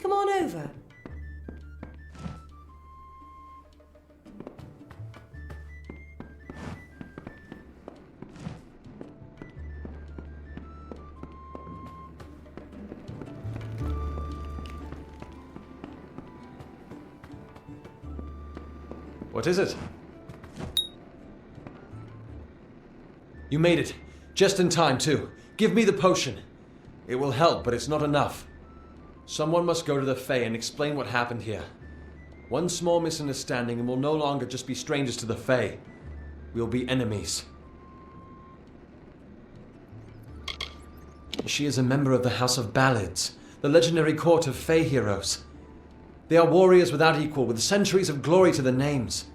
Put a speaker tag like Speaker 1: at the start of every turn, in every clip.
Speaker 1: Come on over.
Speaker 2: What is it? You made it. Just in time, too. Give me the potion. It will help, but it's not enough. Someone must go to the Fae and explain what happened here. One small misunderstanding and we'll no longer just be strangers to the Fae. We'll be enemies. She is a member of the House of Ballads, the legendary court of Fae heroes. They are warriors without equal, with centuries of glory to their names.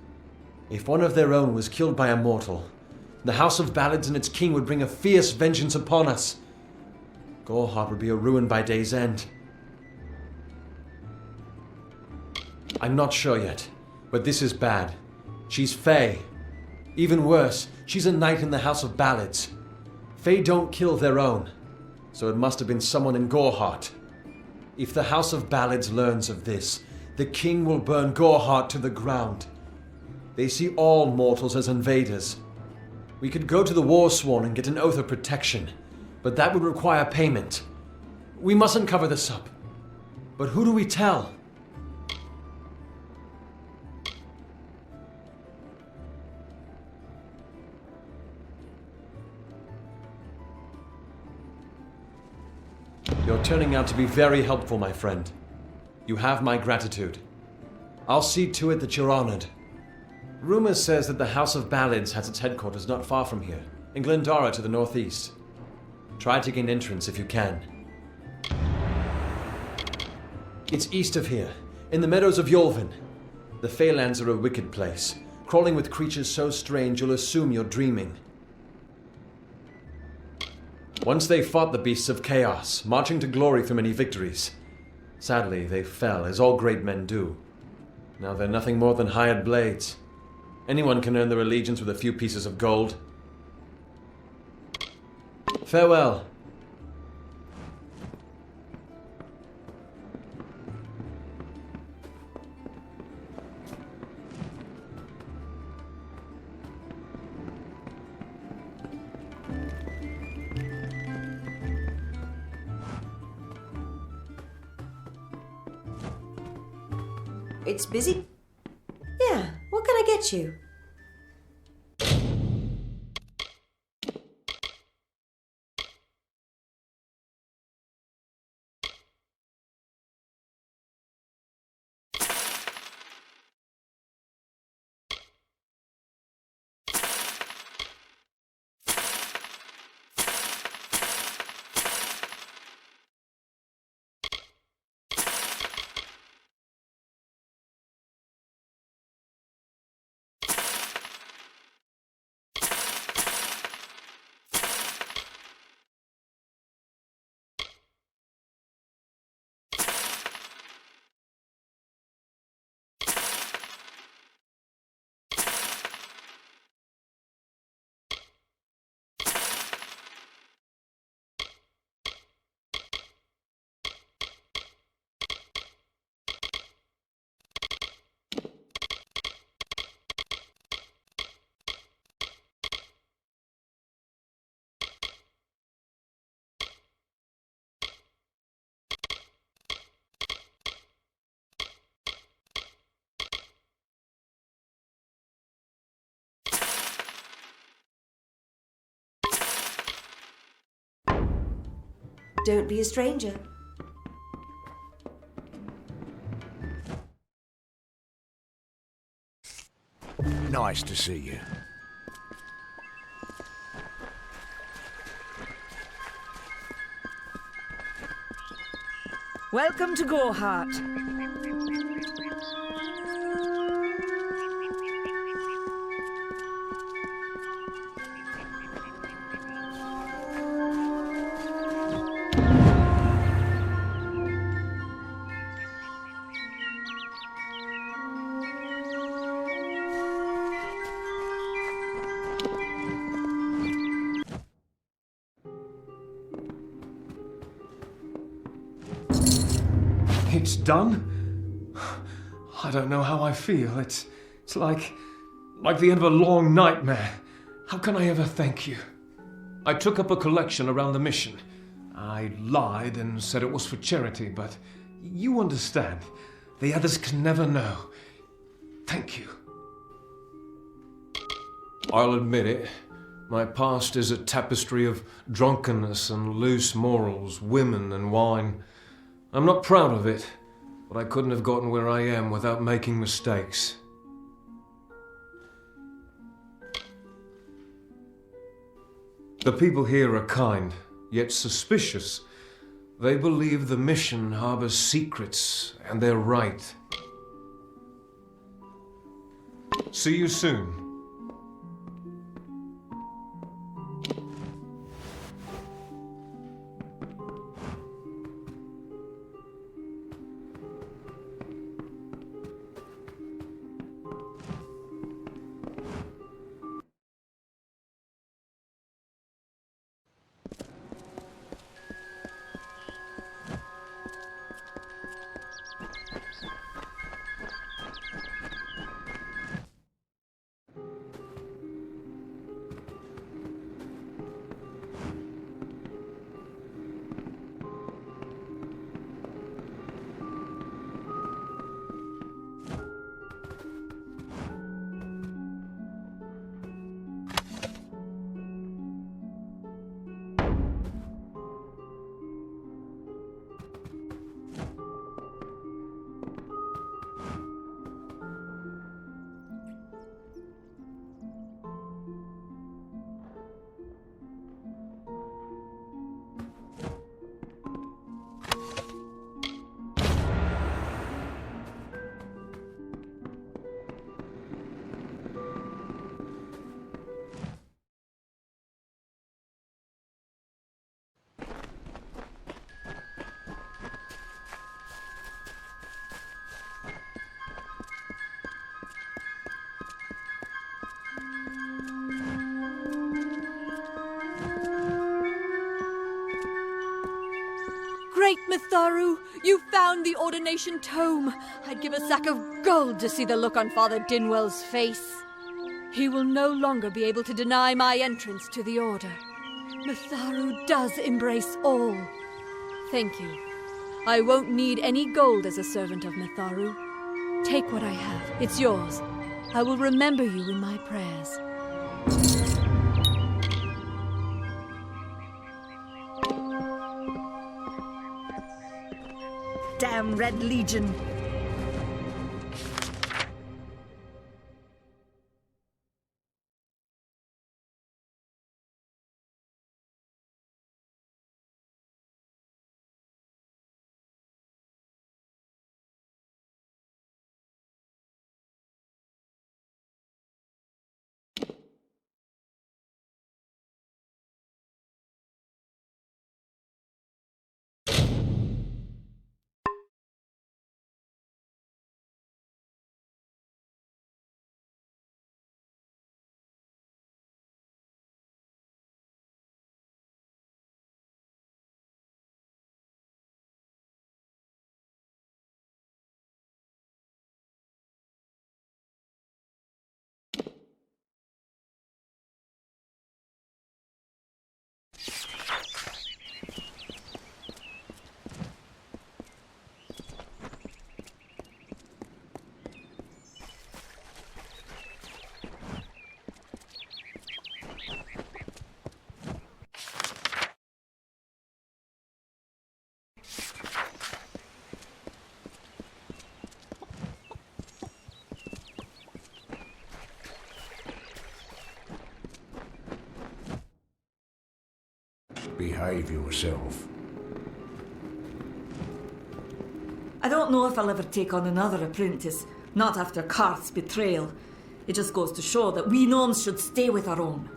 Speaker 2: If one of their own was killed by a mortal, the House of Ballads and its king would bring a fierce vengeance upon us. Gorehart would be a ruin by day's end. I'm not sure yet, but this is bad. She's Fae. Even worse, she's a knight in the House of Ballads. Fae don't kill their own, so it must have been someone in Gorehart. If the House of Ballads learns of this, the king will burn Gorehart to the ground. They see all mortals as invaders. We could go to the Warsworn and get an oath of protection, but that would require payment. We mustn't cover this up. But who do we tell? You're turning out to be very helpful, my friend. You have my gratitude. I'll see to it that you're honored. Rumor says that the House of Ballads has its headquarters not far from here, in Glendara to the northeast. Try to gain entrance if you can. It's east of here, in the meadows of Yolvin. The Feylands are a wicked place, crawling with creatures so strange you'll assume you're dreaming. Once they fought the beasts of chaos, marching to glory through many victories. Sadly, they fell, as all great men do. Now they're nothing more than hired blades. Anyone can earn their allegiance with a few pieces of gold. Farewell.
Speaker 1: It's busy? Yeah, what can I get you? Don't be a stranger.
Speaker 3: Nice to see you.
Speaker 4: Welcome to Goreheart.
Speaker 5: It's done? I don't know how I feel. It's like the end of a long nightmare. How can I ever thank you? I took up a collection around the mission. I lied and said it was for charity, but you understand. The others can never know. Thank you. I'll admit it. My past is a tapestry of drunkenness and loose morals, women and wine. I'm not proud of it, but I couldn't have gotten where I am without making mistakes. The people here are kind, yet suspicious. They believe the mission harbors secrets, and they're right. See you soon.
Speaker 6: Great Mitharu, you found the ordination tome. I'd give a sack of gold to see the look on Father Dinwell's face. He will no longer be able to deny my entrance to the order. Mitharu does embrace all. Thank you. I won't need any gold as a servant of Mitharu. Take what I have. It's yours. I will remember you in my prayers.
Speaker 4: Damn Red Legion.
Speaker 3: behave yourself.
Speaker 7: I don't know if I'll ever take on another apprentice, not after Karth's betrayal. It just goes to show that we gnomes should stay with our own.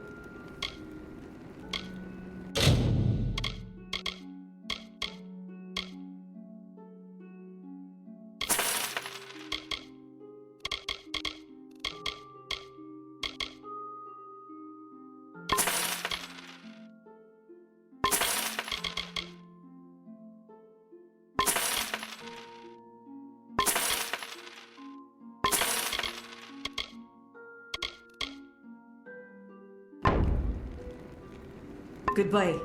Speaker 7: Goodbye.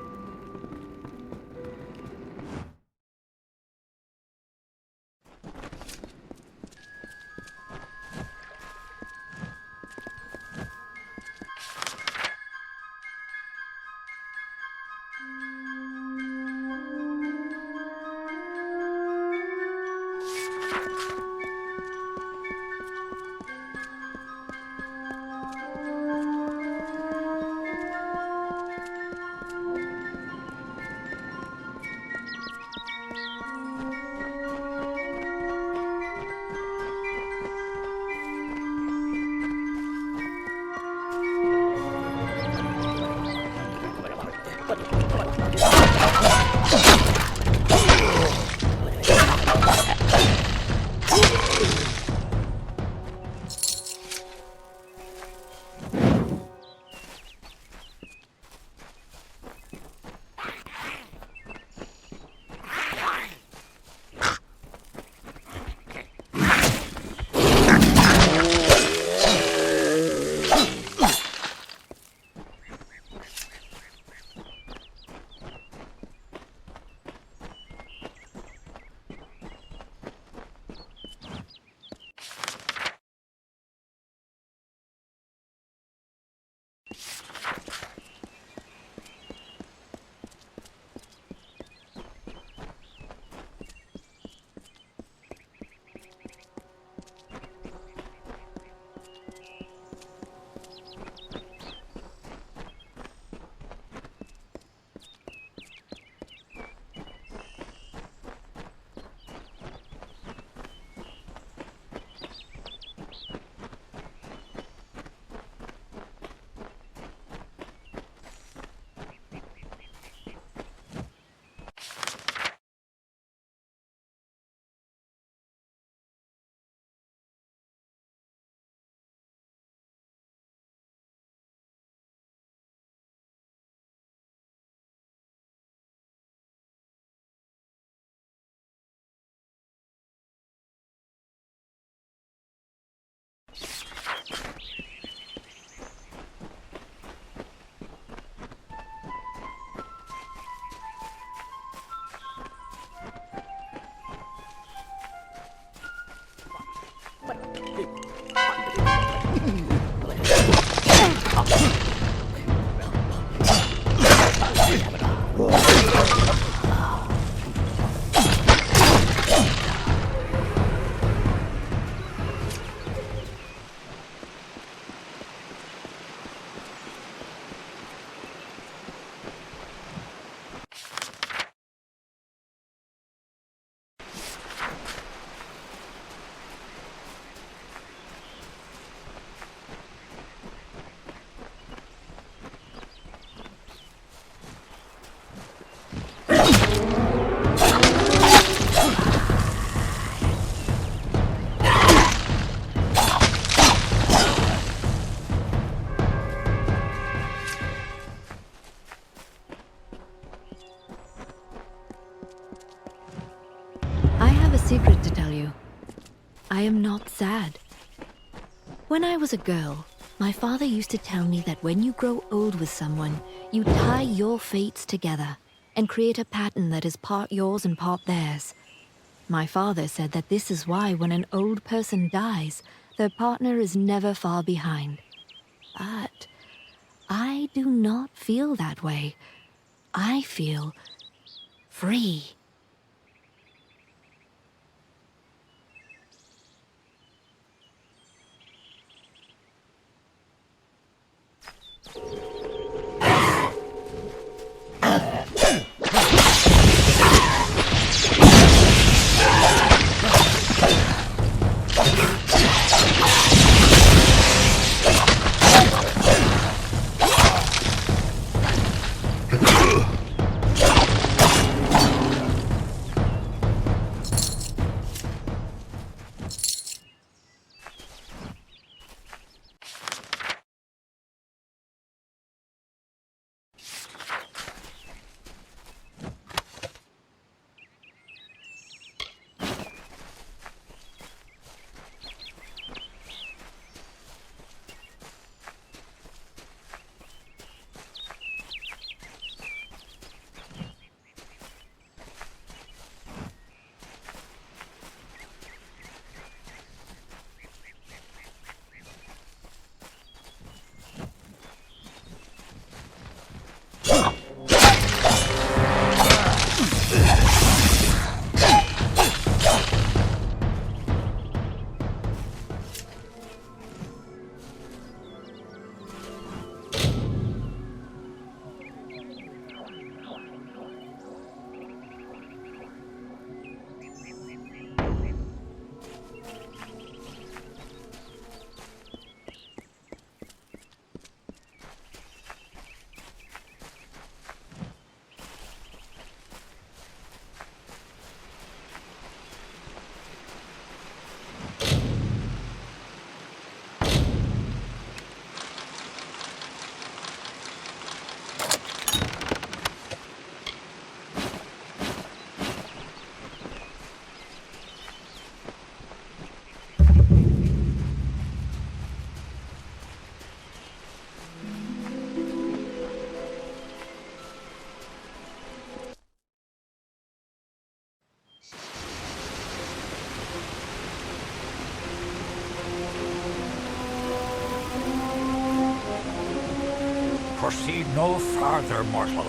Speaker 8: Secret to tell you. I am not sad. When I was a girl, my father used to tell me that when you grow old with someone, you tie your fates together and create a pattern that is part yours and part theirs. My father said that this is why when an old person dies, their partner is never far behind. But I do not feel that way. I feel free.
Speaker 3: Proceed no farther, mortal.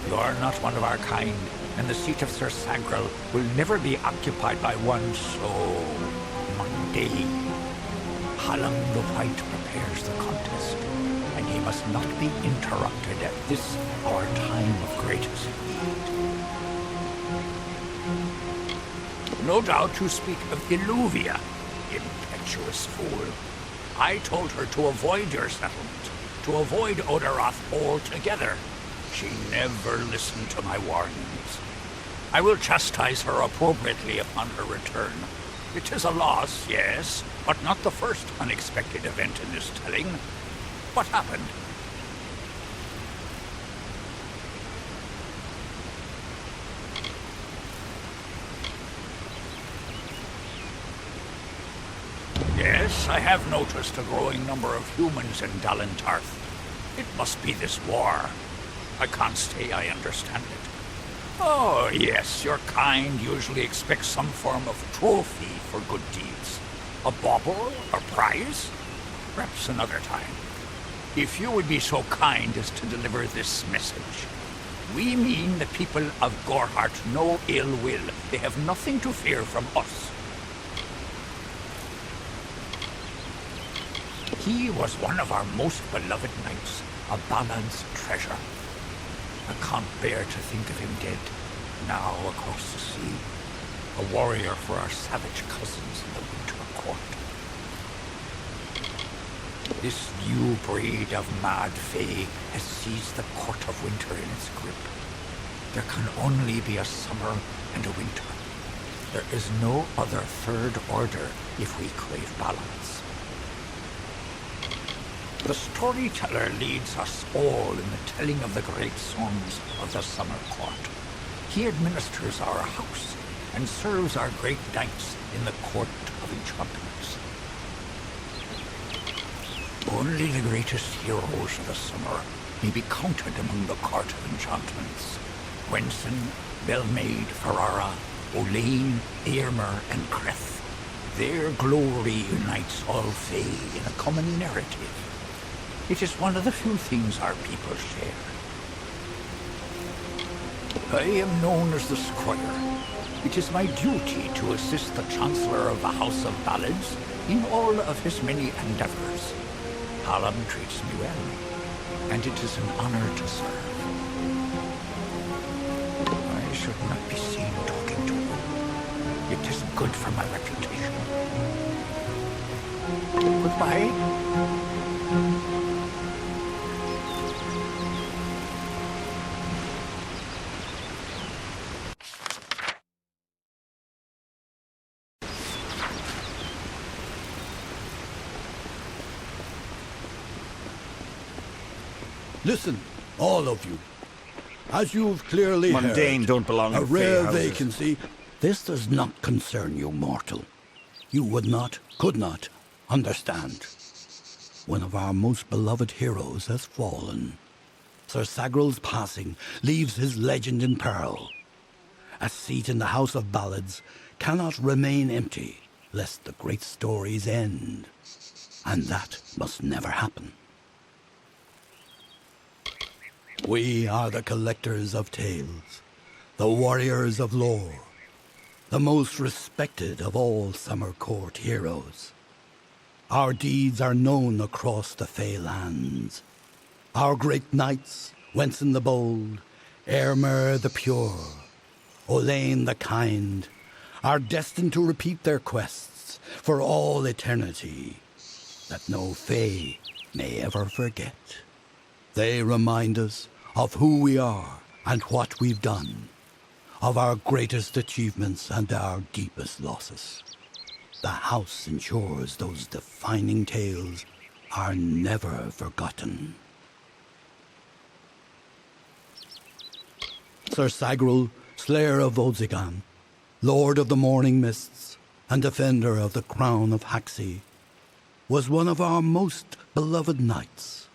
Speaker 3: You are not one of our kind, and the seat of Sir Sagrel will never be occupied by one so mundane. Hallam the White prepares the contest, and he must not be interrupted at this our time of greatest need. No doubt you speak of Illuvia, impetuous fool. I told her to avoid your settlement, to avoid Oderoth altogether. She never listened to my warnings. I will chastise her appropriately upon her return. It is a loss, yes, but not the first unexpected event in this telling. What happened? Yes, I have noticed a growing number of humans in Dalentarth. It must be this war. I can't say I understand it. Oh, yes, your kind usually expects some form of trophy for good deeds. A bauble? A prize? Perhaps another time. If you would be so kind as to deliver this message. We mean the people of Gorhart no ill will. They have nothing to fear from us. He was one of our most beloved knights, a Balad's treasure. I can't bear to think of him dead, now across the sea, a warrior for our savage cousins in the Winter Court. This new breed of mad fae has seized the Court of Winter in its grip. There can only be a summer and a winter. There is no other third order if we crave balance. The storyteller leads us all in the telling of the great songs of the Summer Court. He administers our house and serves our great knights in the Court of Enchantments. Only the greatest heroes of the summer may be counted among the Court of Enchantments. Wenson, Belmaid, Ferrara, Olaine, Eärmer, and Creth. Their glory unites all fae in a common narrative. It is one of the few things our people share. I am known as the Squire. It is my duty to assist the Chancellor of the House of Ballads in all of his many endeavors. Hallam treats me well, and it is an honor to serve. I should not be seen talking to you. It isn't good for my reputation. Goodbye.
Speaker 9: Listen, all of you. As you've clearly
Speaker 3: Mundane
Speaker 9: heard,
Speaker 3: don't belong
Speaker 9: a
Speaker 3: in
Speaker 9: rare
Speaker 3: fae houses.
Speaker 9: vacancy. This does not concern you, mortal. You would not, could not, understand. One of our most beloved heroes has fallen. Sir Sagrel's passing leaves his legend in peril. A seat in the House of Ballads cannot remain empty, lest the great stories end. And that must never happen. We are the collectors of tales, the warriors of lore, the most respected of all Summer Court heroes. Our deeds are known across the Feylands. Our great knights, Wenson the Bold, Eärmer the Pure, Olaine the Kind, are destined to repeat their quests for all eternity, that no Fey may ever forget. They remind us of who we are and what we've done, of our greatest achievements and our deepest losses. The house ensures those defining tales are never forgotten. Sir Sagrel, Slayer of Volzigan, Lord of the Morning Mists, and Defender of the Crown of Haxi, was one of our most beloved knights.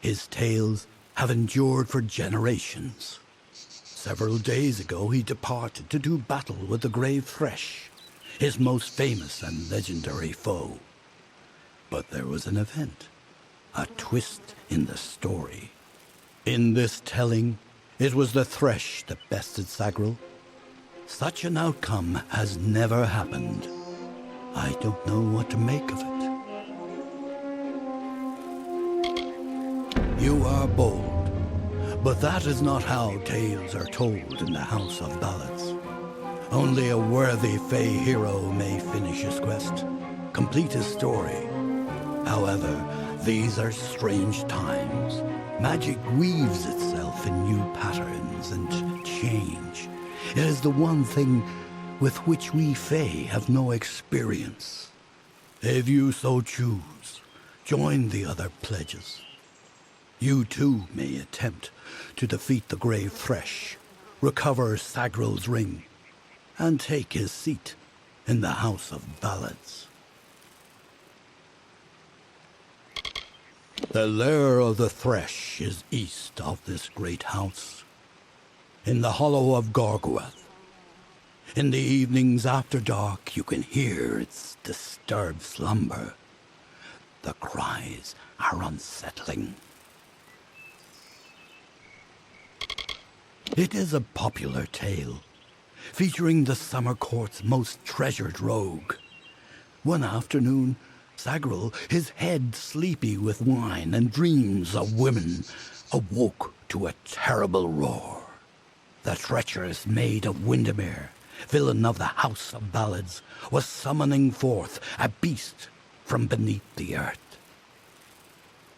Speaker 9: His tales have endured for generations. Several days ago he departed to do battle with the Grave Thresh, his most famous and legendary foe. But there was an event, a twist in the story. In this telling, it was the thresh that bested Sagril. Such an outcome has never happened. I don't know what to make of it. You are bold, but that is not how tales are told in the House of Ballads. Only a worthy Fey hero may finish his quest, complete his story. However, these are strange times. Magic weaves itself in new patterns and change. It is the one thing with which we Fey have no experience. If you so choose, join the other pledges. You too may attempt to defeat the Grey Thresh, recover Sagril's ring, and take his seat in the House of Ballads. The lair of the Thresh is east of this great house, in the hollow of Gorgorth. In the evenings after dark, you can hear its disturbed slumber. The cries are unsettling. It is a popular tale, featuring the summer court's most treasured rogue. One afternoon, Sagril, his head sleepy with wine and dreams of women, awoke to a terrible roar. The treacherous maid of Windermere, villain of the House of Ballads, was summoning forth a beast from beneath the earth.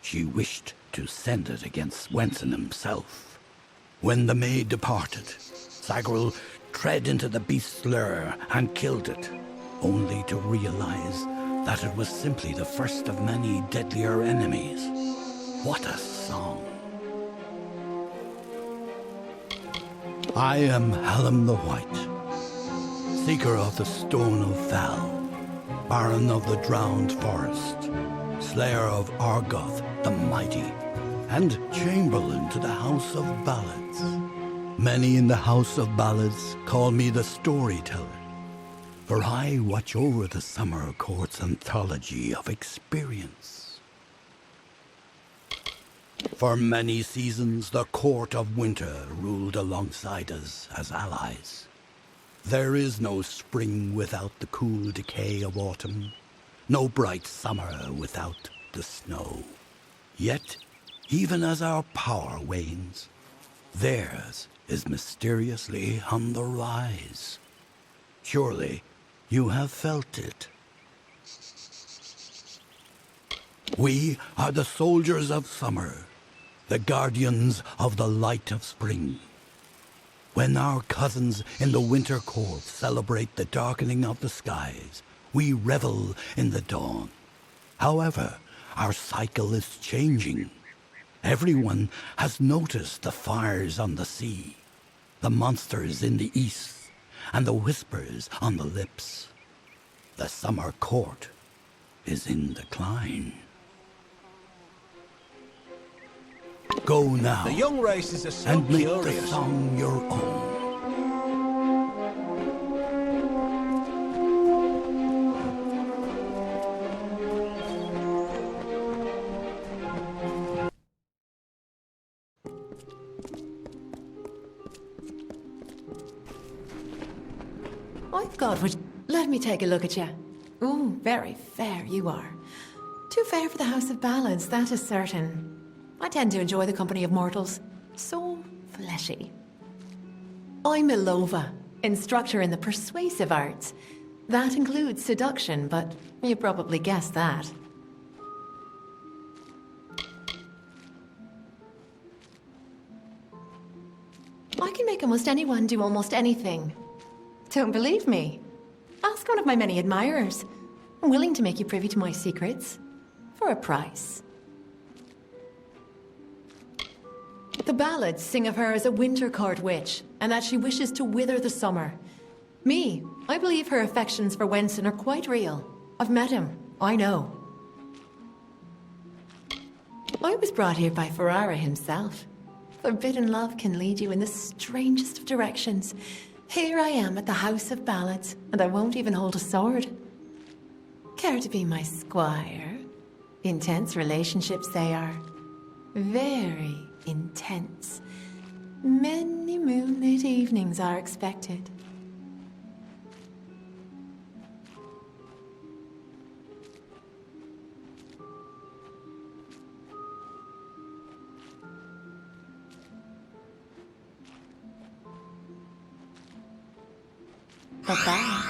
Speaker 9: She wished to send it against Swenson himself. When the maid departed, Sagril tread into the beast's lair and killed it, only to realize that it was simply the first of many deadlier enemies. What a song. I am Hallam the White, seeker of the Stone of Val, Baron of the Drowned Forest, Slayer of Argoth the Mighty, and Chamberlain to the House of Ballads. Many in the House of Ballads call me the Storyteller, for I watch over the Summer Court's anthology of experience. For many seasons, the Court of Winter ruled alongside us as allies. There is no spring without the cool decay of autumn, no bright summer without the snow. Yet, even as our power wanes, theirs is mysteriously on the rise. Surely, you have felt it. We are the soldiers of summer, the guardians of the light of spring. When our cousins in the winter court celebrate the darkening of the skies, we revel in the dawn. However, our cycle is changing. Everyone has noticed the fires on the sea, the monsters in the east, and the whispers on the lips. The summer court is in decline. Go now,
Speaker 10: The young races are so
Speaker 9: and make
Speaker 10: curious.
Speaker 9: the song your own.
Speaker 11: I've got what... Let me take a look at you. Ooh, very fair you are. Too fair for the House of Ballads, that is certain. I tend to enjoy the company of mortals. So fleshy. I'm Ilova, instructor in the persuasive arts. That includes seduction, but you probably guessed that. I can make almost anyone do almost anything. Don't believe me? Ask one of my many admirers. I'm willing to make you privy to my secrets. For a price. The ballads sing of her as a winter court witch, and that she wishes to wither the summer. Me, I believe her affections for Wenson are quite real. I've met him, I know. I was brought here by Ferrara himself. Forbidden love can lead you in the strangest of directions. Here I am at the House of Ballads, and I won't even hold a sword. Care to be my squire? Intense relationships they are. Very intense. Many moonlit evenings are expected. Bye-bye.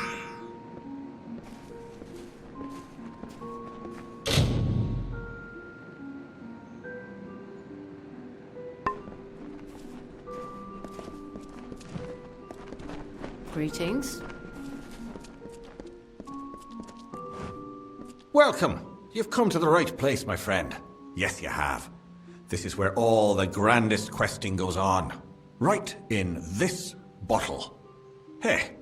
Speaker 1: Greetings.
Speaker 10: Welcome. You've come to the right place, my friend. Yes, you have. This is where all the grandest questing goes on. Right in this bottle. Hey,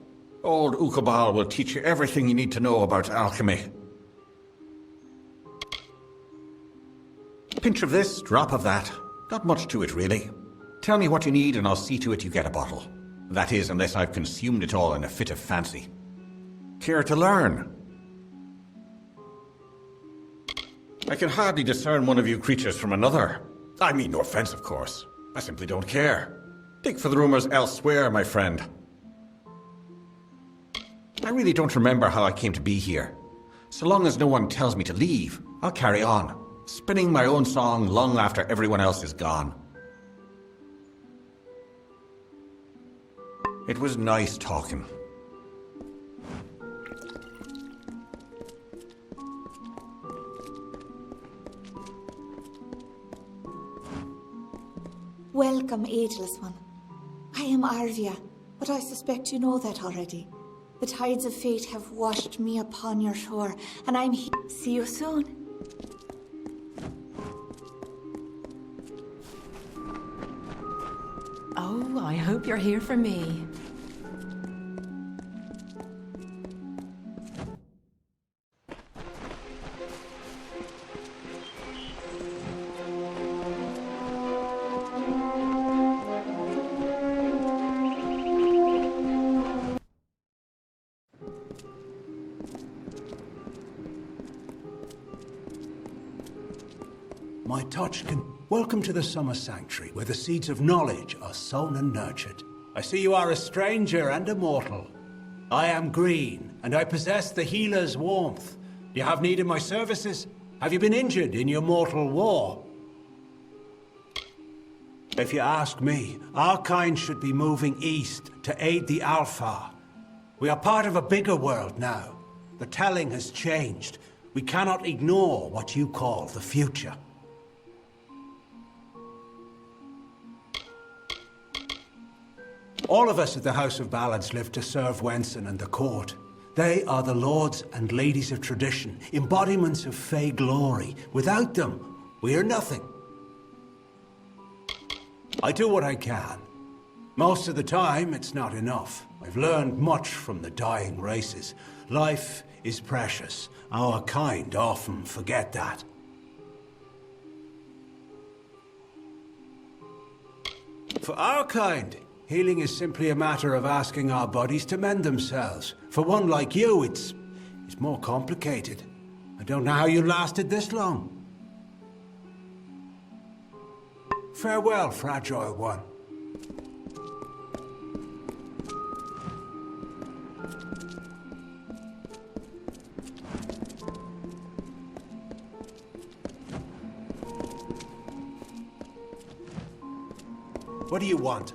Speaker 10: old Ukabal will teach you everything you need to know about alchemy. Pinch of this, drop of that. Not much to it, really. Tell me what you need and I'll see to it you get a bottle. That is, unless I've consumed it all in a fit of fancy. Care to learn? I can hardly discern one of you creatures from another. I mean no offense, of course. I simply don't care. Dig for the rumors elsewhere, my friend. I really don't remember how I came to be here. So long as no one tells me to leave, I'll carry on, spinning my own song long after everyone else is gone. It was nice talking.
Speaker 12: Welcome, ageless one. I am Arvia, but I suspect you know that already. The tides of fate have washed me upon your shore, and I'm here. See you soon.
Speaker 11: Oh, I hope you're here for me.
Speaker 13: My touch can... Welcome to the Summer Sanctuary, where the seeds of knowledge are sown and nurtured. I see you are a stranger and a mortal. I am green, and I possess the healer's warmth. You have need of my services? Have you been injured in your mortal war? If you ask me, our kind should be moving east to aid the Alpha. We are part of a bigger world now. The telling has changed. We cannot ignore what you call the future. All of us at the House of Ballads live to serve Wenson and the court. They are the lords and ladies of tradition, embodiments of Fey glory. Without them, we are nothing. I do what I can. Most of the time, it's not enough. I've learned much from the dying races. Life is precious. Our kind often forget that. For our kind, healing is simply a matter of asking our bodies to mend themselves. For one like you, it's more complicated. I don't know how you lasted this long. Farewell, fragile one. What do you want?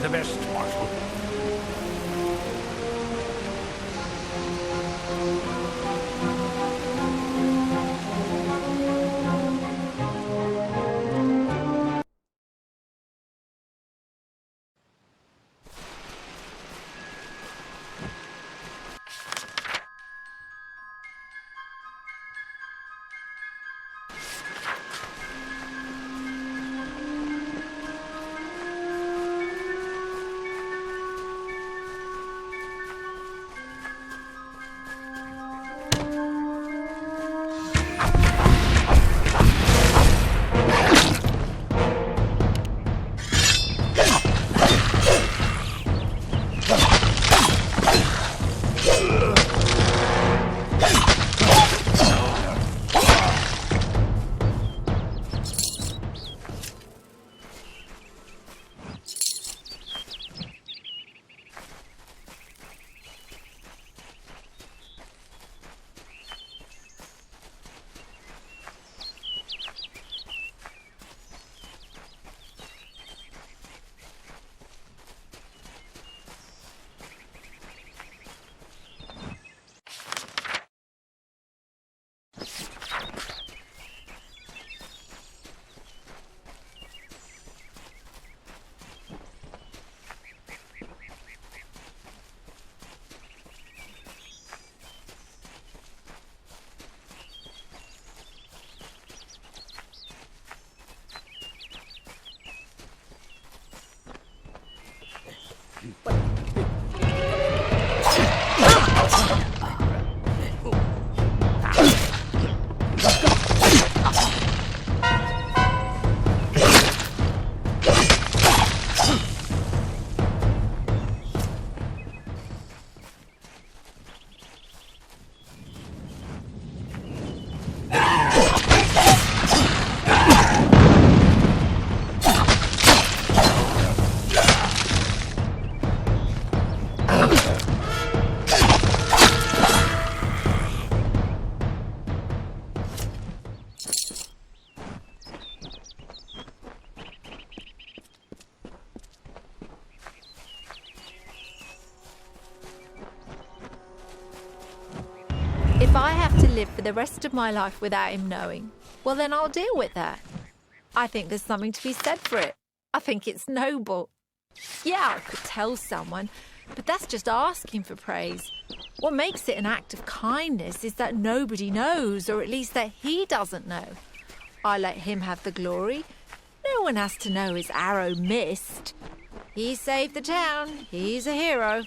Speaker 3: The best, mortal.
Speaker 14: If I have to live for the rest of my life without him knowing, well then I'll deal with that. I think there's something to be said for it. I think it's noble. Yeah, I could tell someone, but that's just asking for praise. What makes it an act of kindness is that nobody knows, or at least that he doesn't know. I let him have the glory. No one has to know his arrow missed. He saved the town. He's a hero.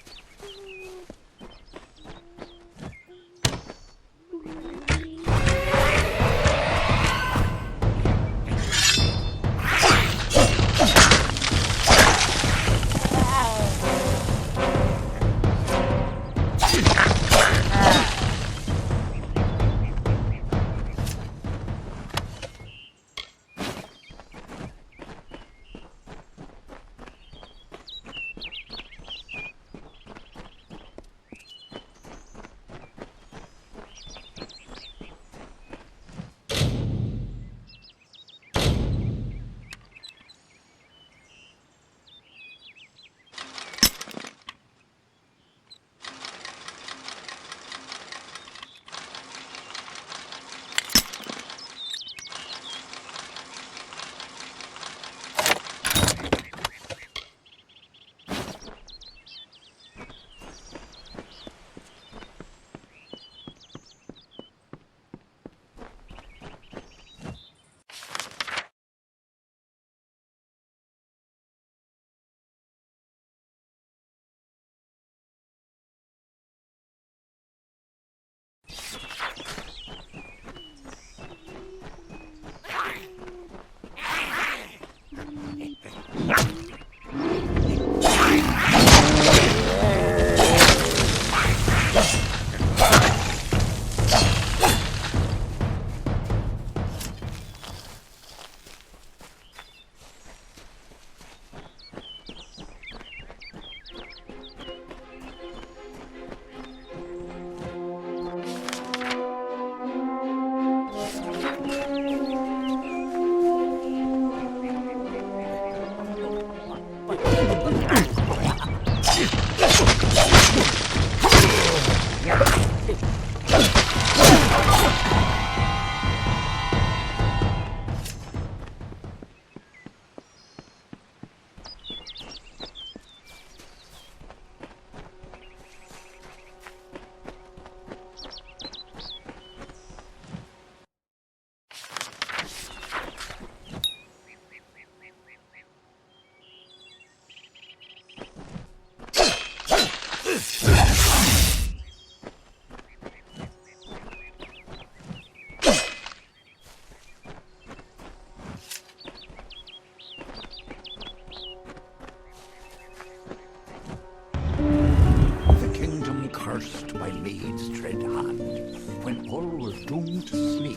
Speaker 3: Cursed by maid's dread hand, when all were doomed to sleep,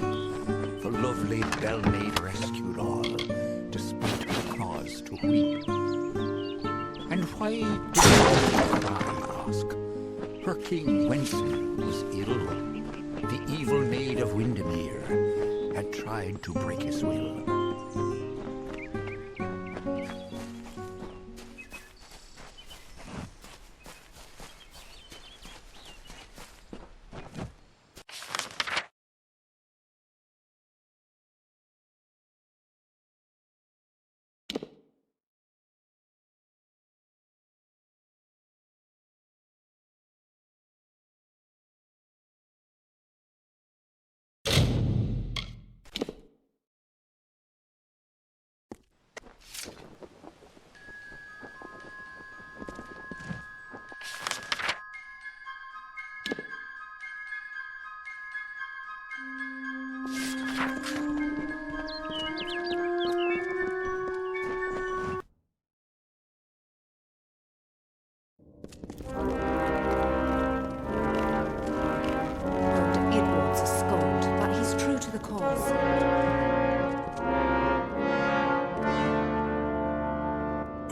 Speaker 3: the lovely bell-maid rescued all, despite her cause to weep. And why did I ask? Her king Wenson was ill. The evil maid of Windermere had tried to break his will.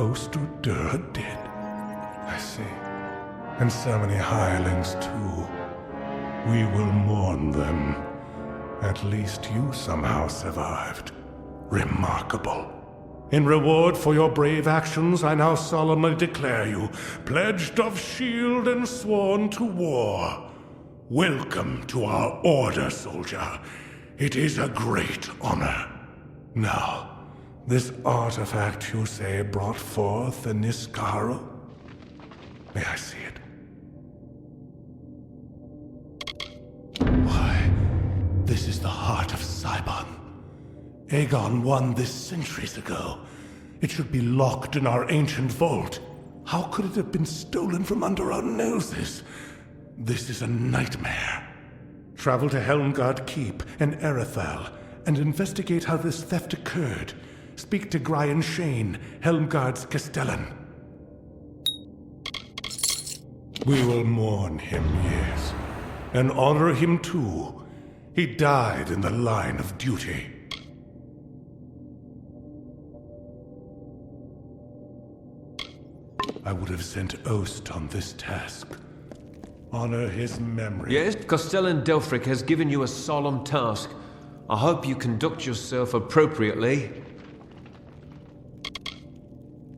Speaker 15: Osterdur did. I see. And so many hirelings, too. We will mourn them. At least you somehow survived. Remarkable. In reward for your brave actions, I now solemnly declare you pledged of shield and sworn to war. Welcome to our order, soldier. It is a great honor. Now, this artifact you say brought forth the Niskara? May I see it? Why, this is the heart of Cybon. Aegon won this centuries ago. It should be locked in our ancient vault. How could it have been stolen from under our noses? This is a nightmare. Travel to Helmgard Keep and Erethal and investigate how this theft occurred. Speak to Grian Shane, Helmgard's Castellan. We will mourn him, yes, and honor him too. He died in the line of duty. I would have sent Ost on this task. Honor his memory.
Speaker 5: Yes, Castellan Delfric has given you a solemn task. I hope you conduct yourself appropriately.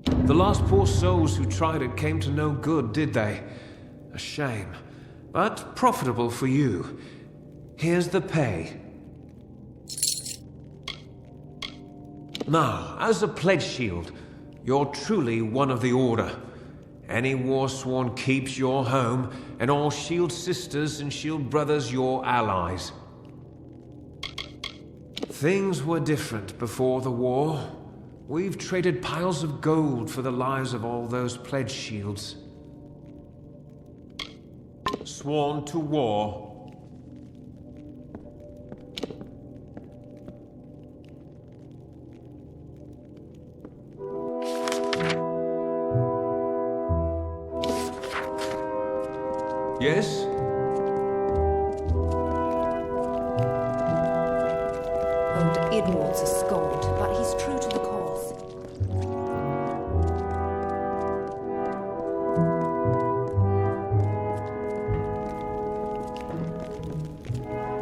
Speaker 5: The last poor souls who tried it came to no good, did they? A shame, but profitable for you. Here's the pay. Now, as a pledge shield, you're truly one of the Order. Any war-sworn keeps your home, and all shield sisters and shield brothers your allies. Things were different before the war. We've traded piles of gold for the lives of all those pledge shields. Sworn to war. Yes?
Speaker 16: Old Idwald's a scold, but he's true to the cause.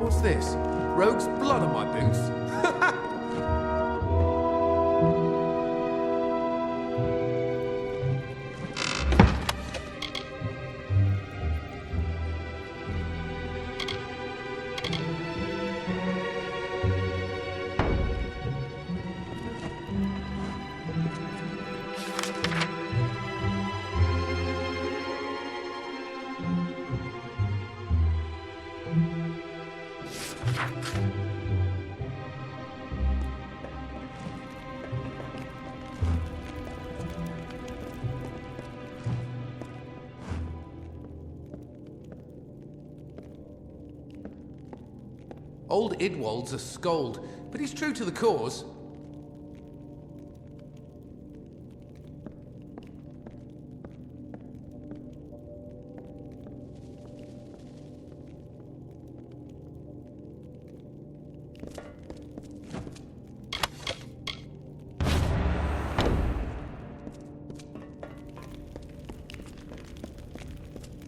Speaker 17: What's this? Rogue's blood on my boots? Old Idwald's a scold, but he's true to the cause.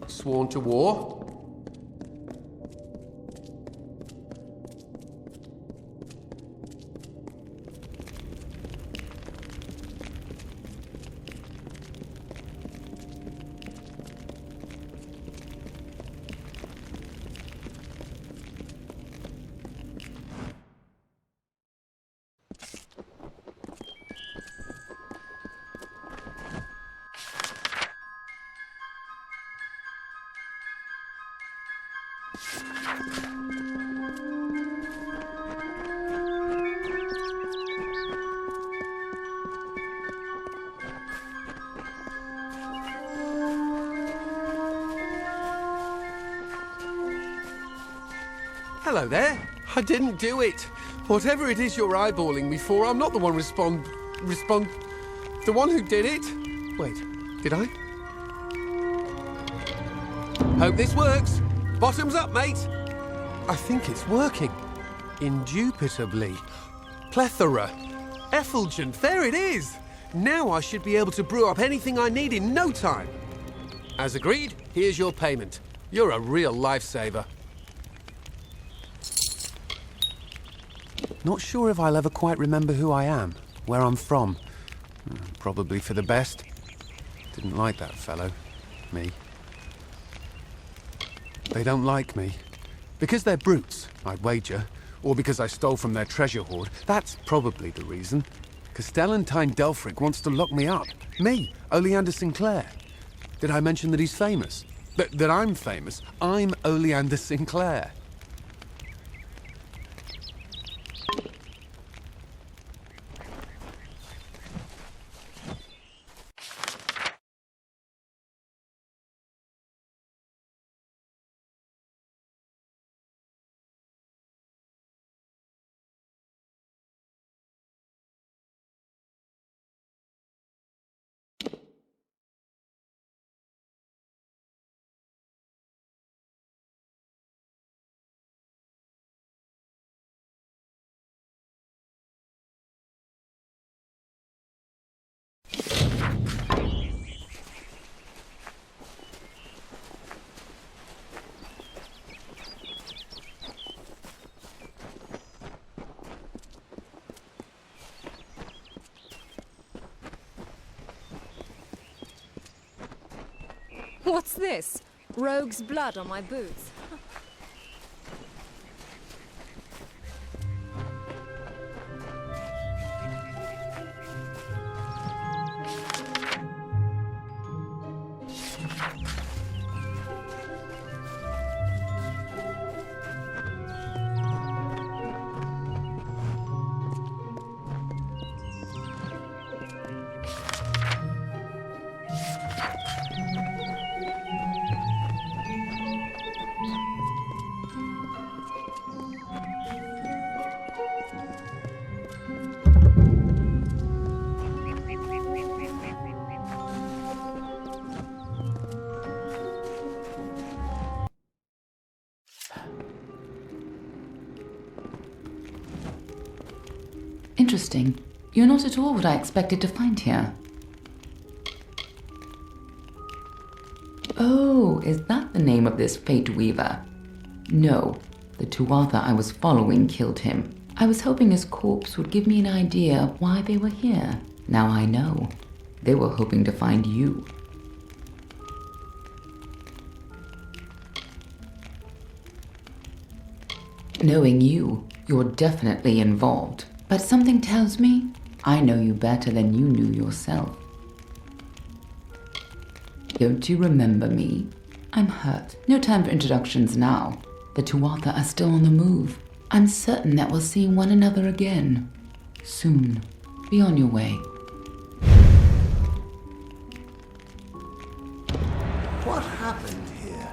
Speaker 17: Sworn to war? Hello there. I didn't do it. Whatever it is you're eyeballing me for, I'm not the one the one who did it. Wait, did I? Hope this works. Bottoms up, mate. I think it's working. Indubitably. Plethora. Effulgent. There it is. Now I should be able to brew up anything I need in no time. As agreed, here's your payment. You're a real lifesaver. Not sure if I'll ever quite remember who I am, where I'm from. Probably for the best. Didn't like that fellow. Me. They don't like me. Because they're brutes, I'd wager. Or because I stole from their treasure hoard. That's probably the reason. Castellantine Delphric wants to lock me up. Me, Oleander Sinclair. Did I mention that he's famous? That I'm famous? I'm Oleander Sinclair.
Speaker 16: What's this? Rogue's blood on my boots.
Speaker 18: Interesting. You're not at all what I expected to find here. Oh, is that the name of this Fate Weaver? No, the Tuatha I was following killed him. I was hoping his corpse would give me an idea of why they were here. Now I know. They were hoping to find you. Knowing you, you're definitely involved. But something tells me I know you better than you knew yourself. Don't you remember me? I'm hurt. No time for introductions now. The Tuatha are still on the move. I'm certain that we'll see one another again. Soon. Be on your way.
Speaker 19: What happened here?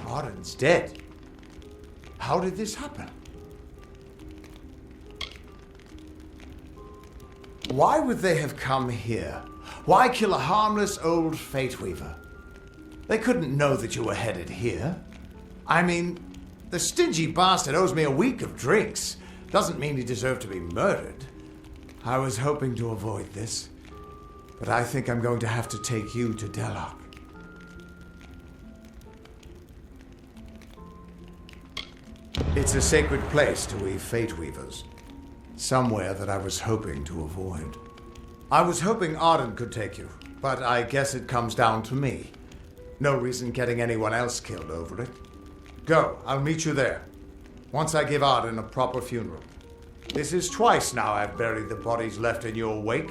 Speaker 19: Arden's dead. How did this happen? Why would they have come here? Why kill a harmless old Fate Weaver? They couldn't know that you were headed here. I mean, the stingy bastard owes me a week of drinks. Doesn't mean he deserved to be murdered. I was hoping to avoid this, but I think I'm going to have to take you to Delok. It's a sacred place to we Fate Weavers. Somewhere that I was hoping to avoid. I was hoping Arden could take you, but I guess it comes down to me. No reason getting anyone else killed over it. Go, I'll meet you there. Once I give Arden a proper funeral. This is twice now I've buried the bodies left in your wake.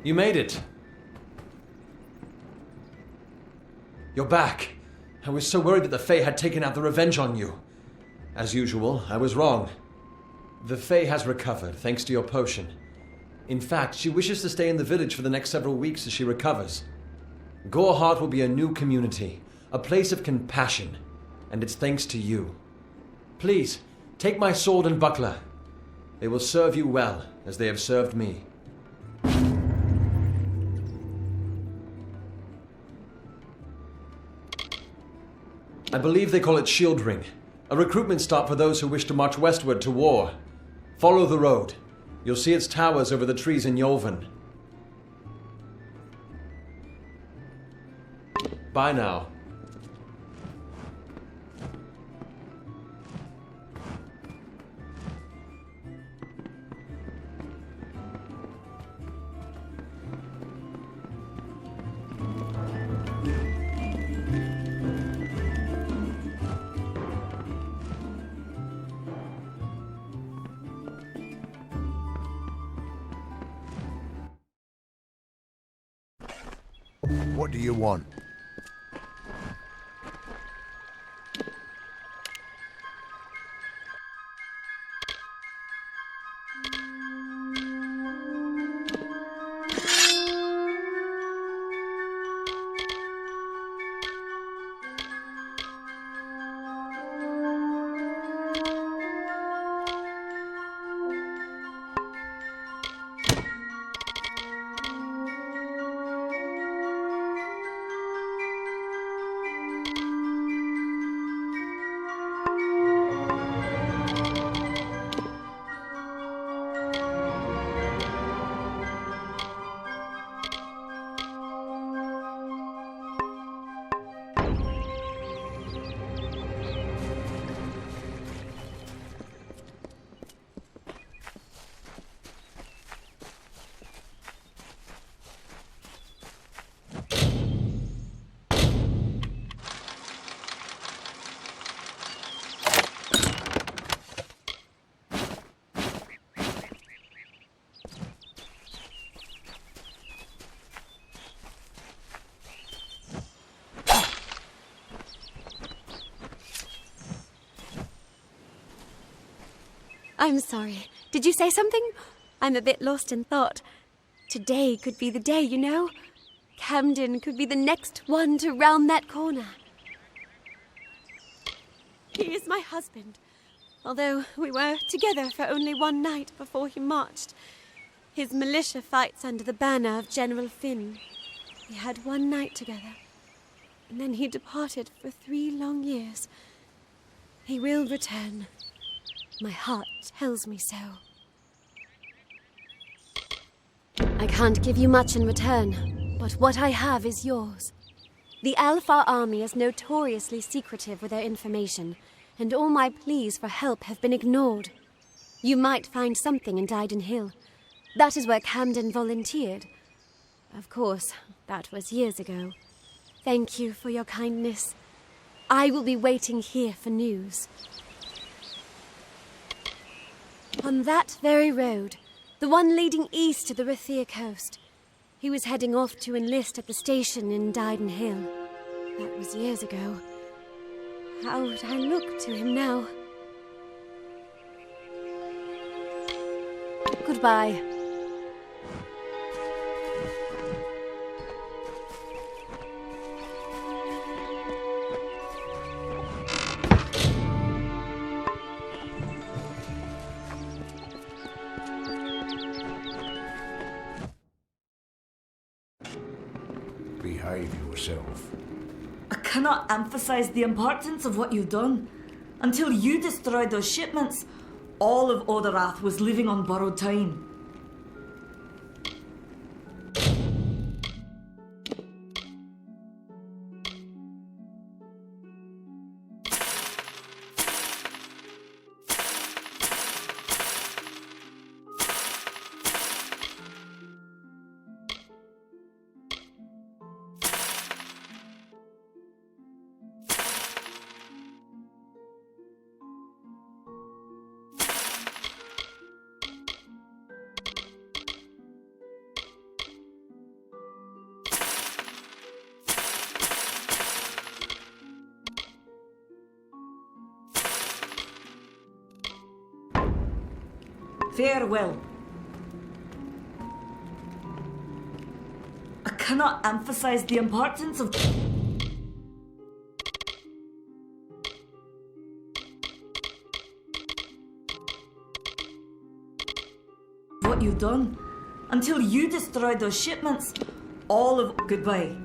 Speaker 2: You made it. You're back. I was so worried that the Fae had taken out the revenge on you. As usual, I was wrong. The Fae has recovered, thanks to your potion. In fact, she wishes to stay in the village for the next several weeks as she recovers. Goreheart will be a new community, a place of compassion, and it's thanks to you. Please, take my sword and buckler. They will serve you well, as they have served me. I believe they call it Shield Ring, a recruitment stop for those who wish to march westward to war. Follow the road. You'll see its towers over the trees in Yolven. Bye now.
Speaker 20: What do you want?
Speaker 21: I'm sorry. Did you say something? I'm a bit lost in thought. Today could be the day, you know? Camden could be the next one to round that corner. He is my husband. Although we were together for only one night before he marched. His militia fights under the banner of General Finn. We had one night together. And then he departed for 3 long years. He will return. My heart tells me so. I can't give you much in return, but what I have is yours. The Alpha army is notoriously secretive with their information, and all my pleas for help have been ignored. You might find something in Dyden Hill. That is where Camden volunteered. Of course, that was years ago. Thank you for your kindness. I will be waiting here for news. On that very road, the one leading east to the Rathir coast, he was heading off to enlist at the station in Dyden Hill. That was years ago. How would I look to him now? Goodbye.
Speaker 13: behave yourself.
Speaker 7: I cannot emphasize the importance of what you've done. Until you destroyed those shipments, all of Odarath was living on borrowed time. Farewell. I cannot emphasize the importance of what you've done. Until you destroyed those shipments, all of goodbye.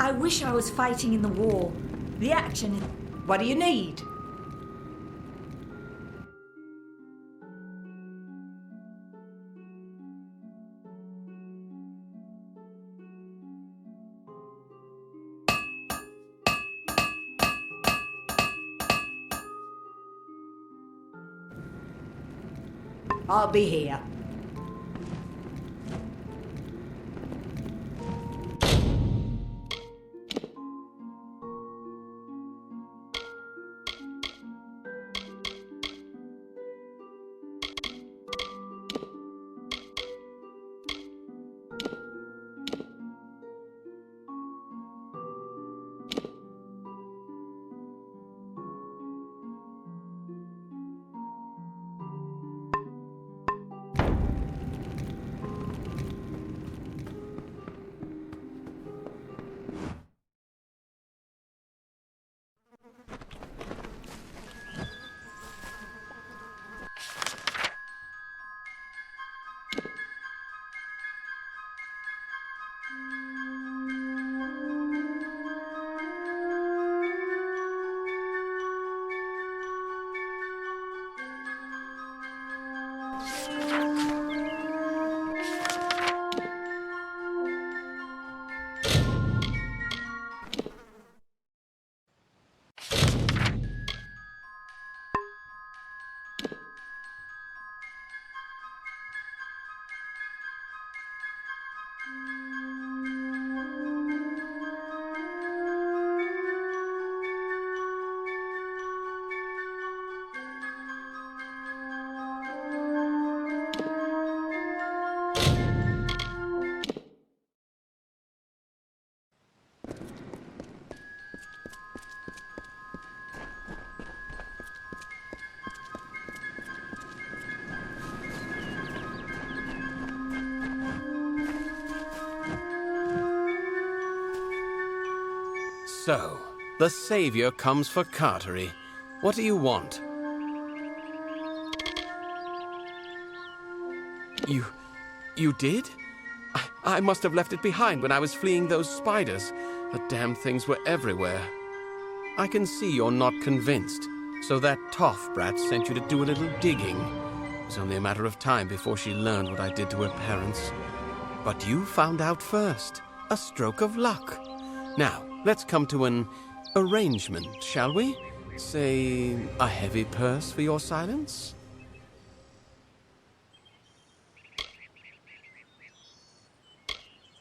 Speaker 7: I wish I was fighting in the war. The action.
Speaker 4: What do you need? I'll be here.
Speaker 20: So, the savior comes for Cartery. What do you want? You did? I must have left it behind when I was fleeing those spiders. The damn things were everywhere. I can see you're not convinced. So that toff brat sent you to do a little digging. It was only a matter of time before she learned what I did to her parents. But you found out first. A stroke of luck. Now, let's come to an arrangement, shall we? Say, a heavy purse for your silence?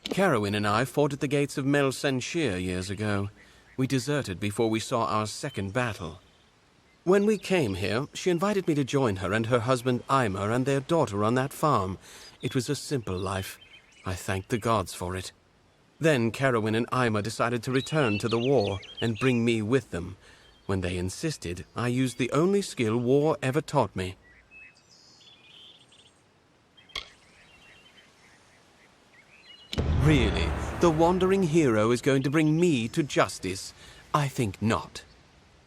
Speaker 20: Carowin and I fought at the gates of Mel Senshir years ago. We deserted before we saw our second battle. When we came here, she invited me to join her and her husband Eimer and their daughter on that farm. It was a simple life. I thanked the gods for it. Then Carowin and Eimer decided to return to the war and bring me with them. When they insisted, I used the only skill war ever taught me. Really? The wandering hero is going to bring me to justice? I think not.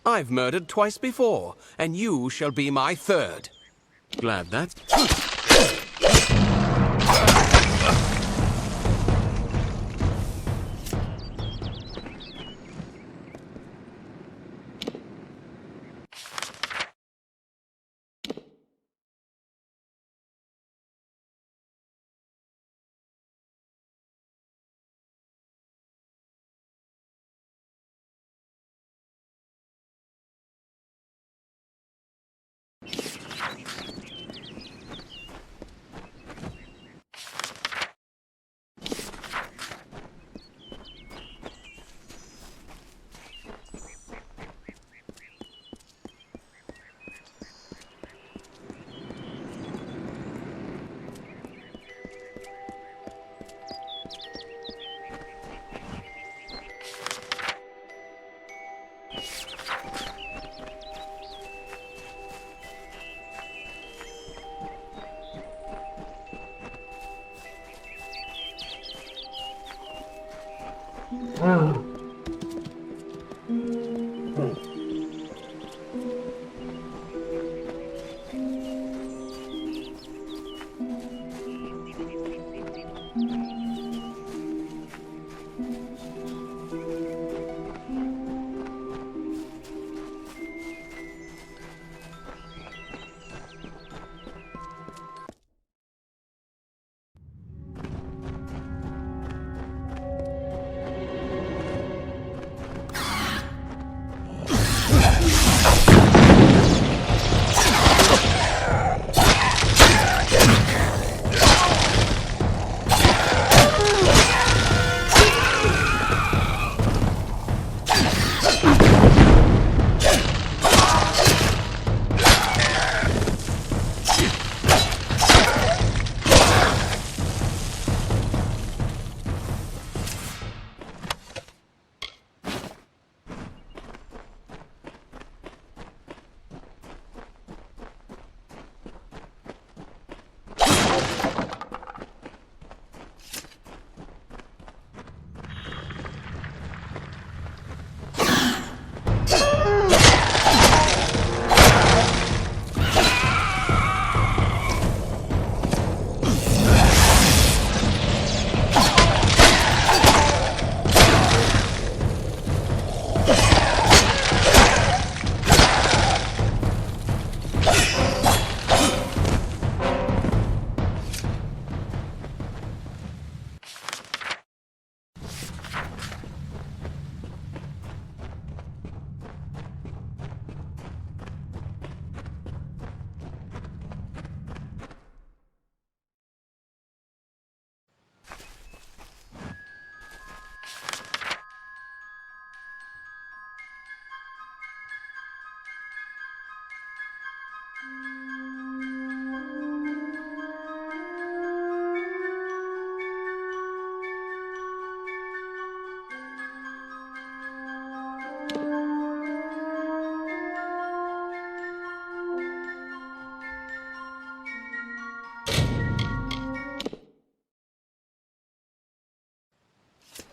Speaker 20: I've murdered twice before, and you shall be my third. Glad that's...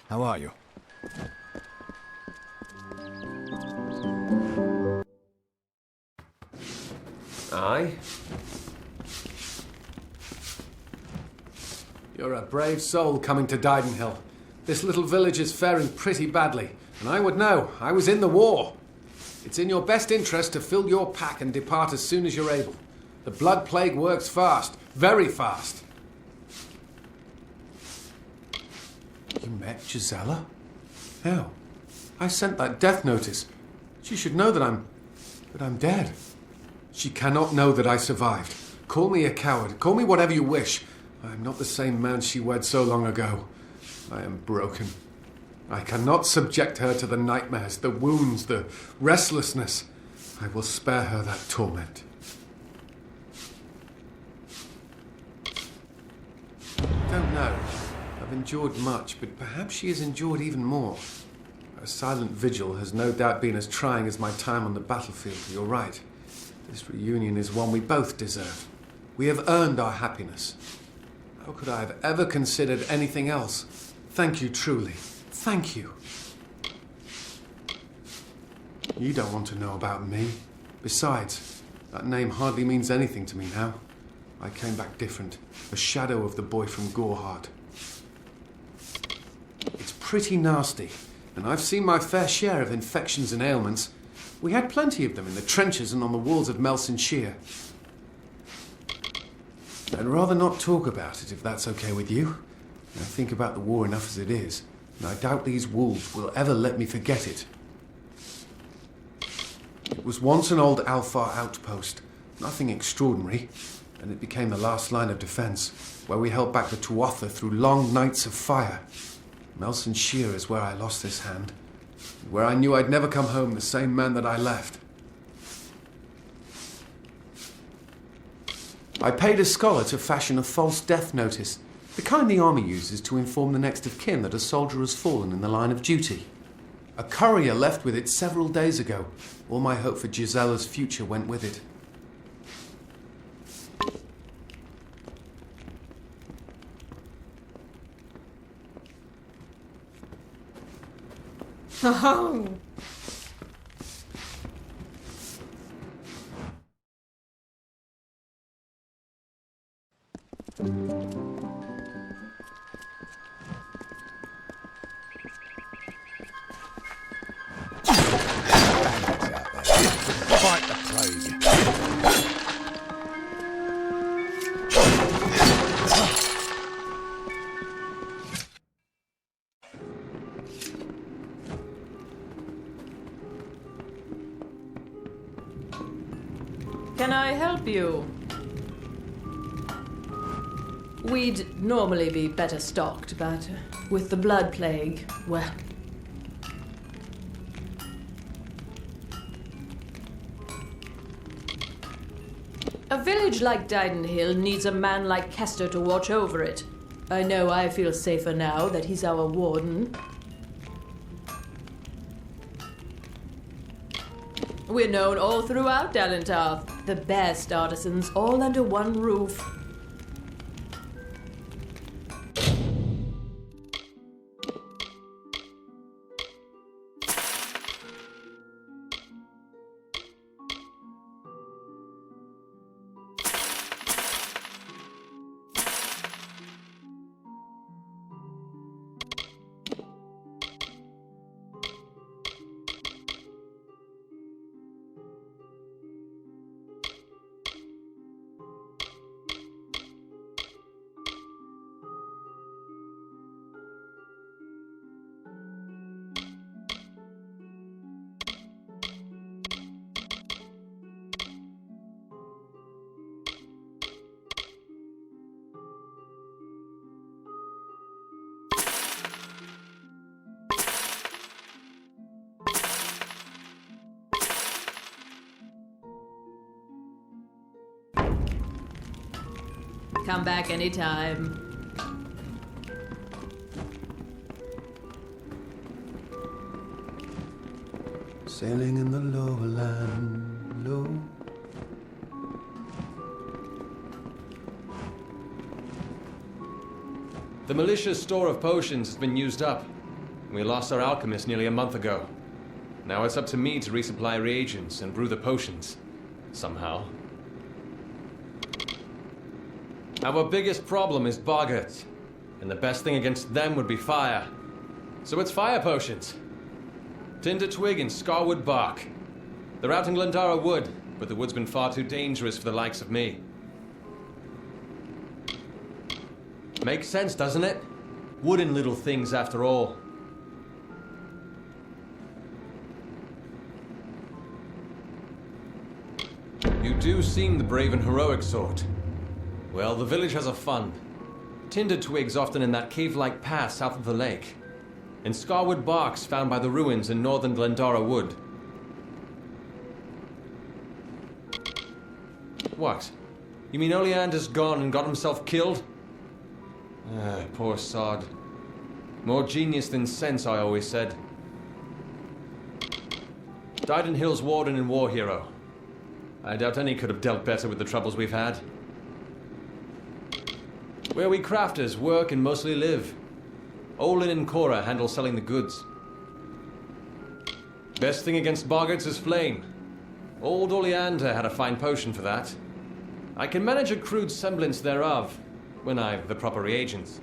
Speaker 10: How are you?
Speaker 5: Aye. You're a brave soul coming to Didenhill. This little village is faring pretty badly, and I would know. I was in the war. It's in your best interest to fill your pack and depart as soon as you're able. The blood plague works fast, very fast. You met Gisela? How? I sent that death notice. She should know that I'm dead. She cannot know that I survived. Call me a coward. Call me whatever you wish. I am not the same man she wed so long ago. I am broken. I cannot subject her to the nightmares, the wounds, the restlessness. I will spare her that torment. I don't know. I've endured much, but perhaps she has endured even more. Her silent vigil has no doubt been as trying as my time on the battlefield. You're right. This reunion is one we both deserve. We have earned our happiness. How could I have ever considered anything else? Thank you, truly. Thank you. You don't want to know about me. Besides, that name hardly means anything to me now. I came back different. A shadow of the boy from Gorehart. It's pretty nasty, and I've seen my fair share of infections and ailments. We had plenty of them in the trenches and on the walls of Melson-Shear. I'd rather not talk about it, if that's okay with you. I think about the war enough as it is, and I doubt these wolves will ever let me forget it. It was once an old Alfar outpost, nothing extraordinary, and it became the last line of defense, where we held back the Tuatha through long nights of fire. Melson-Shear is where I lost this hand, where I knew I'd never come home the same man that I left. I paid a scholar to fashion a false death notice, the kind the army uses to inform the next of kin that a soldier has fallen in the line of duty. A courier left with it several days ago. All my hope for Gisela's future went with it.
Speaker 7: Oh.
Speaker 9: Fight the plague.
Speaker 6: Can I help you? We'd normally be better stocked, but with the blood plague, well... A village like Didenhill needs a man like Kester to watch over it. I know I feel safer now that he's our warden. We're known all throughout Dalentarth. The best artisans, all under one roof. Come back anytime.
Speaker 5: Sailing in the lower land, low.
Speaker 2: The militia's store of potions has been used up. We lost our alchemist nearly a month ago. Now it's up to me to resupply reagents and brew the potions. Somehow. Our biggest problem is boggarts, and the best thing against them would be fire. So it's fire potions. Tinder twig and scarwood bark. They're out in Glendara Wood, but the wood's been far too dangerous for the likes of me. Makes sense, doesn't it? Wooden little things after all. You do seem the brave and heroic sort. Well, the village has a fund. Tinder twigs often in that cave-like pass south of the lake. And scarwood barks found by the ruins in northern Glendara Wood. What? You mean Oleander's gone and got himself killed? Ah, poor sod. More genius than sense, I always said. Dyden Hill's warden and war hero. I doubt any could have dealt better with the troubles we've had. Where we crafters work and mostly live. Olin and Cora handle selling the goods. Best thing against boggarts is flame. Old Oleander had a fine potion for that. I can manage a crude semblance thereof, when I've the proper reagents.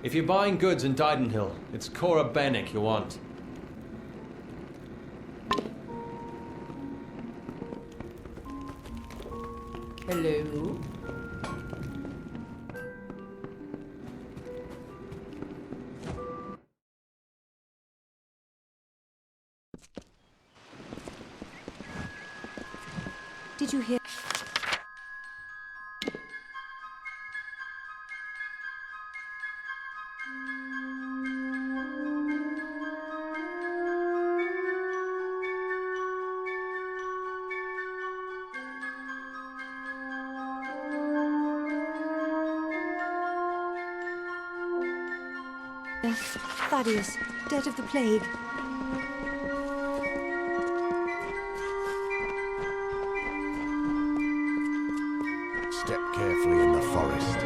Speaker 2: If you're buying goods in Dydenhill, it's Cora Bennick you want.
Speaker 6: Hello?
Speaker 21: Did you hear? Thaddeus, dead of the plague.
Speaker 19: Step carefully in the forest.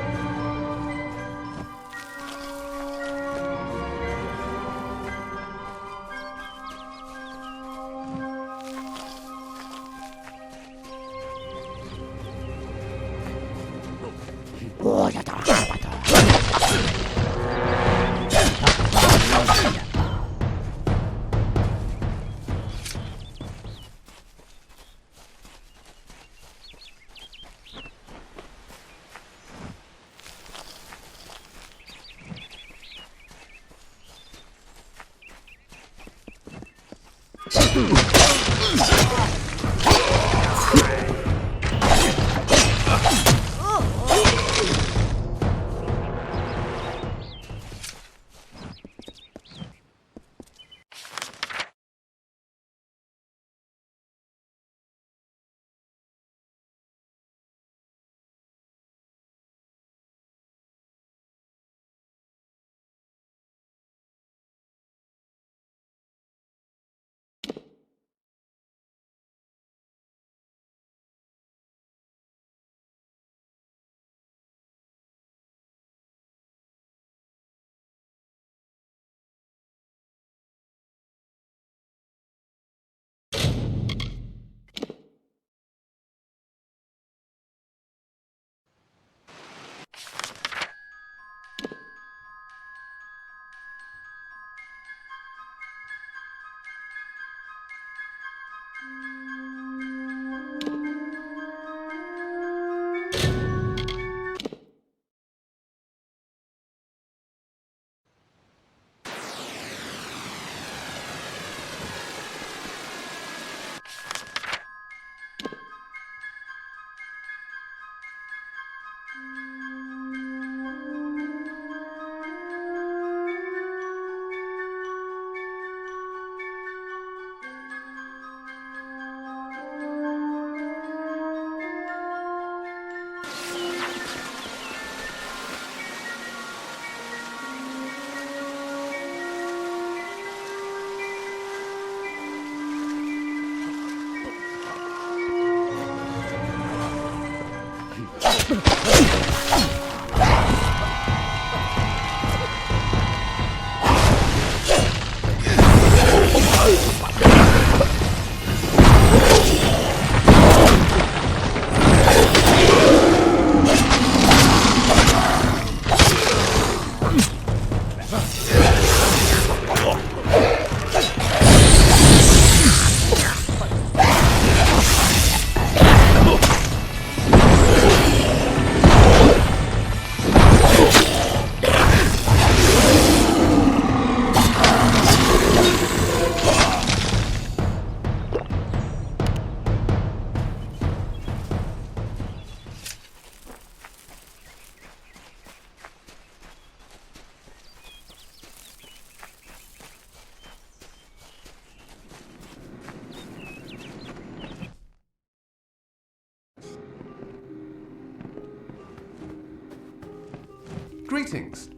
Speaker 17: Greetings.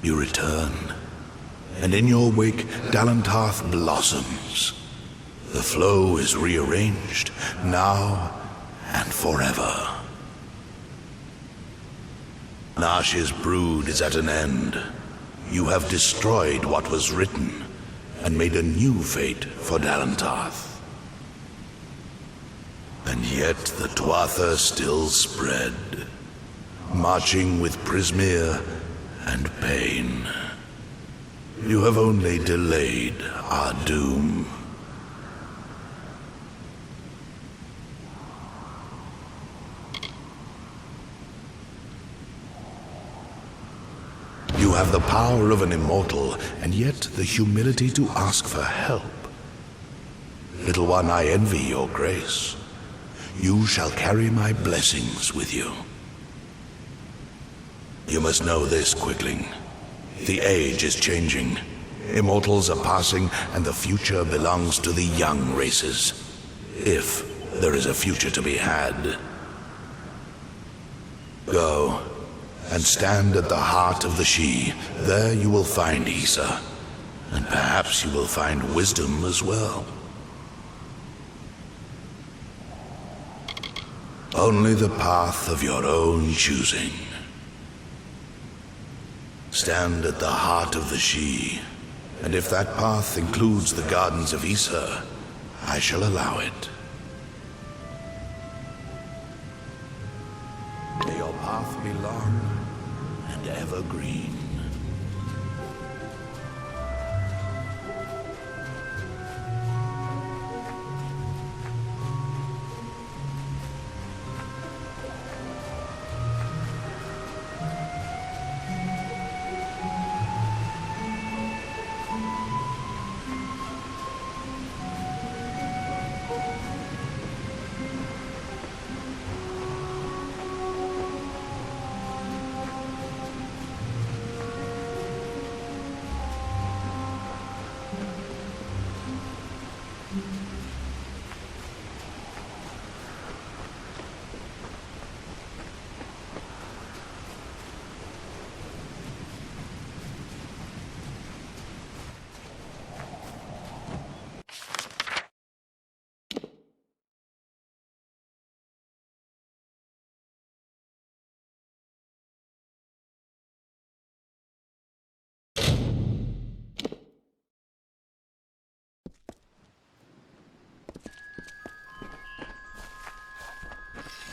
Speaker 8: You return, and in your wake, Dalentarth blossoms. The flow is rearranged, now and forever. Nash's brood is at an end. You have destroyed what was written, and made a new fate for Dalentarth. Yet the Tuatha still spread, marching with Prismere and pain. You have only delayed our doom. You have the power of an immortal, and yet the humility to ask for help. Little one, I envy your grace. You shall carry my blessings with you. You must know this, Quickling. The age is changing. Immortals are passing, and the future belongs to the young races. If there is a future to be had. Go, and stand at the heart of the She. There you will find Issa, and perhaps you will find wisdom as well. Only the path of your own choosing. Stand at the heart of the She, and if that path includes the gardens of Issa, I shall allow it. May your path be long and evergreen.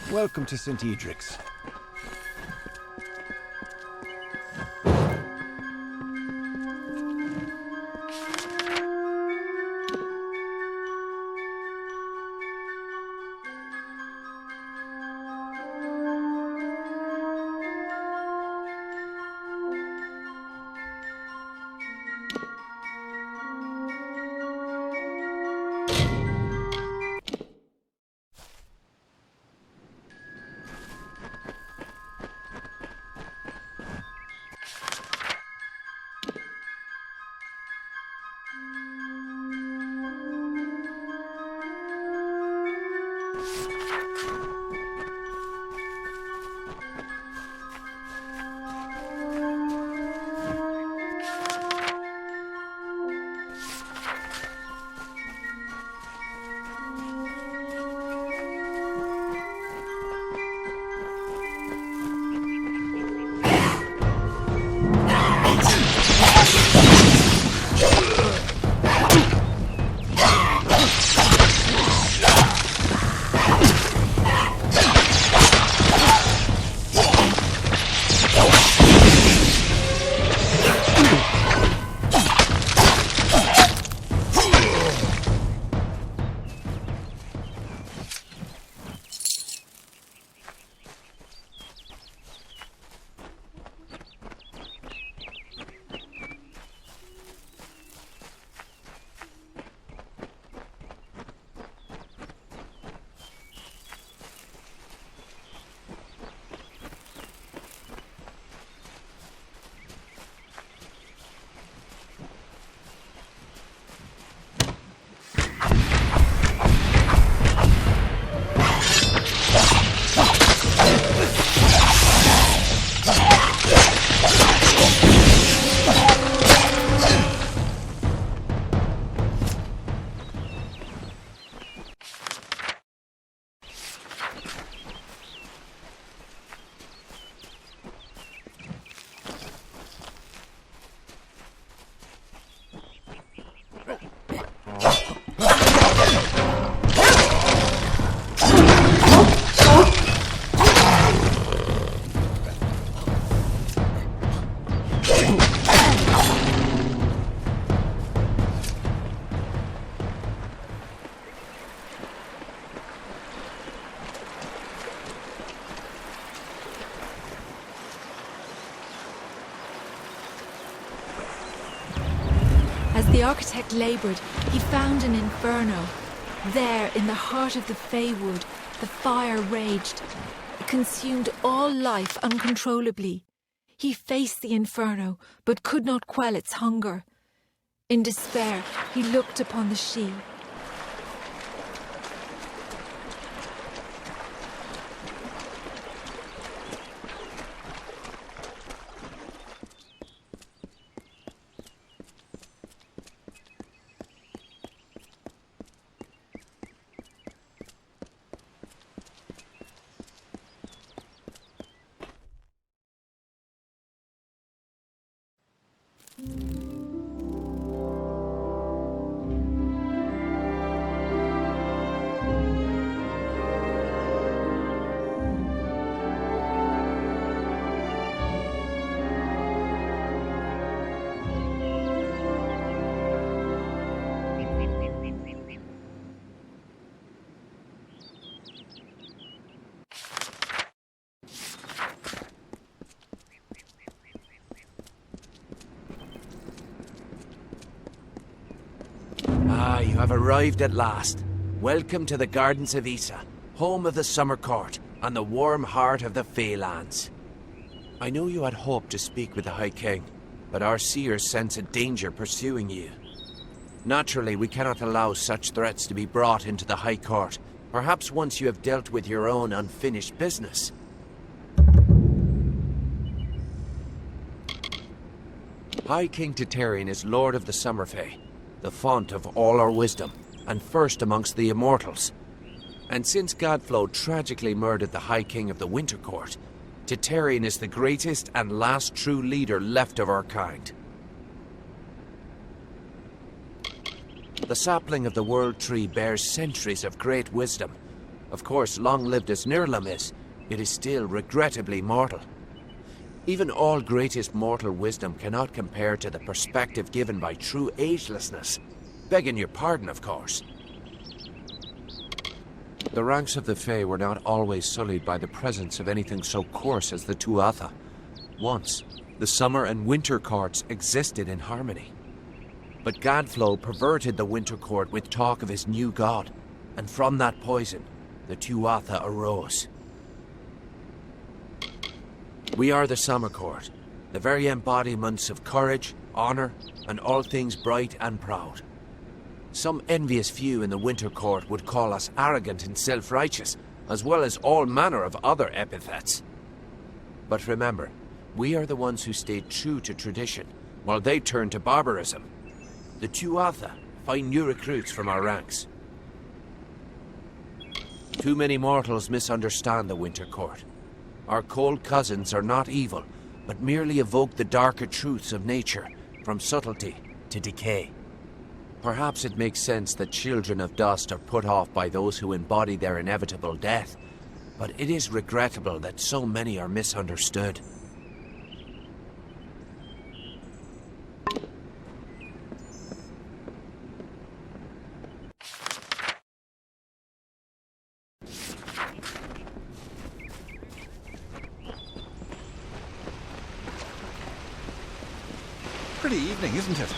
Speaker 1: Welcome to St. Edric's. the architect laboured, he found an inferno. There, in the heart of the Feywood, the fire raged. It consumed all life uncontrollably. He faced the inferno, but could not quell its hunger. In despair, he looked upon the She.
Speaker 22: Ah, you have arrived at last. Welcome to the Gardens of Issa, home of the Summer Court, and the warm heart of the Feylands. I know you had hoped to speak with the High King, but our seers sense a danger pursuing you. Naturally, we cannot allow such threats to be brought into the High Court, perhaps once you have dealt with your own unfinished business. High King Titarian is Lord of the Summer Fae, the font of all our wisdom, and first amongst the immortals. And since Гэдflóu tragically murdered the High King of the Winter Court, Titarian is the greatest and last true leader left of our kind. The sapling of the World Tree bears centuries of great wisdom. Of course, long-lived as Nirlam is, it is still regrettably mortal. Even all greatest mortal wisdom cannot compare to the perspective given by true agelessness. Begging your pardon, of course. The ranks of the Fae were not always sullied by the presence of anything so coarse as the Tuatha. Once, the Summer and Winter Courts existed in harmony. But Гэдflóu perverted the Winter Court with talk of his new god, and from that poison, the Tuatha arose. We are the Summer Court, the very embodiments of courage, honor, and all things bright and proud. Some envious few in the Winter Court would call us arrogant and self-righteous, as well as all manner of other epithets. But remember, we are the ones who stayed true to tradition, while they turned to barbarism. The Tuatha find new recruits from our ranks. Too many mortals misunderstand the Winter Court. Our cold cousins are not evil, but merely evoke the darker truths of nature, from subtlety to decay. Perhaps it makes sense that children of dust are put off by those who embody their inevitable death, but it is regrettable that so many are misunderstood.
Speaker 10: Pretty evening, isn't it?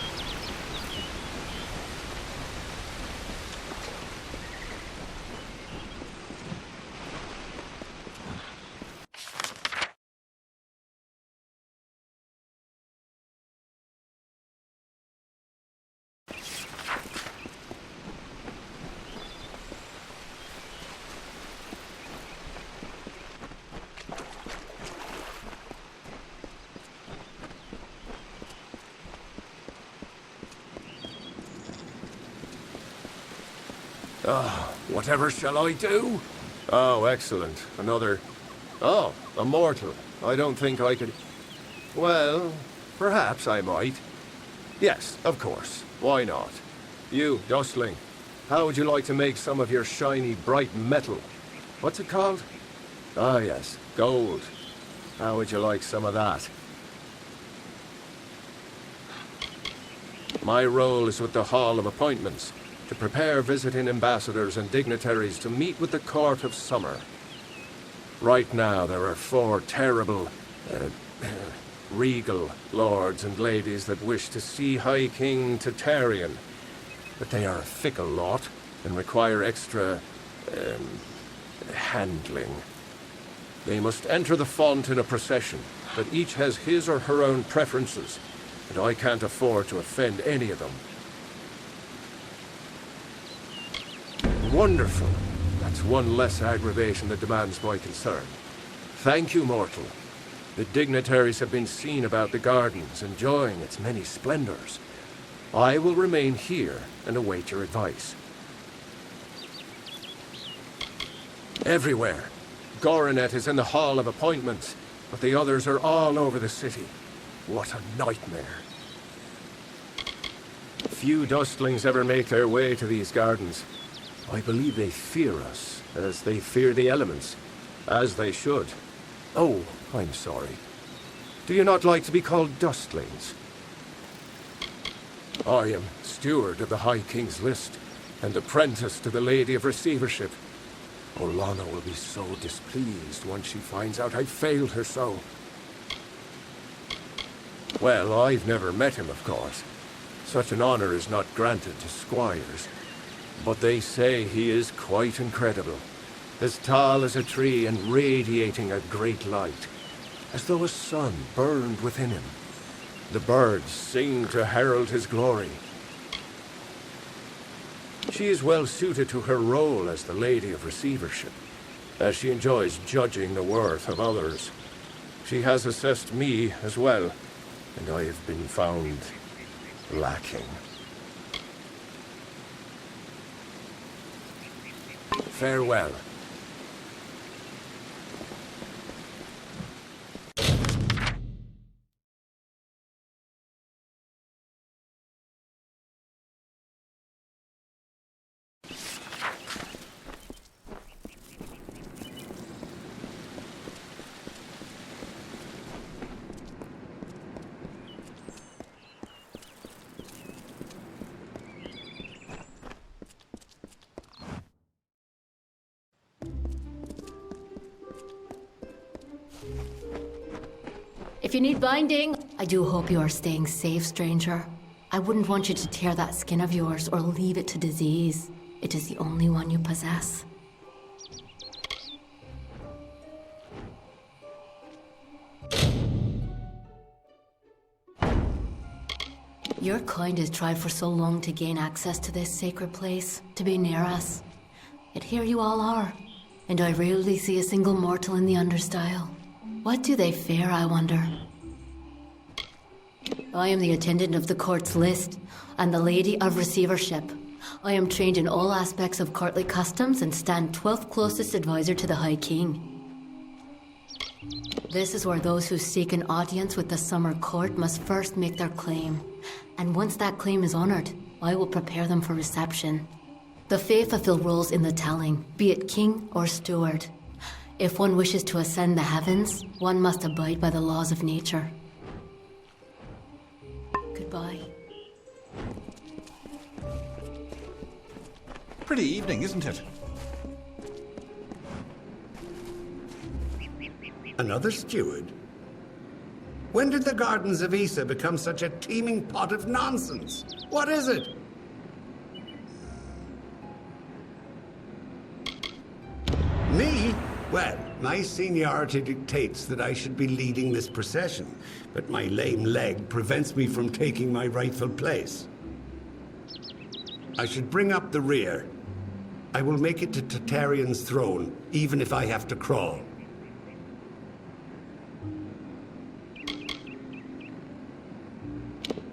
Speaker 5: Whatever shall I do? Oh, excellent. Another... Oh, a mortal. I don't think I could... Well, perhaps I might. Yes, of course. Why not? You, Dustling, how would you like to make some of your shiny, bright metal? What's it called? Ah, yes, gold. How would you like some of that? My role is with the Hall of Appointments, to prepare visiting ambassadors and dignitaries to meet with the Court of Summer. Right now, there are 4 terrible,
Speaker 11: regal lords and ladies that wish to see High King Tatarian. But they are a fickle lot and require extra, handling. They must enter the font in a procession, but each has his or her own preferences, and I can't afford to offend any of them. Wonderful. That's one less aggravation that demands my concern. Thank you, mortal. The dignitaries have been seen about the gardens, enjoying its many splendors. I will remain here and await your advice. Everywhere. Goronet is in the Hall of Appointments, but the others are all over the city. What a nightmare. Few dustlings ever make their way to these gardens. I believe they fear us, as they fear the elements. As they should. Oh, I'm sorry. Do you not like to be called dustlings? I am steward of the High King's list, and apprentice to the Lady of Receivership. Olana will be so displeased once she finds out I failed her so. Well, I've never met him, of course. Such an honor is not granted to squires. But they say he is quite incredible. As tall as a tree and radiating a great light, as though a sun burned within him. The birds sing to herald his glory. She is well suited to her role as the Lady of Receivership, as she enjoys judging the worth of others. She has assessed me as well, and I have been found lacking. Farewell.
Speaker 12: If you need binding, I do hope you are staying safe, stranger. I wouldn't want you to tear that skin of yours or leave it to disease. It is the only one you possess. Your kind has tried for so long to gain access to this sacred place, to be near us. Yet here you all are, and I rarely see a single mortal in the understyle. What do they fear, I wonder? I am the attendant of the court's list, and the Lady of Receivership. I am trained in all aspects of courtly customs and stand 12th closest advisor to the High King. This is where those who seek an audience with the Summer Court must first make their claim. And once that claim is honored, I will prepare them for reception. The Fae fulfill roles in the telling, be it king or steward. If one wishes to ascend the heavens, one must abide by the laws of nature. Goodbye.
Speaker 10: Pretty evening, isn't it?
Speaker 23: Another steward? When did the gardens of Issa become such a teeming pot of nonsense? What is it? Me? Well, my seniority dictates that I should be leading this procession, but my lame leg prevents me from taking my rightful place. I should bring up the rear. I will make it to Tatarian's throne, even if I have to crawl.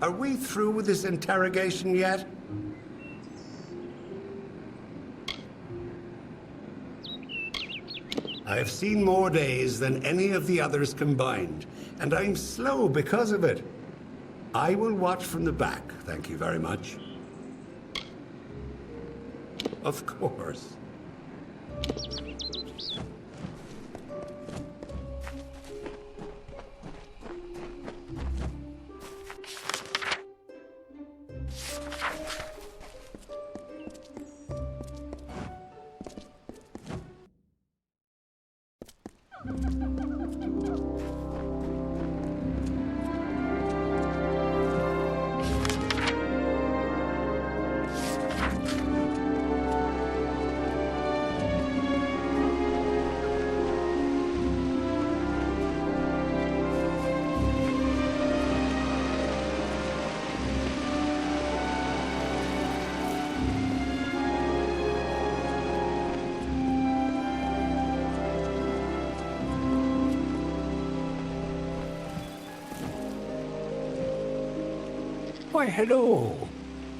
Speaker 23: Are we through with this interrogation yet? I have seen more days than any of the others combined, and I'm slow because of it. I will watch from the back, thank you very much. Of course.
Speaker 3: Why, hello.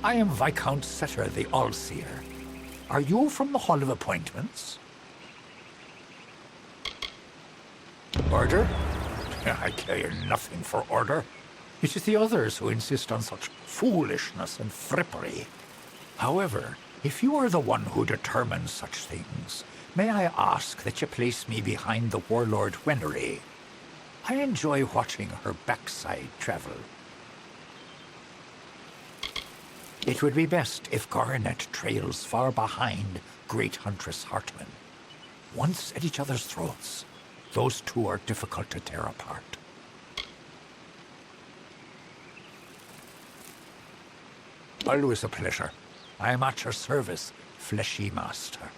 Speaker 3: I am Viscount Setter the All-Seer. Are you from the Hall of Appointments? Order? I care nothing for order. It is the others who insist on such foolishness and frippery. However, if you are the one who determines such things, may I ask that you place me behind the warlord Wenery? I enjoy watching her backside travel. It would be best if Garnet trails far behind Great Huntress Hartman. Once at each other's throats, those two are difficult to tear apart. Always a pleasure. I am at your service, fleshy master.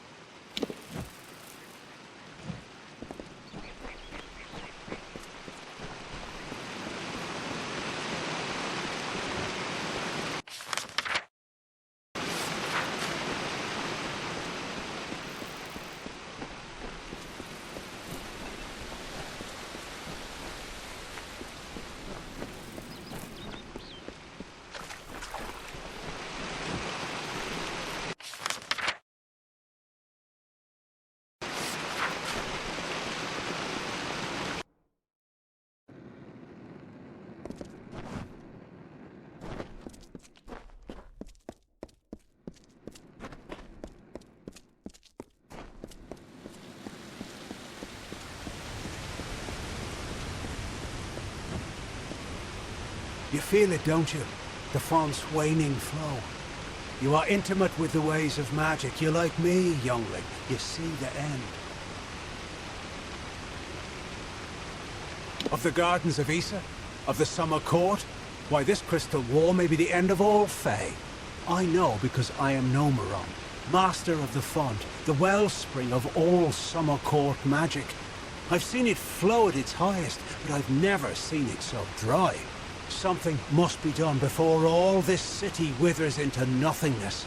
Speaker 13: You feel it, don't you? The font's waning flow. You are intimate with the ways of magic. You're like me, youngling. You see the end. Of the gardens of Issa? Of the summer court? Why, this crystal war may be the end of all Fae. I know because I am Nomeron, master of the font, the wellspring of all summer court magic. I've seen it flow at its highest, but I've never seen it so dry. Something must be done before all this city withers into nothingness.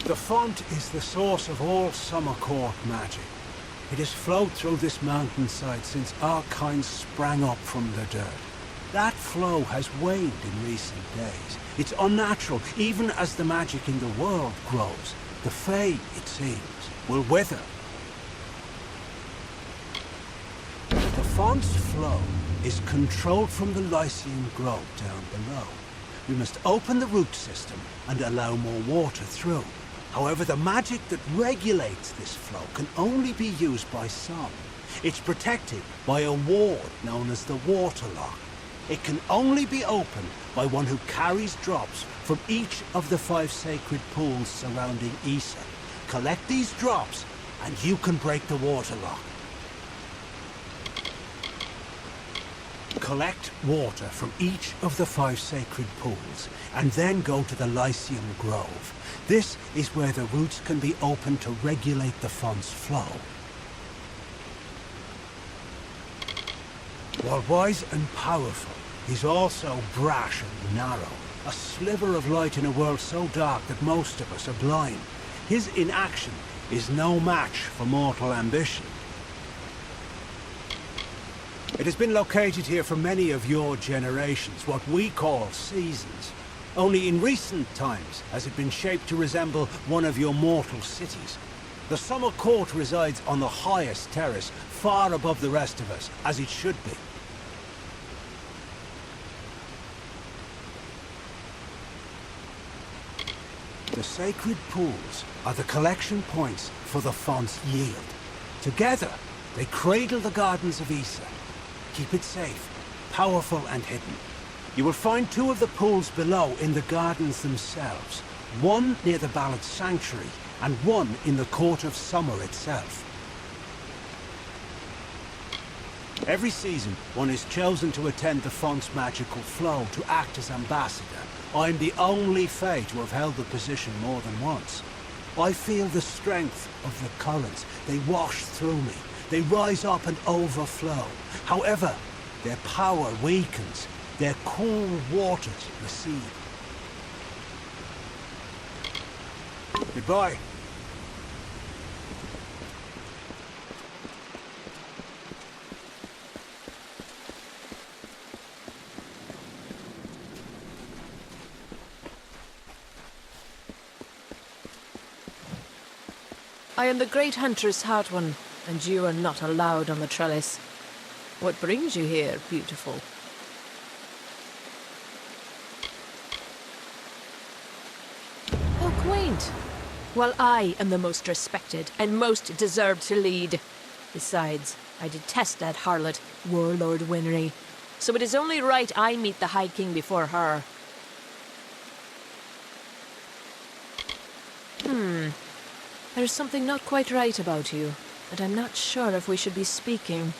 Speaker 13: The font is the source of all summer court magic. It has flowed through this mountainside since our kind sprang up from the dirt. That flow has waned in recent days. It's unnatural, even as the magic in the world grows. The Fae, it seems, will wither. The font's flow is controlled from the Lycian grove down below. We must open the root system and allow more water through. However, the magic that regulates this flow can only be used by some. It's protected by a ward known as the Waterlock. It can only be opened by one who carries drops from each of the 5 sacred pools surrounding Issa. Collect these drops and you can break the Waterlock. Collect water from each of the 5 sacred pools, and then go to the Lycian Grove. This is where the roots can be opened to regulate the font's flow. While wise and powerful, he's also brash and narrow. A sliver of light in a world so dark that most of us are blind. His inaction is no match for mortal ambition. It has been located here for many of your generations, what we call seasons. Only in recent times has it been shaped to resemble one of your mortal cities. The summer court resides on the highest terrace, far above the rest of us, as it should be. The sacred pools are the collection points for the font's yield. Together, they cradle the gardens of Issa. Keep it safe, powerful and hidden. You will find 2 of the pools below in the gardens themselves. One near the Ballad Sanctuary, and one in the Court of Summer itself. Every season, one is chosen to attend the font's magical flow, to act as ambassador. I'm the only Fae to have held the position more than once. I feel the strength of the currents. They wash through me. They rise up and overflow. However, their power weakens. Their cool waters recede. Goodbye.
Speaker 6: I am the great huntress Hartwan, and you are not allowed on the trellis. What brings you here, beautiful? How quaint. Well, I am the most respected and most deserved to lead. Besides, I detest that harlot, Warlord Winry. So it is only right I meet the High King before her. There's something not quite right about you, and I'm not sure if we should be speaking.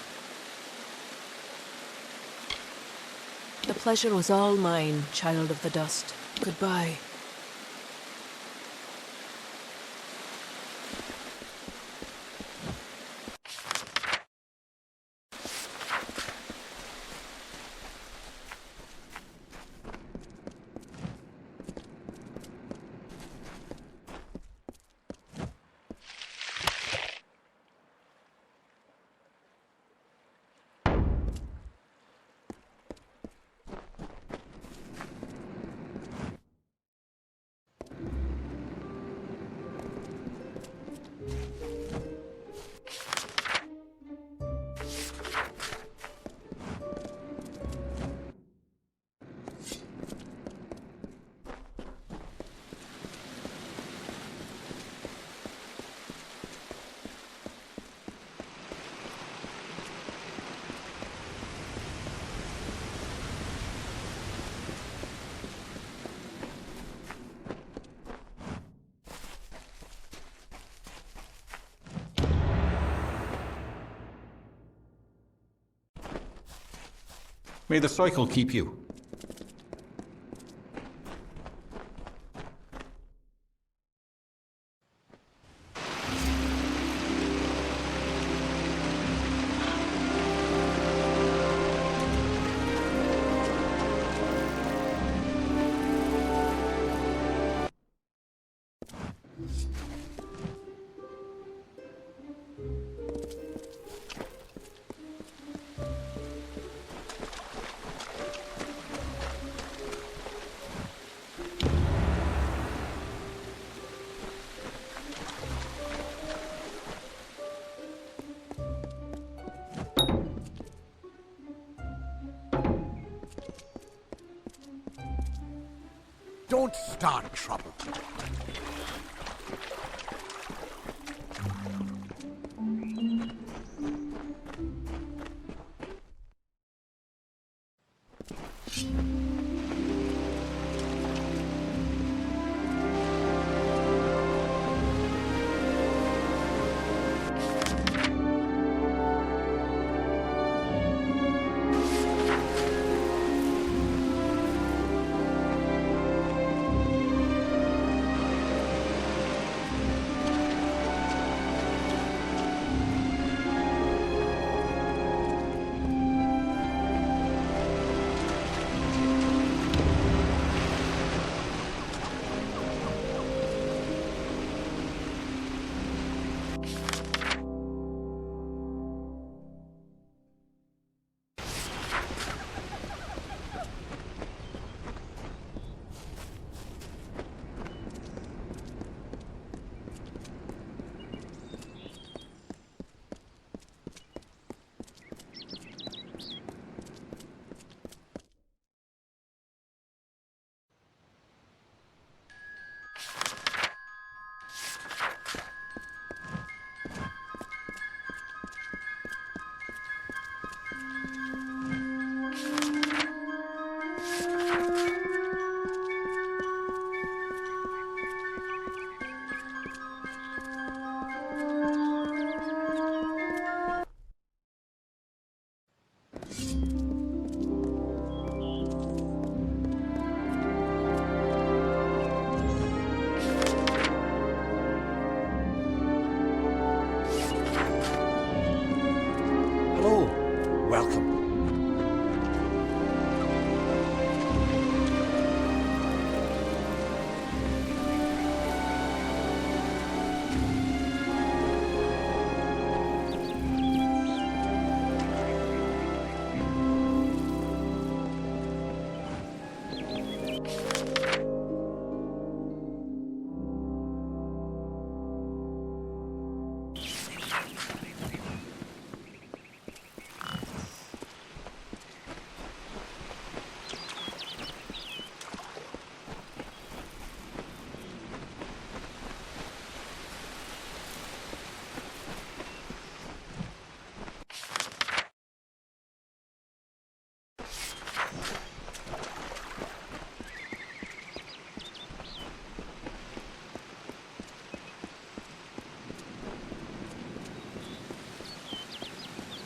Speaker 6: The pleasure was all mine, child of the dust. Goodbye.
Speaker 10: May the cycle keep you.
Speaker 9: Don't start trouble.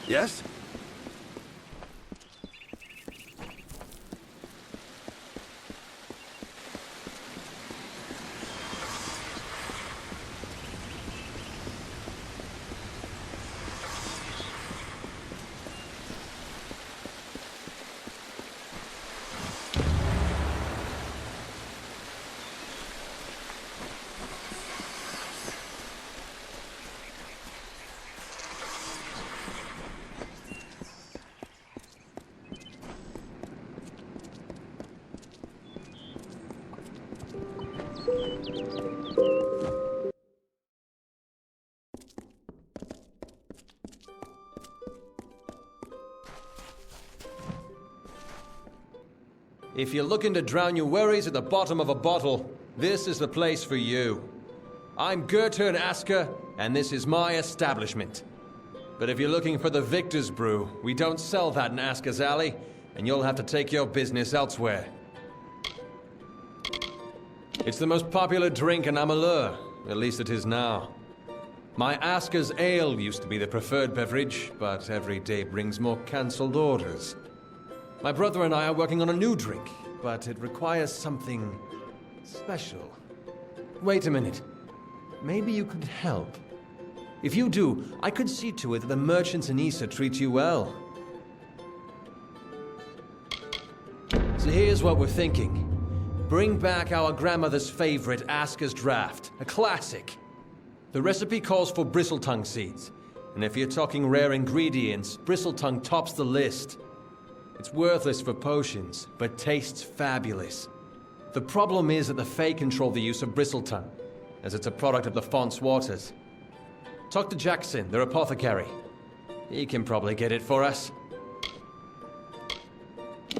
Speaker 11: Yes?
Speaker 2: If you're looking to drown your worries at the bottom of a bottle, this is the place for you. I'm Gertern Asker, and this is my establishment. But if you're looking for the Victor's Brew, we don't sell that in Asker's Alley, and you'll have to take your business elsewhere. It's the most popular drink in Amalur, at least it is now. My Asker's Ale used to be the preferred beverage, but every day brings more cancelled orders. My brother and I are working on a new drink, but it requires something special. Wait a minute. Maybe you could help. If you do, I could see to it that the merchants in Issa treat you well. So here's what we're thinking. Bring back our grandmother's favorite, Asker's Draft, a classic. The recipe calls for bristletongue seeds, and if you're talking rare ingredients, bristletongue tops the list. It's worthless for potions, but tastes fabulous. The problem is that the Fae control the use of bristletongue, as it's a product of the Font's waters. Talk to Jackson, their apothecary. He can probably get it for us.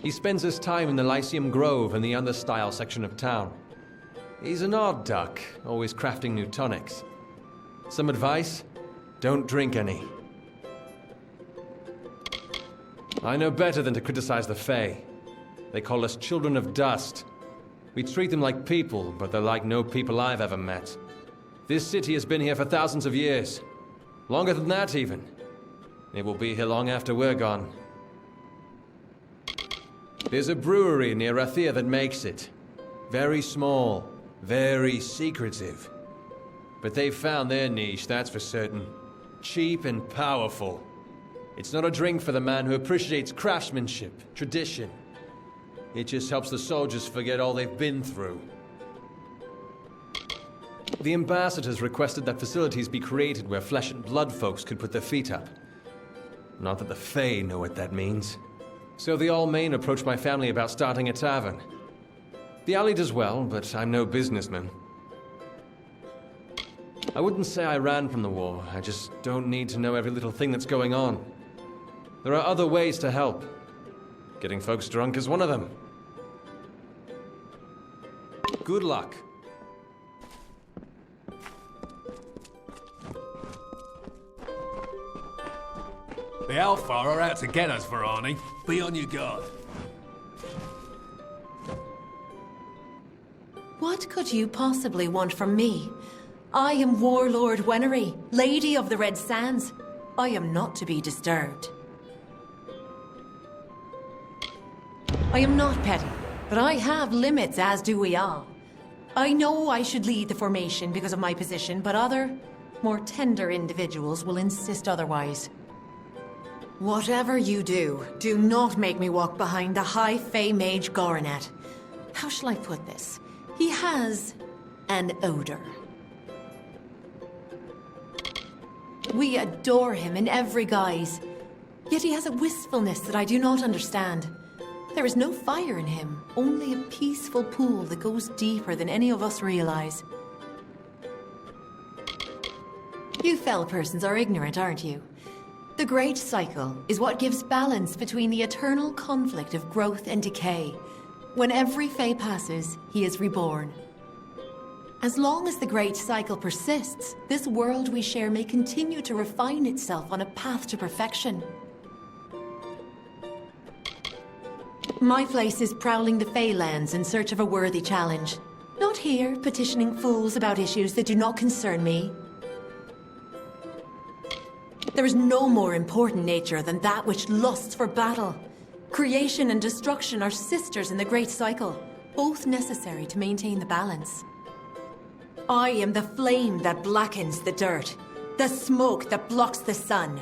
Speaker 2: He spends his time in the Lyceum Grove in the Understyle section of town. He's an odd duck, always crafting new tonics. Some advice? Don't drink any. I know better than to criticize the Fae. They call us children of dust. We treat them like people, but they're like no people I've ever met. This city has been here for thousands of years. Longer than that, even. It will be here long after we're gone. There's a brewery near Rathia that makes it. Very small, very secretive. But they've found their niche, that's for certain. Cheap and powerful. It's not a drink for the man who appreciates craftsmanship, tradition. It just helps the soldiers forget all they've been through. The ambassadors requested that facilities be created where flesh and blood folks could put their feet up. Not that the Fae know what that means. So the All-Main approached my family about starting a tavern. The alley does well, but I'm no businessman. I wouldn't say I ran from the war, I just don't need to know every little thing that's going on. There are other ways to help. Getting folks drunk is one of them. Good luck.
Speaker 5: The Alpha are out to get us, Varani. Be on your guard.
Speaker 14: What could you possibly want from me? I am Warlord Wenery, Lady of the Red Sands. I am not to be disturbed. I am not petty, but I have limits, as do we all. I know I should lead the formation because of my position, but other, more tender individuals will insist otherwise. Whatever you do, do not make me walk behind the High Fae Mage Goronet. How shall I put this? He has an odor. We adore him in every guise, yet he has a wistfulness that I do not understand. There is no fire in him, only a peaceful pool that goes deeper than any of us realize. You fell persons are ignorant, aren't you? The Great Cycle is what gives balance between the eternal conflict of growth and decay. When every Fae passes, he is reborn. As long as the Great Cycle persists, this world we share may continue to refine itself on a path to perfection. My place is prowling the Feylands in search of a worthy challenge. Not here, petitioning fools about issues that do not concern me. There is no more important nature than that which lusts for battle. Creation and destruction are sisters in the great cycle, both necessary to maintain the balance. I am the flame that blackens the dirt, the smoke that blocks the sun.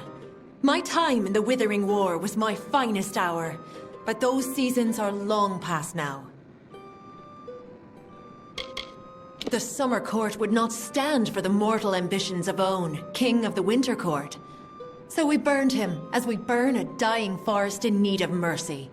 Speaker 14: My time in the withering war was my finest hour, but those seasons are long past now. The Summer Court would not stand for the mortal ambitions of Own, King of the Winter Court. So we burned him, as we burn a dying forest in need of mercy.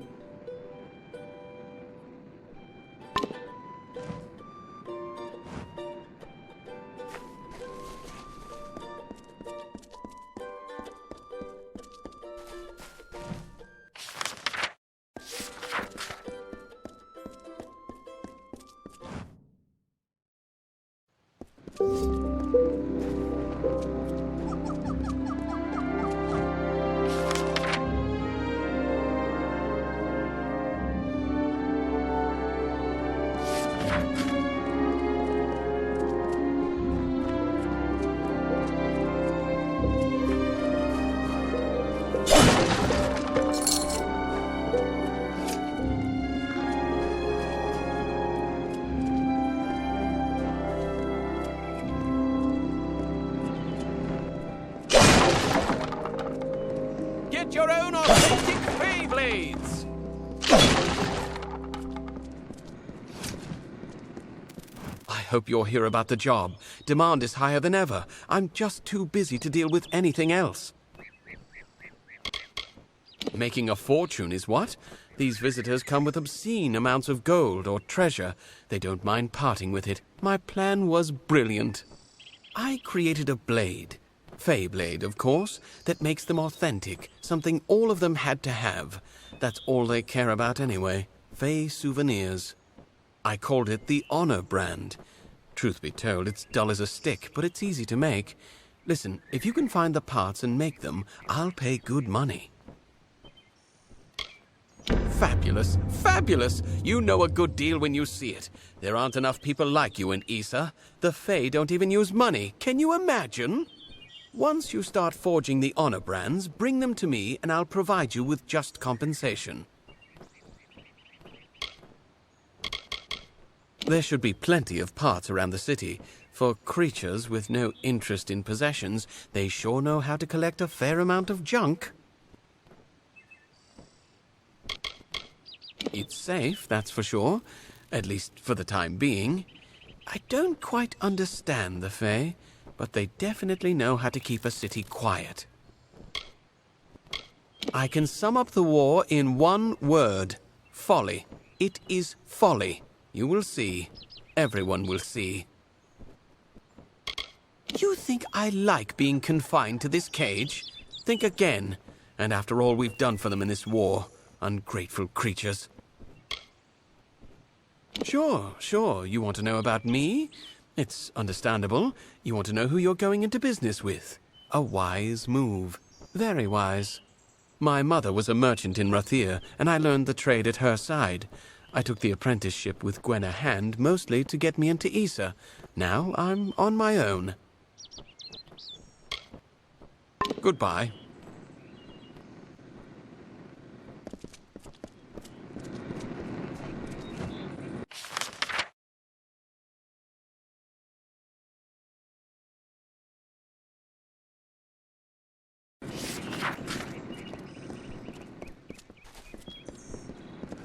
Speaker 20: Your own authentic Fey blades! I hope you'll hear about the job. Demand is higher than ever. I'm just too busy to deal with anything else. Making a fortune is what? These visitors come with obscene amounts of gold or treasure. They don't mind parting with it. My plan was brilliant. I created a blade. Fey blade, of course, that makes them authentic, something all of them had to have. That's all they care about anyway, Fey souvenirs. I called it the Honor brand. Truth be told, it's dull as a stick, but it's easy to make. Listen, if you can find the parts and make them, I'll pay good money. Fabulous, fabulous! You know a good deal when you see it. There aren't enough people like you in Issa. The Fey don't even use money. Can you imagine? Once you start forging the Honor brands, bring them to me and I'll provide you with just compensation. There should be plenty of parts around the city. For creatures with no interest in possessions, they sure know how to collect a fair amount of junk. It's safe, that's for sure. At least for the time being. I don't quite understand the Fey, but they definitely know how to keep a city quiet. I can sum up the war in one word. Folly. It is folly. You will see. Everyone will see. You think I like being confined to this cage? Think again. And after all we've done for them in this war. Ungrateful creatures. Sure. You want to know about me? It's understandable. You want to know who you're going into business with. A wise move. Very wise. My mother was a merchant in Rathir, and I learned the trade at her side. I took the apprenticeship with Gwenna Hand, mostly to get me into Issa. Now I'm on my own. Goodbye.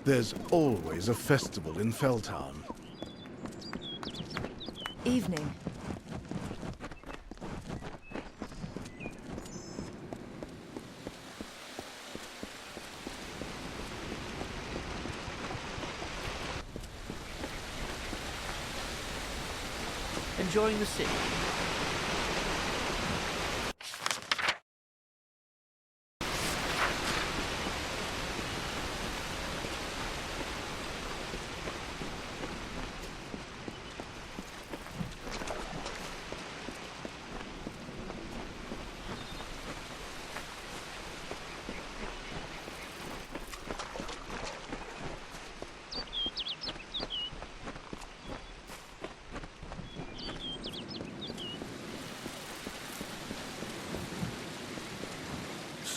Speaker 15: There's always a festival in Felltown.
Speaker 7: Evening.
Speaker 16: Enjoying the city?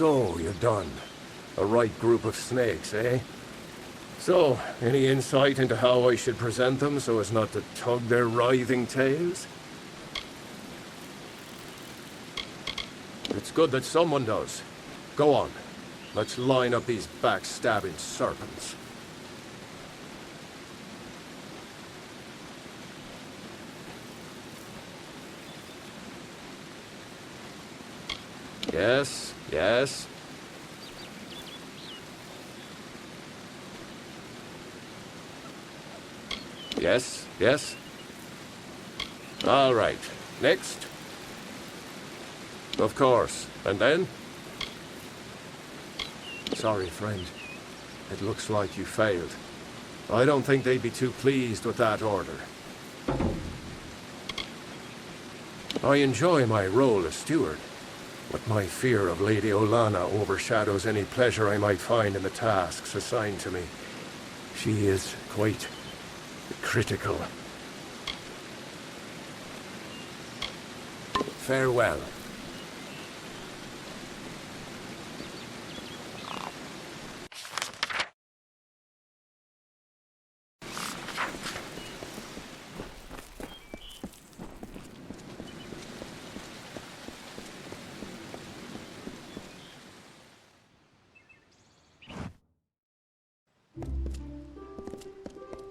Speaker 11: So, you're done. A right group of snakes, eh? So, any insight into how I should present them so as not to tug their writhing tails? It's good that someone does. Go on. Let's line up these backstabbing serpents. Yes, yes. Yes, yes. All right. Next. Of course. And then? Sorry, friend. It looks like you failed. I don't think they'd be too pleased with that order. I enjoy my role as steward, but my fear of Lady Olana overshadows any pleasure I might find in the tasks assigned to me. She is quite critical. Farewell.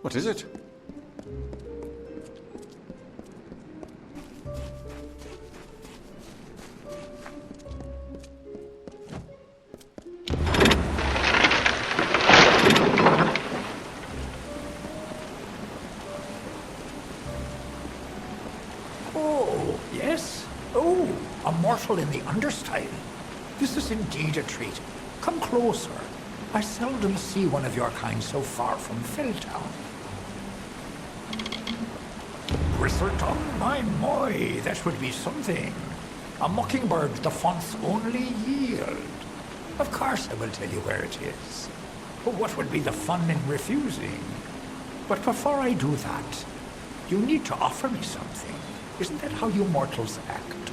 Speaker 10: What is it?
Speaker 3: Oh, yes? Oh, a mortal in the understyle. This is indeed a treat. Come closer. I seldom see one of your kind so far from Felltown. Bristleton, my moy, that would be something. A mockingbird the font's only yield. Of course I will tell you where it is. But what would be the fun in refusing? But before I do that, you need to offer me something. Isn't that how you mortals act?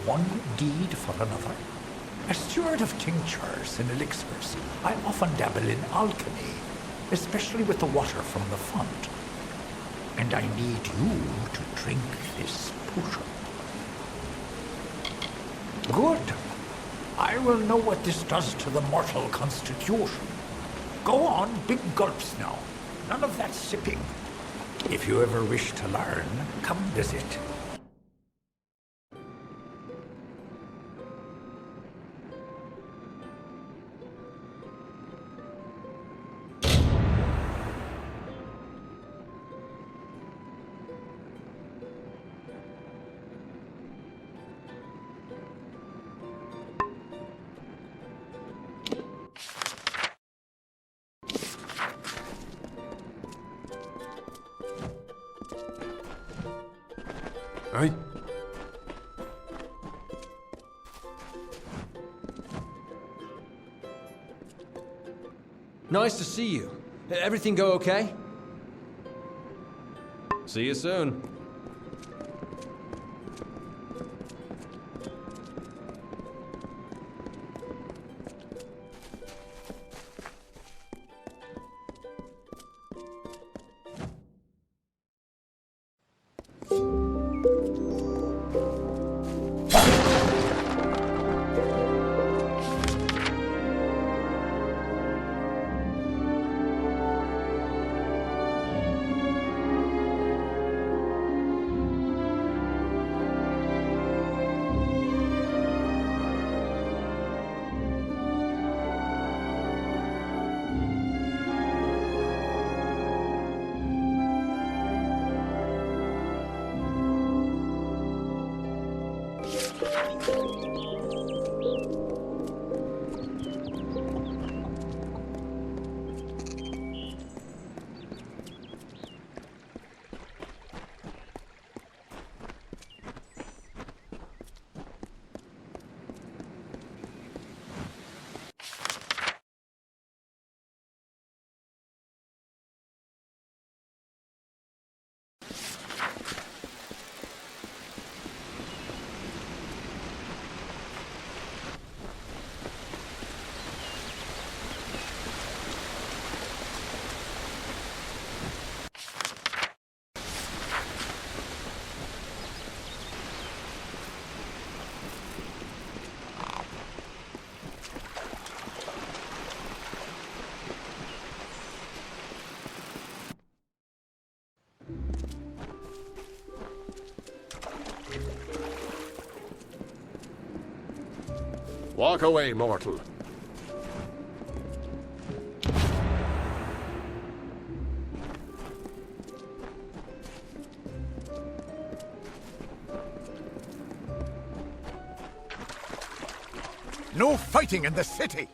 Speaker 3: One deed for another? As steward of tinctures and elixirs, I often dabble in alchemy, especially with the water from the font. And I need you to drink this potion. Good. I will know what this does to the mortal constitution. Go on, big gulps now. None of that sipping. If you ever wish to learn, come visit.
Speaker 11: Right?
Speaker 2: Nice to see you. Everything go okay? See you soon.
Speaker 11: Walk away, mortal.
Speaker 3: No fighting in the city!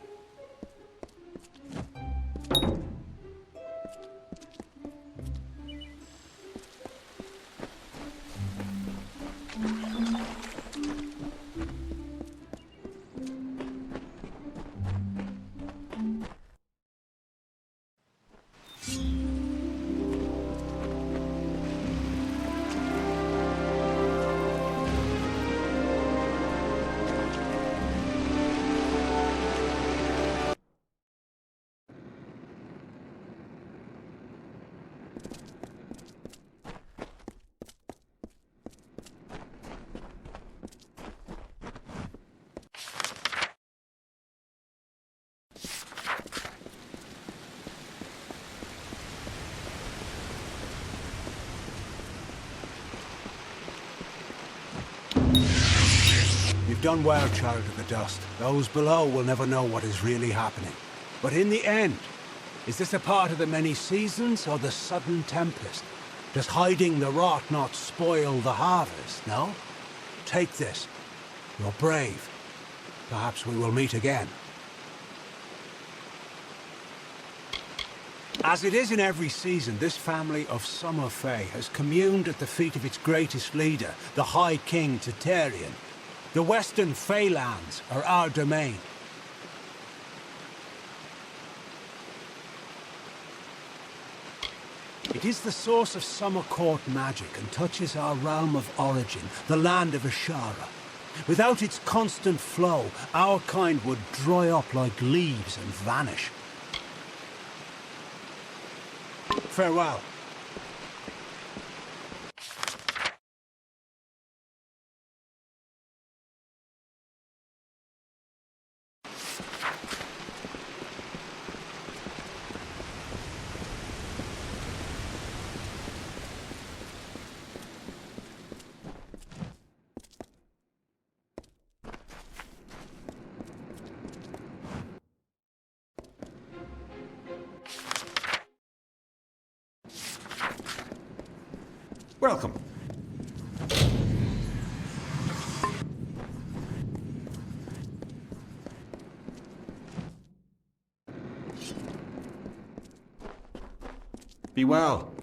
Speaker 13: You've done well, Child of the Dust. Those below will never know what is really happening. But in the end, is this a part of the many seasons or the sudden tempest? Does hiding the rot not spoil the harvest, no? Take this. You're brave. Perhaps we will meet again. As it is in every season, this family of Summer Fae has communed at the feet of its greatest leader, the High King Tatarian. The Western Feylands are our domain. It is the source of Summer Court magic and touches our realm of origin, the land of Ashara. Without its constant flow, our kind would dry up like leaves and vanish. Farewell.
Speaker 10: Welcome. Be well.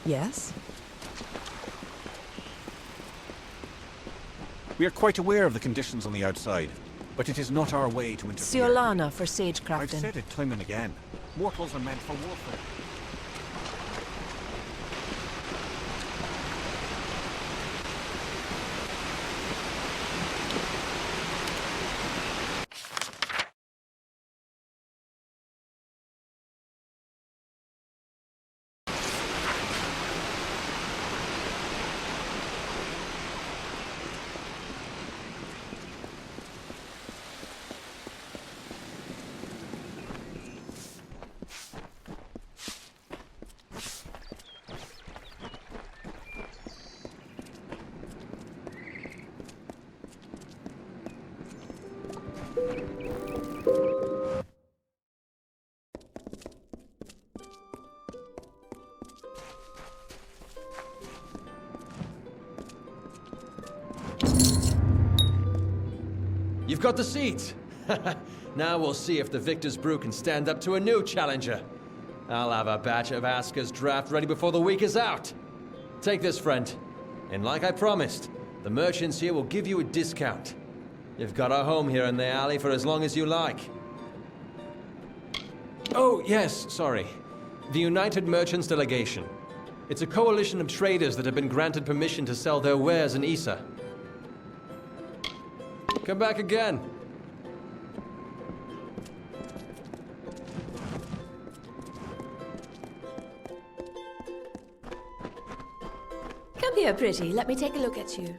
Speaker 4: Yes?
Speaker 10: We are quite aware of the conditions on the outside, but it is not our way to interfere.
Speaker 6: Siolana for sagecrafting.
Speaker 10: I've said it time and again. Mortals are meant for warfare.
Speaker 2: You've got the seat! Now we'll see if the victor's brew can stand up to a new challenger. I'll have a batch of Aska's draft ready before the week is out. Take this, friend. And like I promised, the merchants here will give you a discount. You've got a home here in the alley for as long as you like. Oh, yes, sorry. The United Merchants Delegation. It's a coalition of traders that have been granted permission to sell their wares in Issa. Come back again.
Speaker 4: Come here, pretty. Let me take a look at you.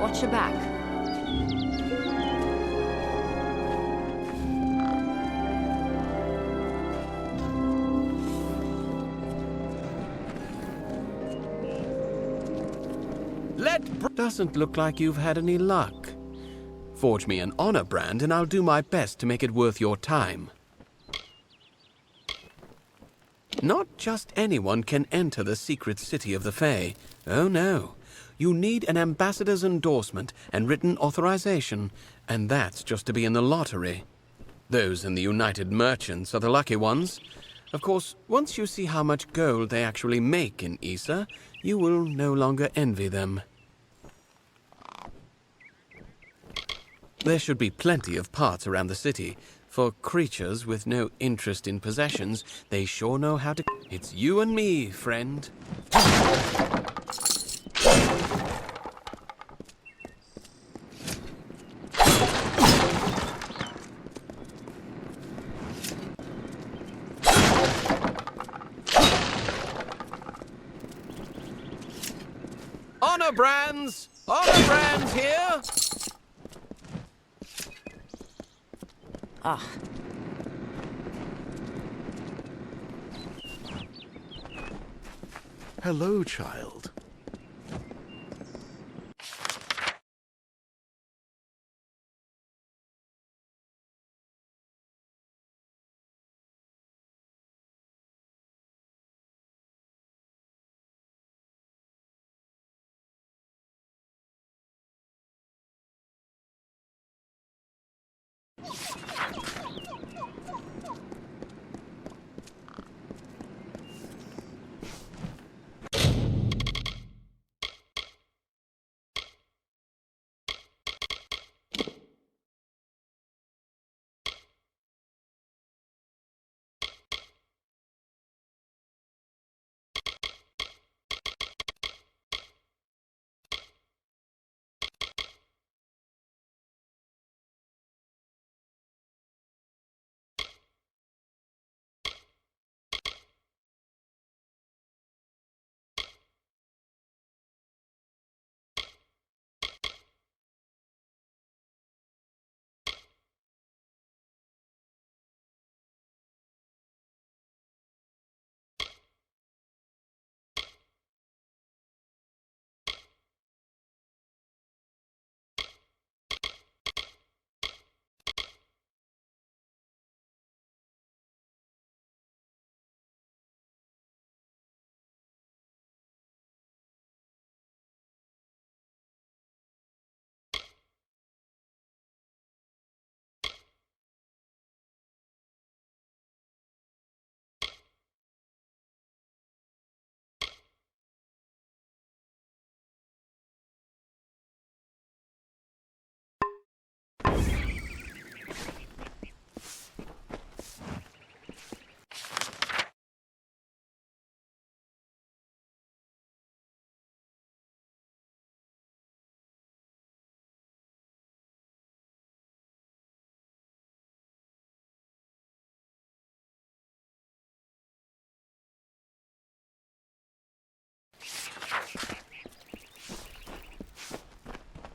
Speaker 6: Watch your back.
Speaker 20: Doesn't look like you've had any luck. Forge me an honor brand and I'll do my best to make it worth your time. Not just anyone can enter the secret city of the Fae. Oh no. You need an ambassador's endorsement and written authorization, and that's just to be in the lottery. Those in the United Merchants are the lucky ones. Of course, once you see how much gold they actually make in Issa, you will no longer envy them. There should be plenty of parts around the city. For creatures with no interest in possessions, they sure know how to... It's you and me, friend. Honor brands! Honor brands here!
Speaker 6: Ah.
Speaker 15: Hello, child.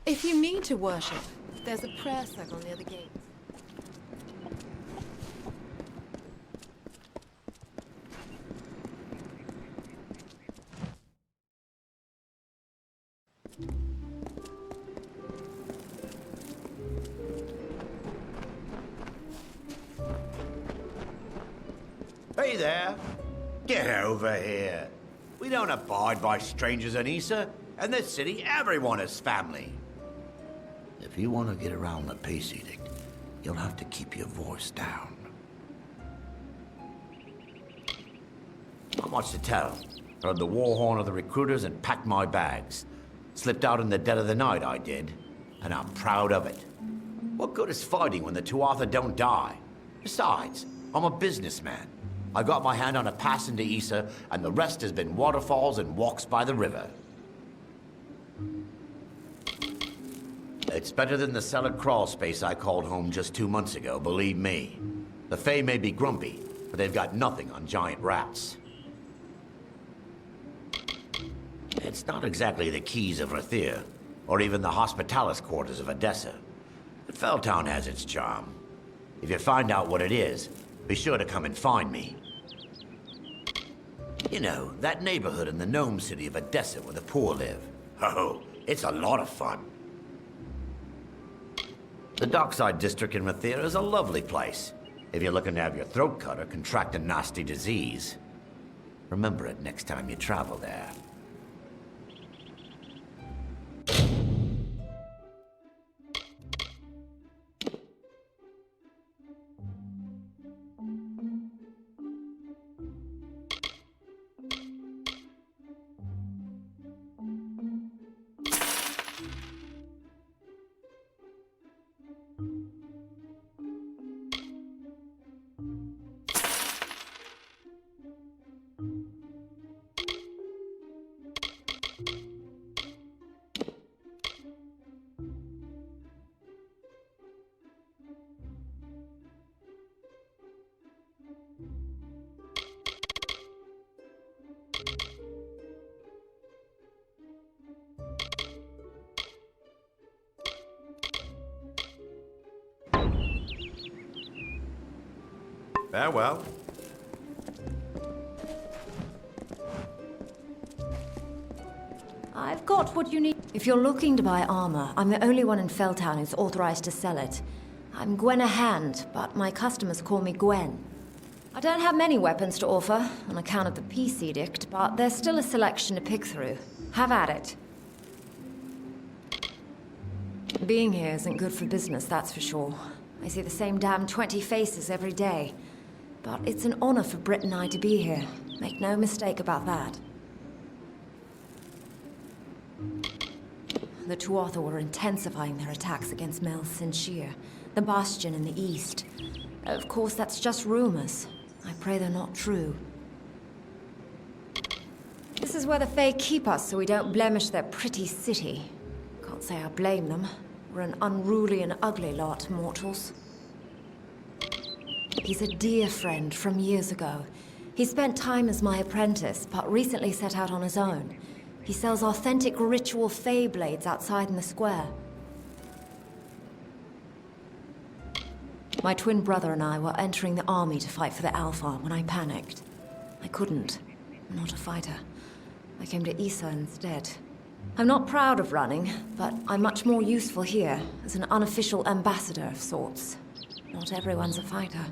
Speaker 14: If you need to worship, there's a prayer circle near the gate.
Speaker 18: Hey there! Get over here! We don't abide by strangers in Issa. In this city, everyone is family. If you want to get around the peace edict, you'll have to keep your voice down. Not much to tell. Heard the war horn of the recruiters and packed my bags. Slipped out in the dead of the night, I did. And I'm proud of it. What good is fighting when the Tuatai don't die? Besides, I'm a businessman. I got my hand on a pass into Issa, and the rest has been waterfalls and walks by the river. It's better than the cellar crawl space I called home just 2 months ago, believe me. The Fae may be grumpy, but they've got nothing on giant rats. It's not exactly the keys of Rathir, or even the hospitalis quarters of Edessa. But Felltown has its charm. If you find out what it is, be sure to come and find me. You know, that neighborhood in the gnome city of Edessa where the poor live. Oh, it's a lot of fun. The dockside district in Rathir is a lovely place, if you're looking to have your throat cut or contract a nasty disease. Remember it next time you travel there. Farewell.
Speaker 19: I've got what you need. If you're looking to buy armor, I'm the only one in Felltown who's authorized to sell it. I'm Gwen Hand, but my customers call me Gwen. I don't have many weapons to offer on account of the peace edict, but there's still a selection to pick through. Have at it. Being here isn't good for business, that's for sure. I see the same damn 20 faces every day. But it's an honor for Britt and I to be here. Make no mistake about that. The Tuatai were intensifying their attacks against Mel Sinshir, the bastion in the east. Of course, that's just rumors. I pray they're not true. This is where the Fae keep us so we don't blemish their pretty city. Can't say I blame them. We're an unruly and ugly lot, mortals. He's a dear friend from years ago. He spent time as my apprentice, but recently set out on his own. He sells authentic ritual Fae blades outside in the square. My twin brother and I were entering the army to fight for the Alpha when I panicked. I couldn't. I'm not a fighter. I came to Issa instead. I'm not proud of running, but I'm much more useful here as an unofficial ambassador of sorts. Not everyone's a fighter.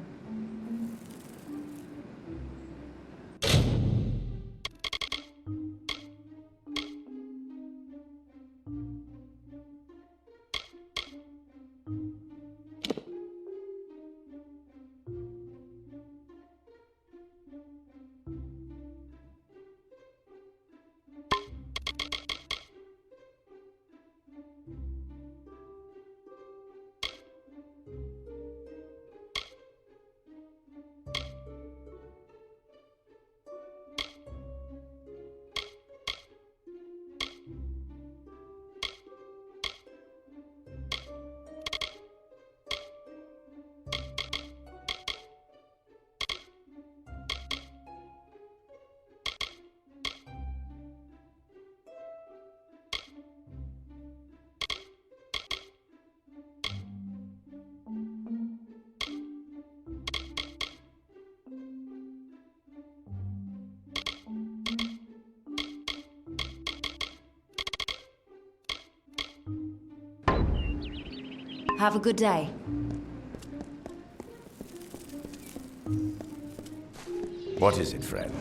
Speaker 19: Have a good day.
Speaker 18: What is it, friend?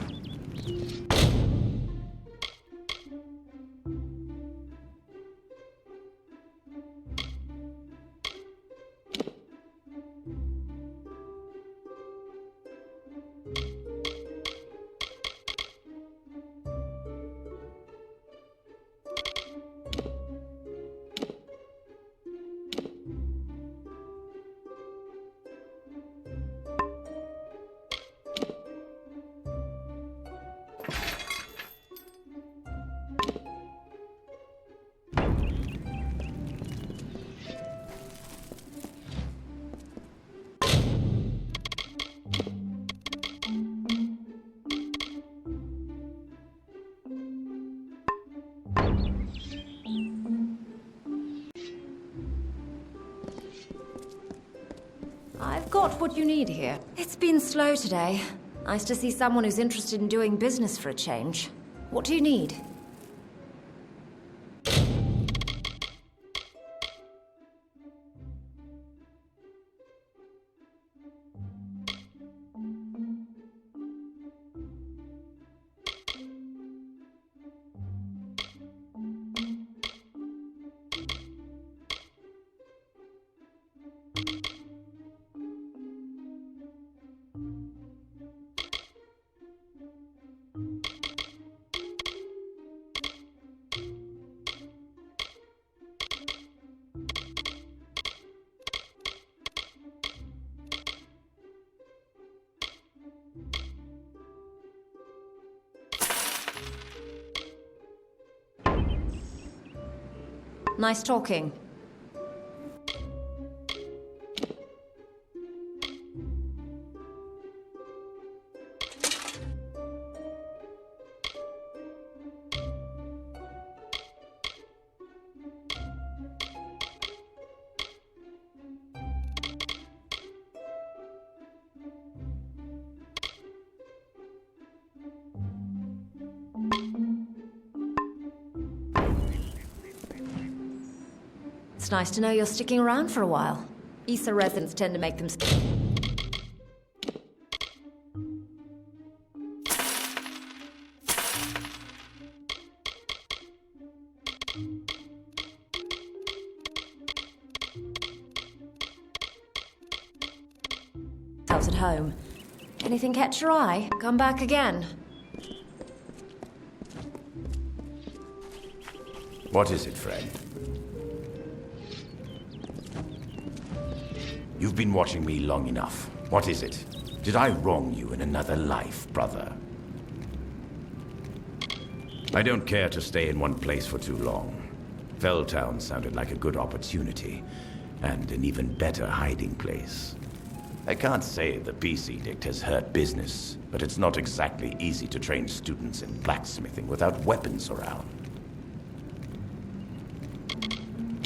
Speaker 19: I've got what you need here. It's been slow today. Nice to see someone who's interested in doing business for a change. What do you need? Nice talking. It's nice to know you're sticking around for a while. Issa residents tend to make them... Selves at home. Anything catch your eye? Come back again.
Speaker 18: What is it, friend? You've been watching me long enough. What is it? Did I wrong you in another life, brother? I don't care to stay in one place for too long. Felltown sounded like a good opportunity, and an even better hiding place. I can't say the peace edict has hurt business, but it's not exactly easy to train students in blacksmithing without weapons around.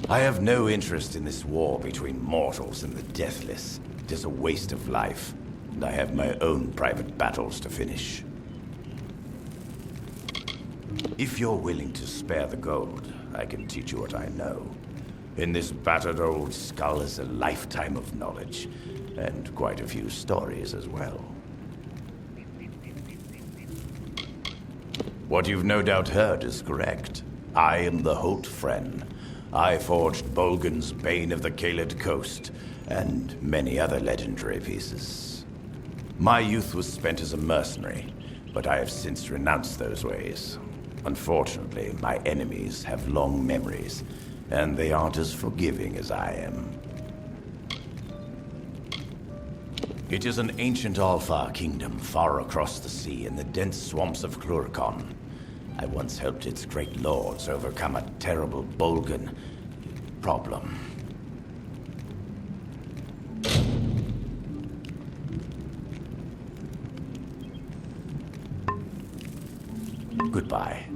Speaker 18: I have no interest in this war between mortals and the deathless. It is a waste of life, and I have my own private battles to finish. If you're willing to spare the gold, I can teach you what I know. In this battered old skull is a lifetime of knowledge, and quite a few stories as well. What you've no doubt heard is correct. I am the Holt-Fren. I forged Bolgan's Bane of the Kaled Coast, and many other legendary pieces. My youth was spent as a mercenary, but I have since renounced those ways. Unfortunately, my enemies have long memories, and they aren't as forgiving as I am. It is an ancient Alfar kingdom far across the sea in the dense swamps of Klurkon. I once helped its great lords overcome a terrible Bolgan problem. Goodbye.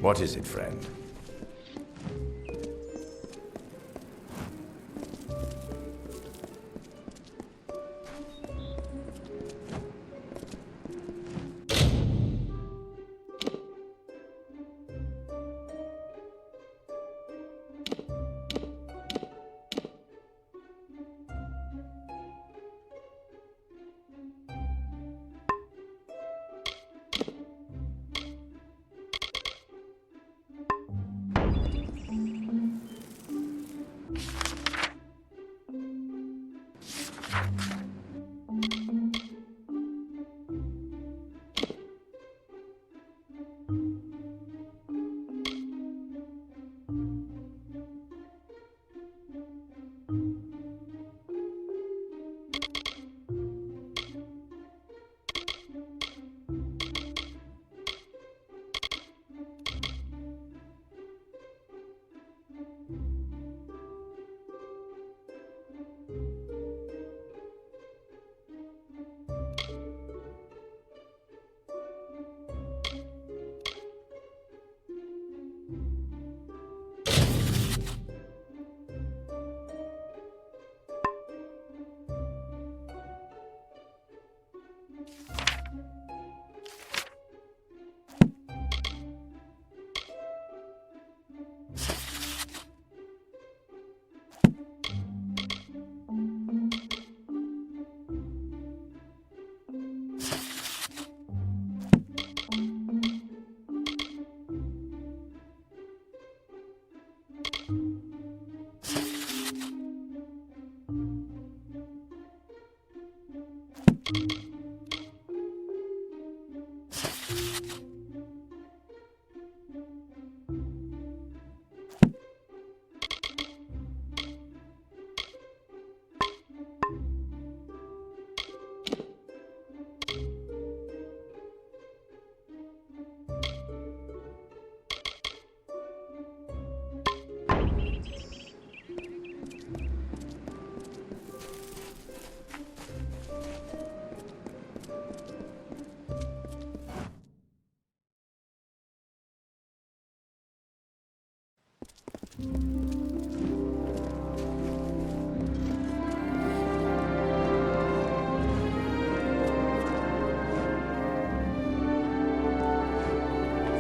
Speaker 18: What is it, friend?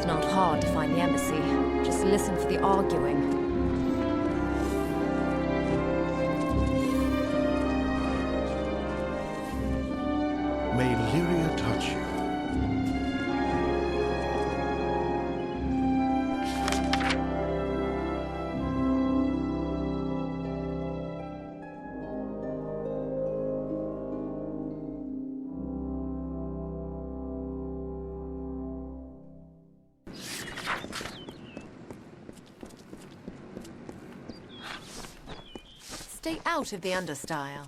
Speaker 19: Not hard to find the embassy. Just listen for the arguing.
Speaker 15: May Lyria touch you.
Speaker 14: Stay out of the understyle.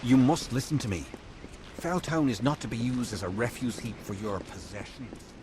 Speaker 10: You must listen to me. Felltown is not to be used as a refuse heap for your possessions.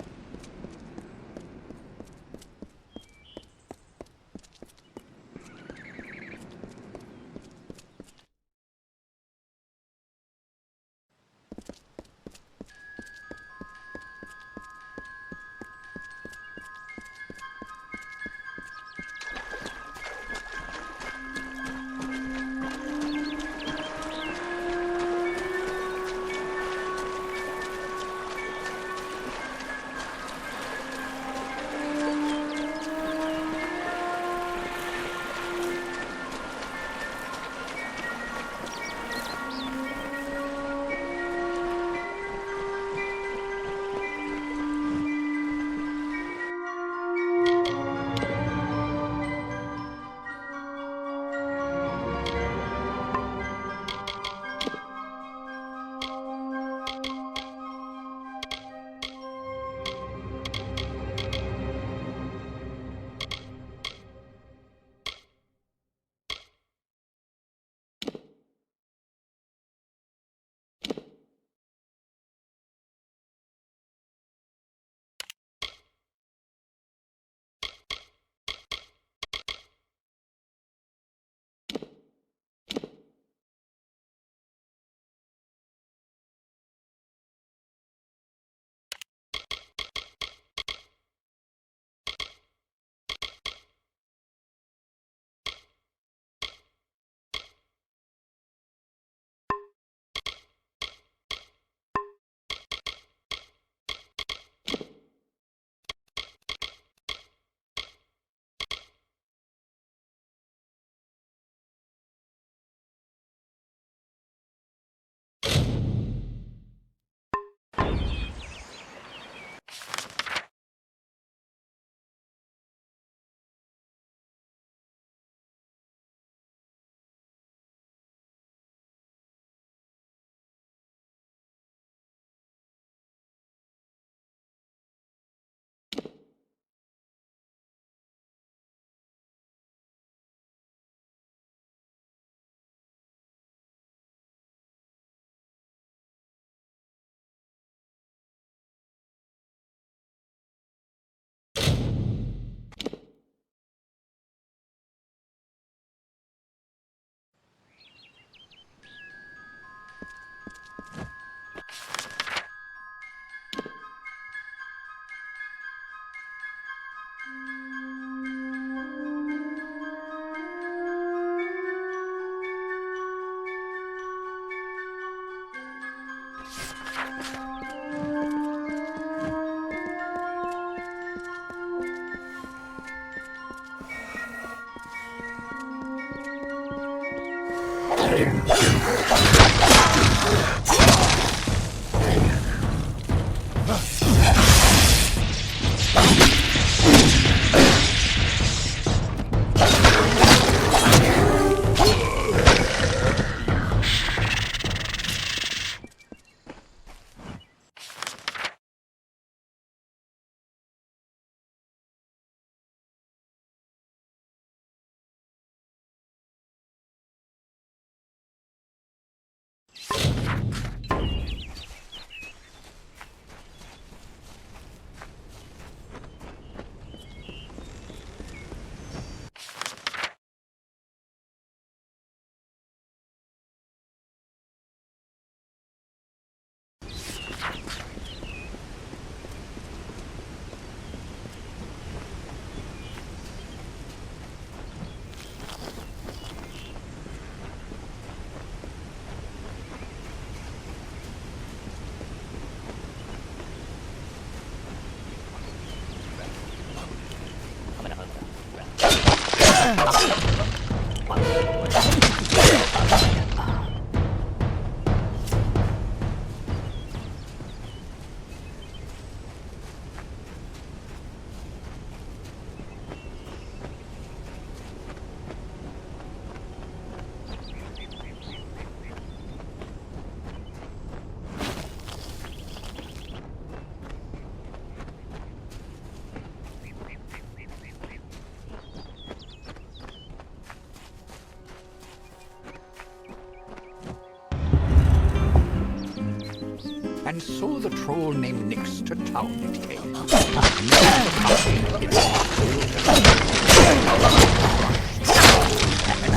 Speaker 3: And so the troll named Nix to town it came. And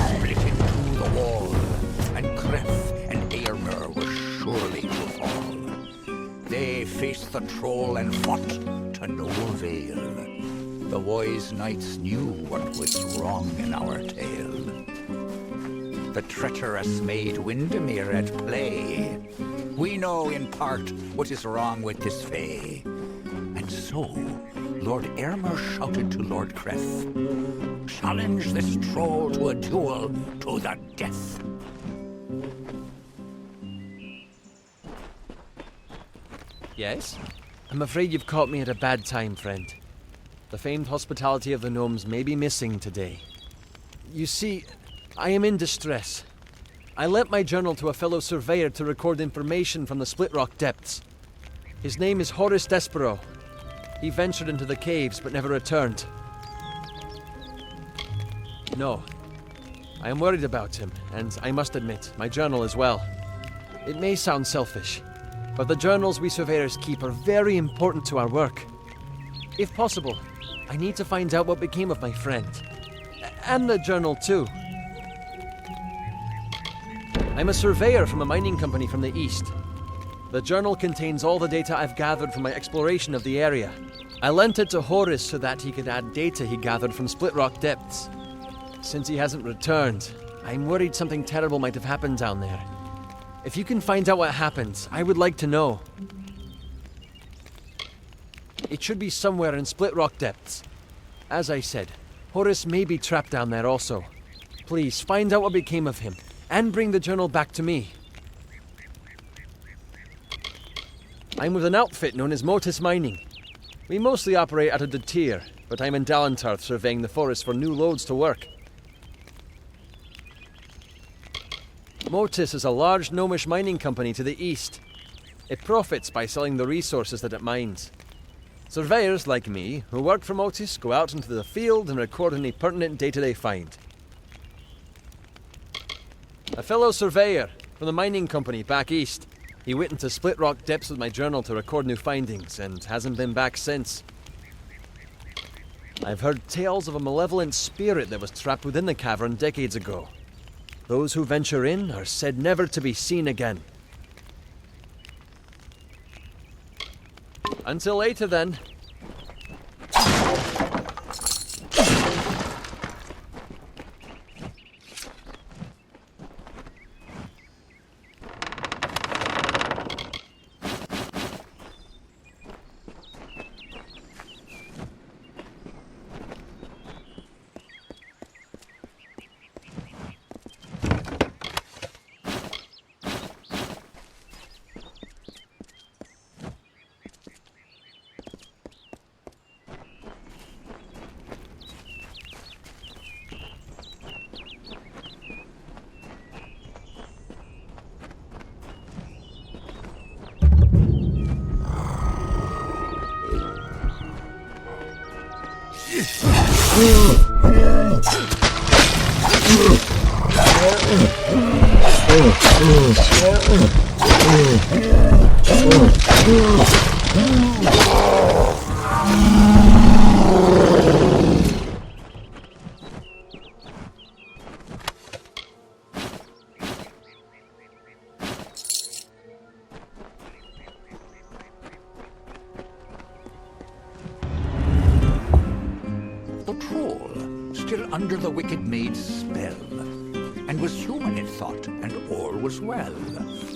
Speaker 3: split into the wall, and Kref and Eärmer were surely to fall. They faced the troll and fought to no avail. The wise knights knew what was wrong in our tale. The treacherous maid Windermere at play. We know in part what is wrong with this fay. And so, Lord Eärmer shouted to Lord Kref, challenge this troll to a duel to the death.
Speaker 2: Yes? I'm afraid you've caught me at a bad time, friend. The famed hospitality of the gnomes may be missing today. You see, I am in distress. I lent my journal to a fellow surveyor to record information from the Split Rock depths. His name is Horace Despero. He ventured into the caves but never returned. No. I am worried about him, and I must admit, my journal as well. It may sound selfish, but the journals we surveyors keep are very important to our work. If possible, I need to find out what became of my friend. And the journal too. I'm a surveyor from a mining company from the east. The journal contains all the data I've gathered from my exploration of the area. I lent it to Horace so that he could add data he gathered from Split Rock depths. Since he hasn't returned, I'm worried something terrible might have happened down there. If you can find out what happened, I would like to know. It should be somewhere in Split Rock depths. As I said, Horace may be trapped down there also. Please, find out what became of him. And bring the journal back to me. I'm with an outfit known as Motus Mining. We mostly operate out of the Tyr, but I'm in Dalentarth surveying the forest for new loads to work. Motus is a large gnomish mining company to the east. It profits by selling the resources that it mines. Surveyors like me, who work for Motus, go out into the field and record any pertinent data they find. A fellow surveyor from the mining company back east. He went into Split Rock depths with my journal to record new findings and hasn't been back since. I've heard tales of a malevolent spirit that was trapped within the cavern decades ago. Those who venture in are said never to be seen again. Until later then.
Speaker 3: The troll, still under the wicked maid's spell, and was human in thought, and all was well.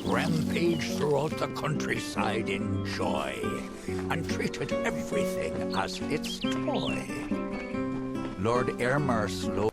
Speaker 3: Rampaged throughout the countryside in joy, and treated everything as its toy. Lord Airmer slowly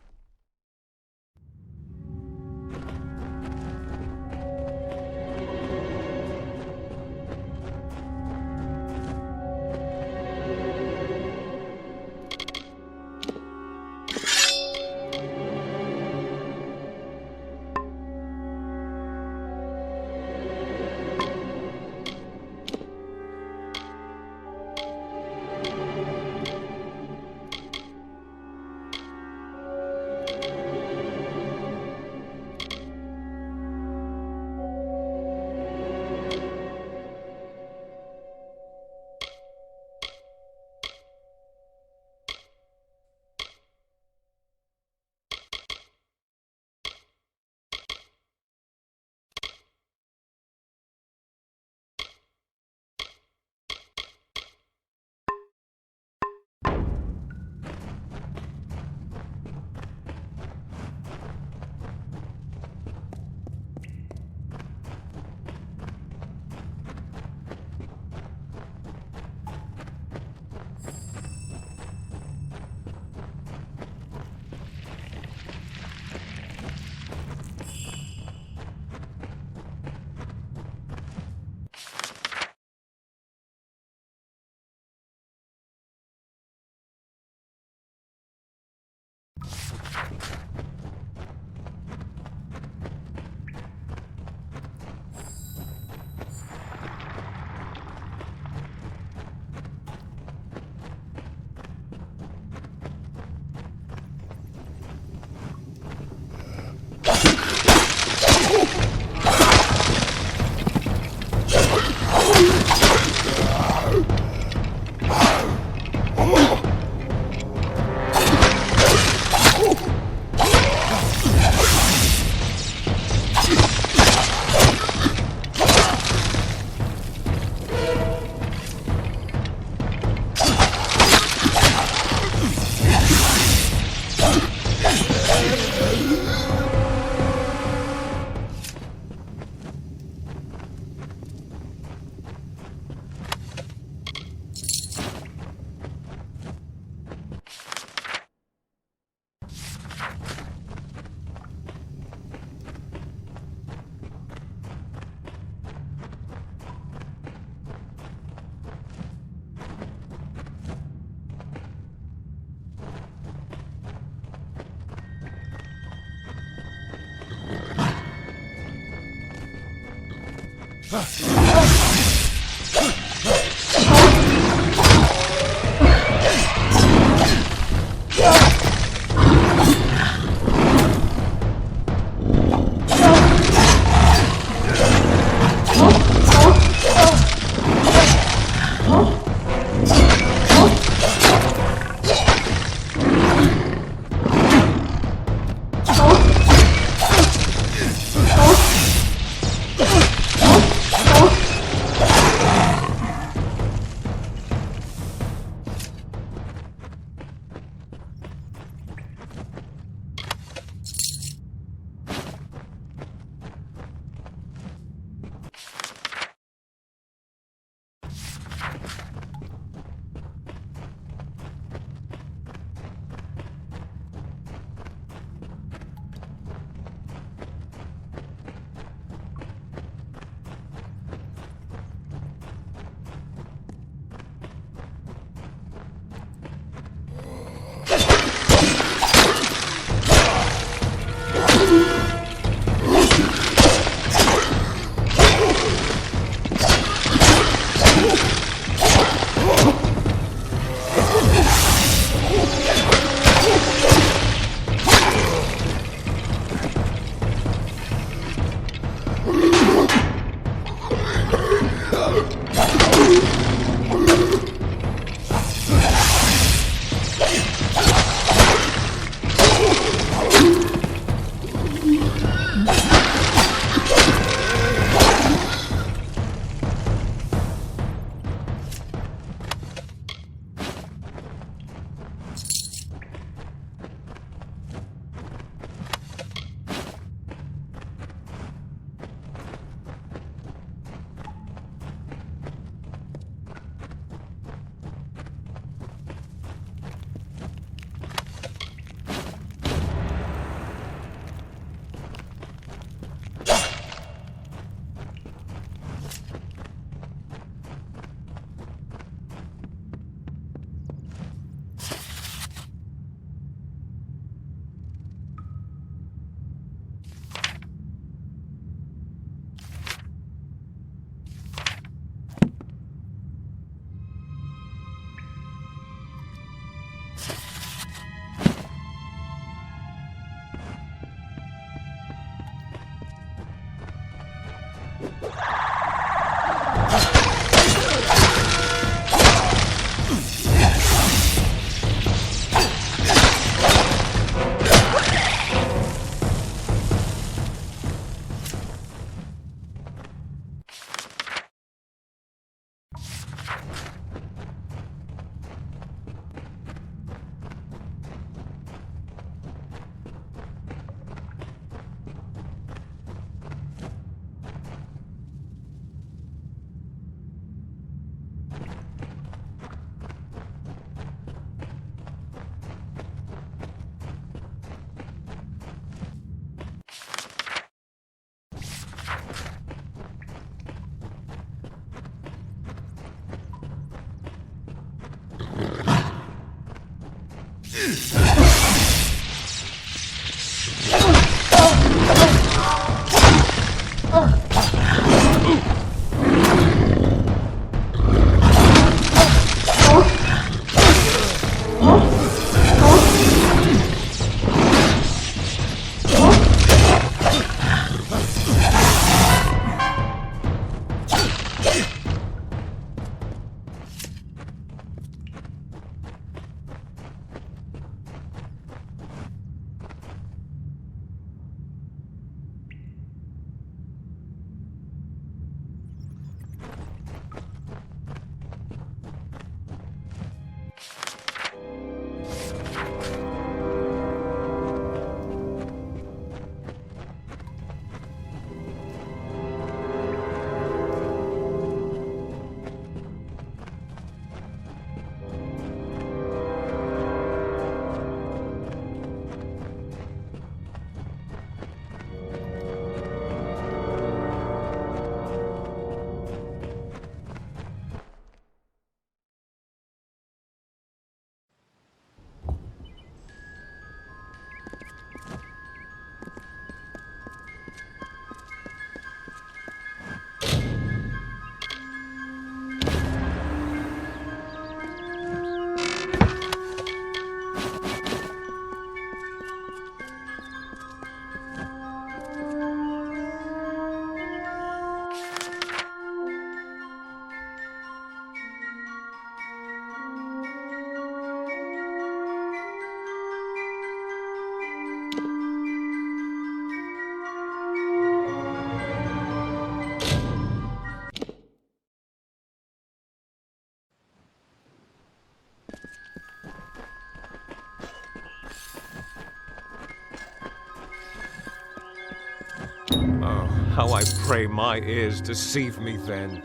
Speaker 5: How I pray my ears deceive me then.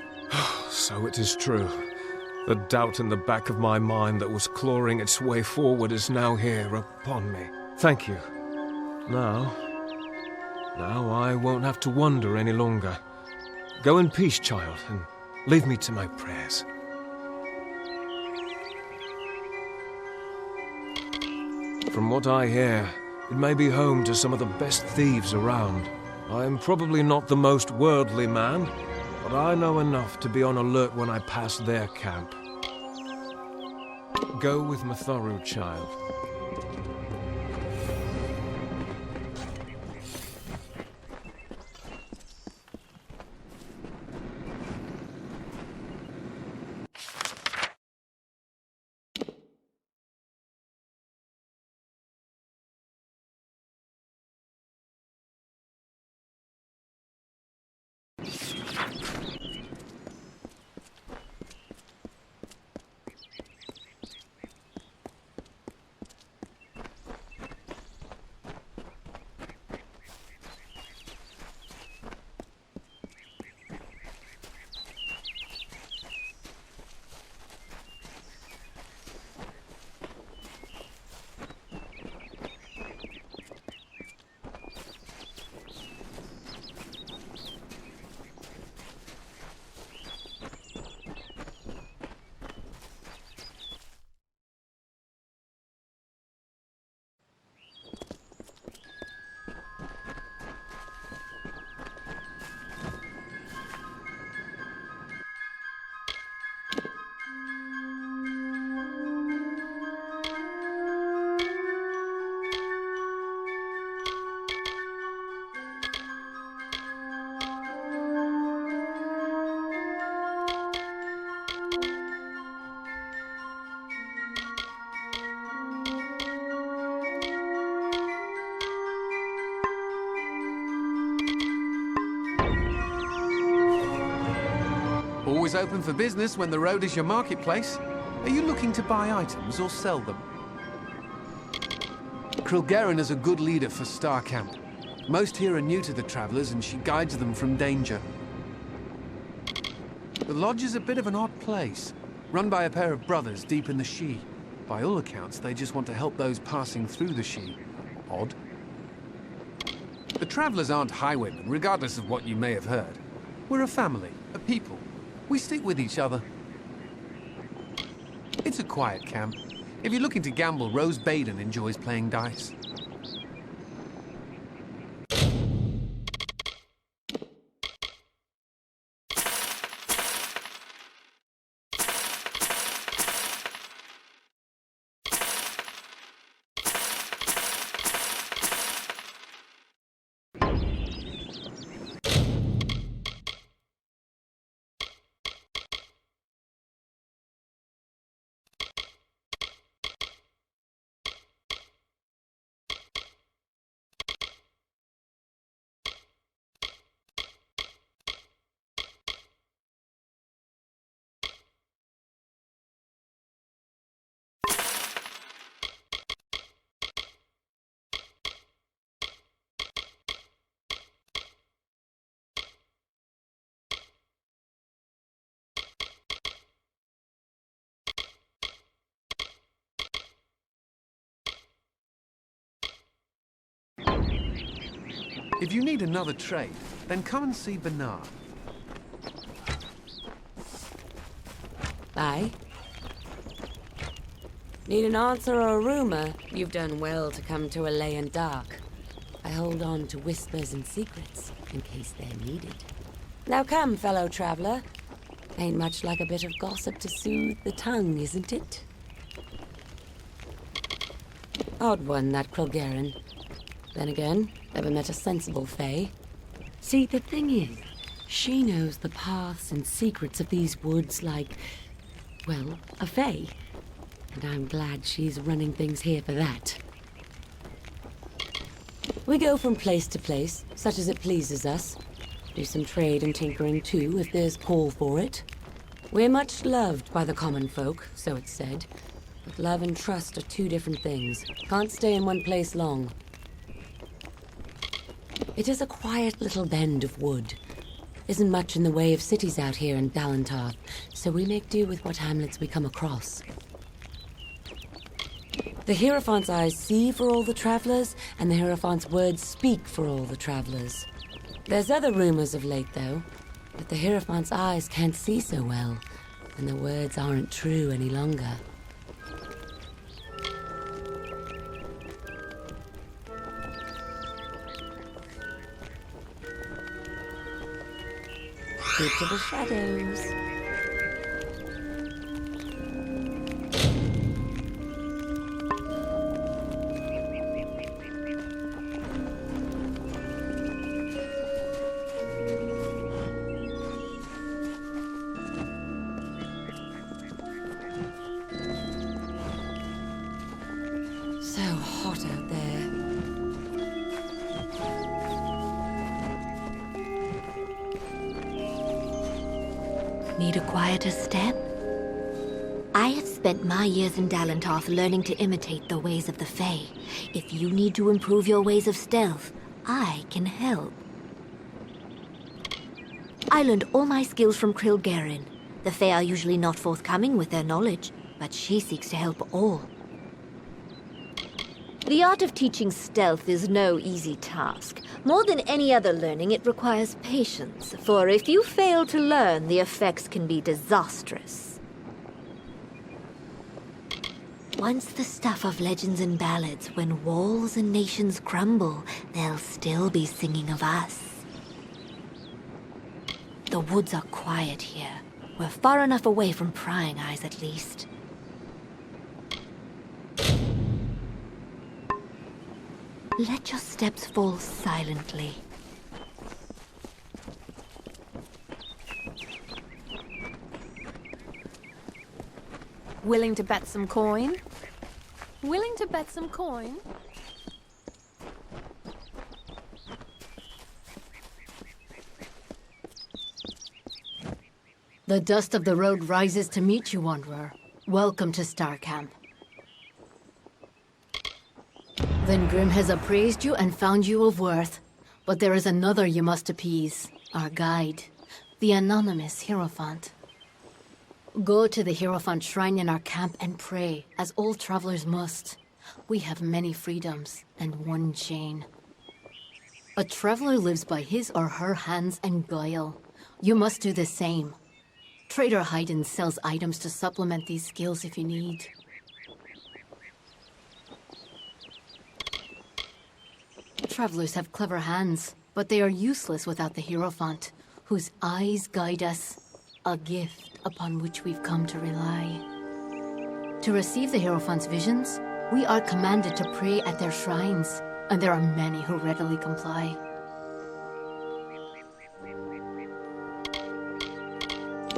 Speaker 5: So it is true. The doubt in the back of my mind that was clawing its way forward is now here upon me. Thank you. Now I won't have to wonder any longer. Go in peace, child, and leave me to my prayers. From what I hear, it may be home to some of the best thieves around. I am probably not the most worldly man, but I know enough to be on alert when I pass their camp. Go with Matharu, child.
Speaker 8: Always open for business when the road is your marketplace. Are you looking to buy items or sell them? Krilgaren is a good leader for Star Camp. Most here are new to the travelers and she guides them from danger. The lodge is a bit of an odd place, run by a pair of brothers deep in the Shi. By all accounts, they just want to help those passing through the Shi. Odd. The travelers aren't highwaymen, regardless of what you may have heard. We're a family, a people. We stick with each other. It's a quiet camp. If you're looking to gamble, Rose Baden enjoys playing dice. If you need another trade, then come and see Bernard.
Speaker 1: Aye. Need an answer or a rumor? You've done well to come to a lay in dark. I hold on to whispers and secrets, in case they're needed. Now come, fellow traveler. Ain't much like a bit of gossip to soothe the tongue, isn't it? Odd one, that Kilgaren. Then again, never met a sensible fae. See, the thing is, she knows the paths and secrets of these woods like, well, a fae. And I'm glad she's running things here for that. We go from place to place, such as it pleases us. Do some trade and tinkering too, if there's call for it. We're much loved by the common folk, so it's said. But love and trust are two different things. Can't stay in one place long. It is a quiet little bend of wood. Isn't much in the way of cities out here in Dalantarth, so we make do with what hamlets we come across. The Hierophant's eyes see for all the travelers, and the Hierophant's words speak for all the travelers. There's other rumors of late, though, that the Hierophant's eyes can't see so well, and the words aren't true any longer. Keep to the shadows. So hot out there.
Speaker 17: Need a quieter step? I have spent my years in Dalantarth learning to imitate the ways of the Fae. If you need to improve your ways of stealth, I can help. I learned all my skills from Kilgaren. The Fae are usually not forthcoming with their knowledge, but she seeks to help all. The art of teaching stealth is no easy task. More than any other learning, it requires patience, for if you fail to learn, the effects can be disastrous. Once the stuff of legends and ballads, when walls and nations crumble, they'll still be singing of us. The woods are quiet here. We're far enough away from prying eyes, at least. Let your steps fall silently.
Speaker 6: Willing to bet some coin? Willing to bet some coin?
Speaker 12: The dust of the road rises to meet you, Wanderer. Welcome to Star Camp. Then Grim has appraised you and found you of worth. But there is another you must appease, our guide, the anonymous Hierophant. Go to the Hierophant shrine in our camp and pray, as all travelers must. We have many freedoms and one chain. A traveler lives by his or her hands and guile. You must do the same. Trader Hayden sells items to supplement these skills if you need. Travelers have clever hands, but they are useless without the Hierophant, whose eyes guide us, a gift upon which we've come to rely. To receive the Hierophant's visions, we are commanded to pray at their shrines, and there are many who readily comply.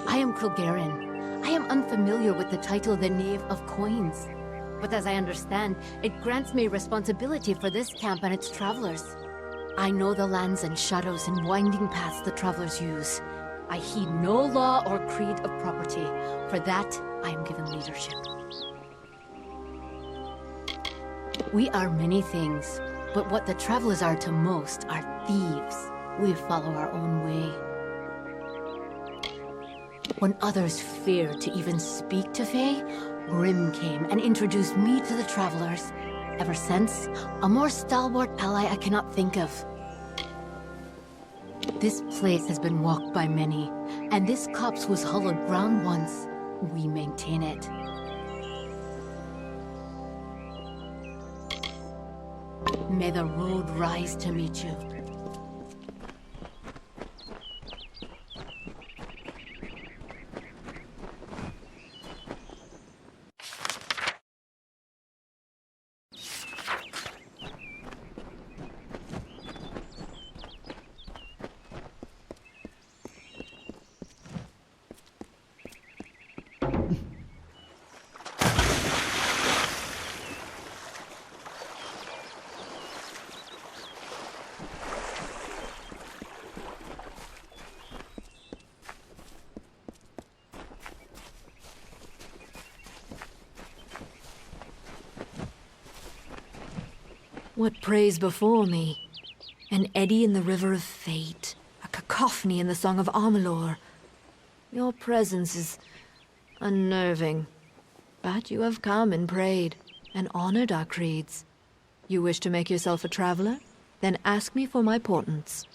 Speaker 12: I am Kilgaren. I am unfamiliar with the title the Knave of Coins, but as I understand, it grants me responsibility for this camp and its travelers. I know the lands and shadows and winding paths the travelers use. I heed no law or creed of property. For that, I am given leadership. We are many things, but what the travelers are to most are thieves. We follow our own way. When others feared to even speak to Fae, Grim came and introduced me to the travelers. Ever since, a more stalwart ally I cannot think of. This place has been walked by many, and this copse was hollowed ground once. We maintain it. May the road rise to meet you. What prays before me? An eddy in the river of fate, a cacophony in the song of Amalur. Your presence is unnerving, but you have come and prayed, and honored our creeds. You wish to make yourself a traveler? Then ask me for my portents.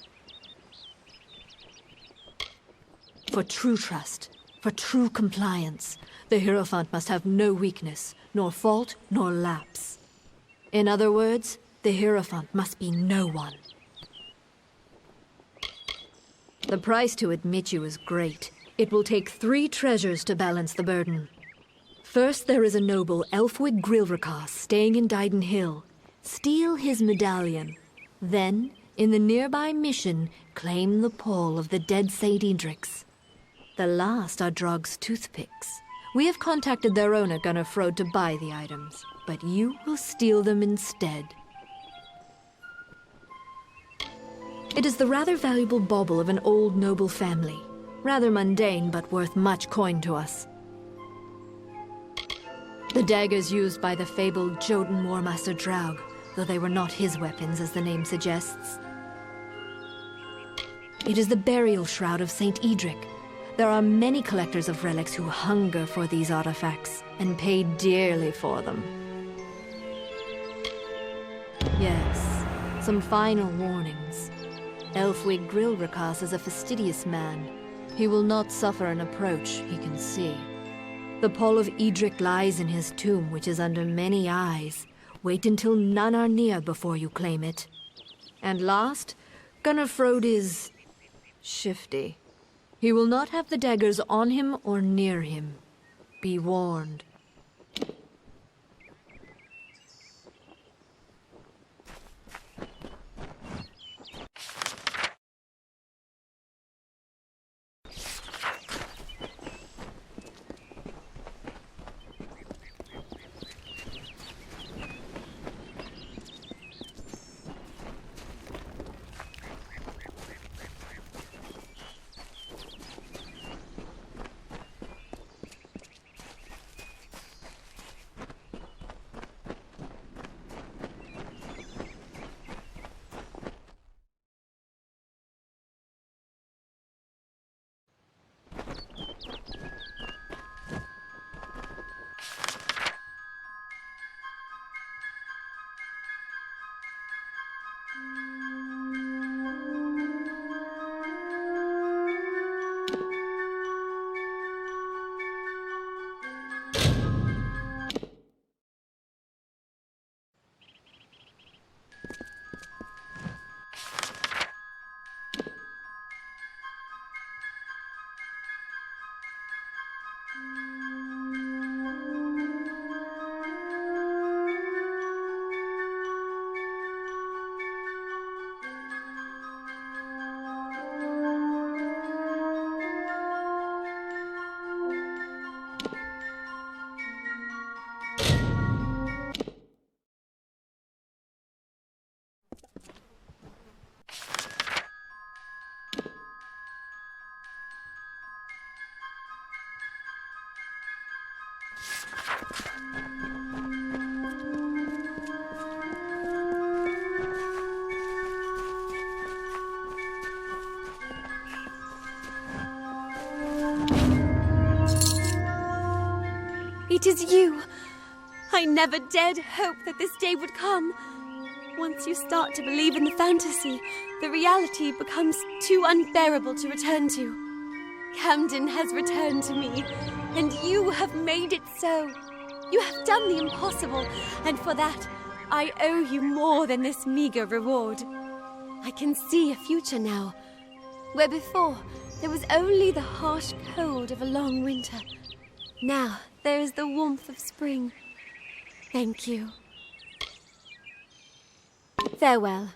Speaker 12: For true trust, for true compliance, the Hierophant must have no weakness, nor fault, nor lapse. In other words, the Hierophant must be no one. The price to admit you is great. It will take 3 treasures to balance the burden. First, there is a noble Elfwig Grilrakas staying in Dyden Hill. Steal his medallion. Then, in the nearby mission, claim the pole of the dead Saint Edric's. The last are Drog's toothpicks. We have contacted their owner, Gunnar Frode, to buy the items, but you will steal them instead. It is the rather valuable bauble of an old noble family. Rather mundane, but worth much coin to us. The daggers used by the fabled Jotun Warmaster Draug, though they were not his weapons, as the name suggests. It is the burial shroud of Saint Edric. There are many collectors of relics who hunger for these artifacts, and pay dearly for them. Yes, some final warnings. Elfwig Grilrakas is a fastidious man. He will not suffer an approach he can see. The pole of Edric lies in his tomb, which is under many eyes. Wait until none are near before you claim it. And last, Gunnar Frode is shifty. He will not have the daggers on him or near him. Be warned.
Speaker 21: It is you! I never dared hope that this day would come. Once you start to believe in the fantasy, the reality becomes too unbearable to return to. Camden has returned to me, and you have made it so. You have done the impossible, and for that, I owe you more than this meager reward. I can see a future now, where before there was only the harsh cold of a long winter. Now there is the warmth of spring. Thank you. Farewell.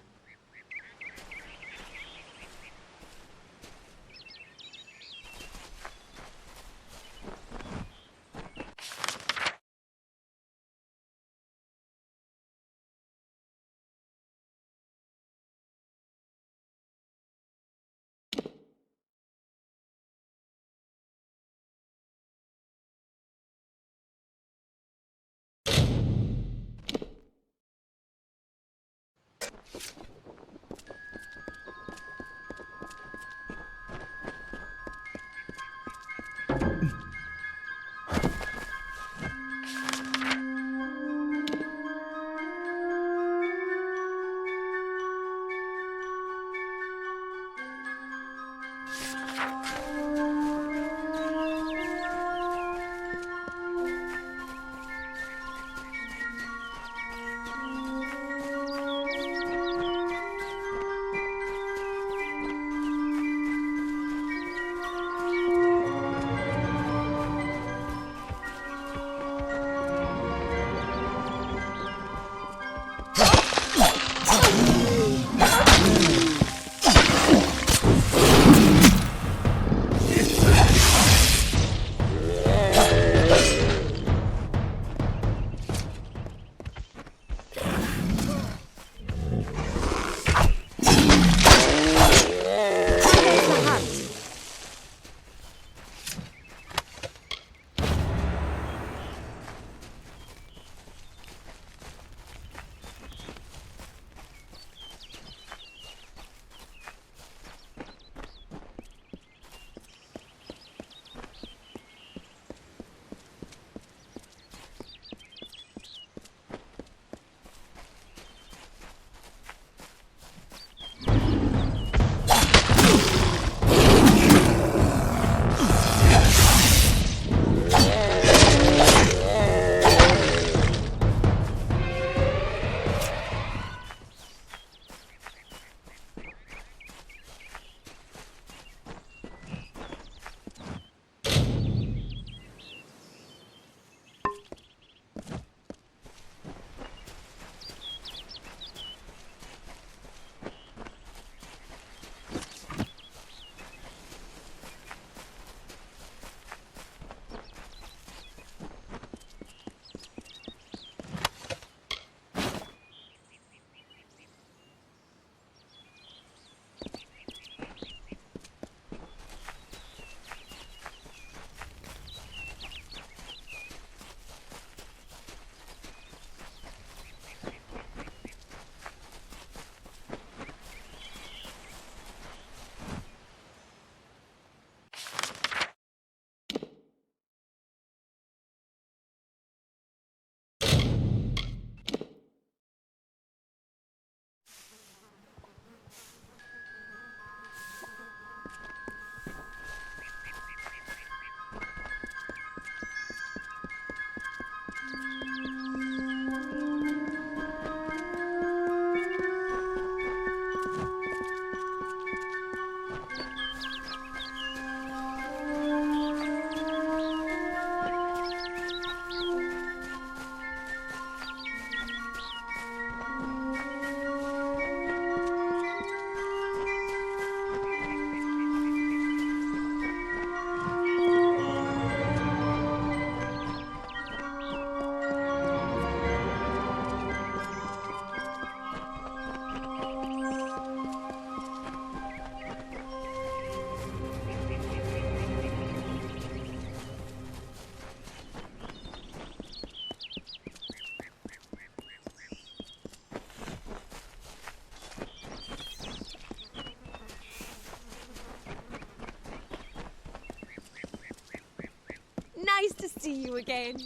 Speaker 21: you again.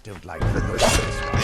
Speaker 10: Don't like the noise of this one.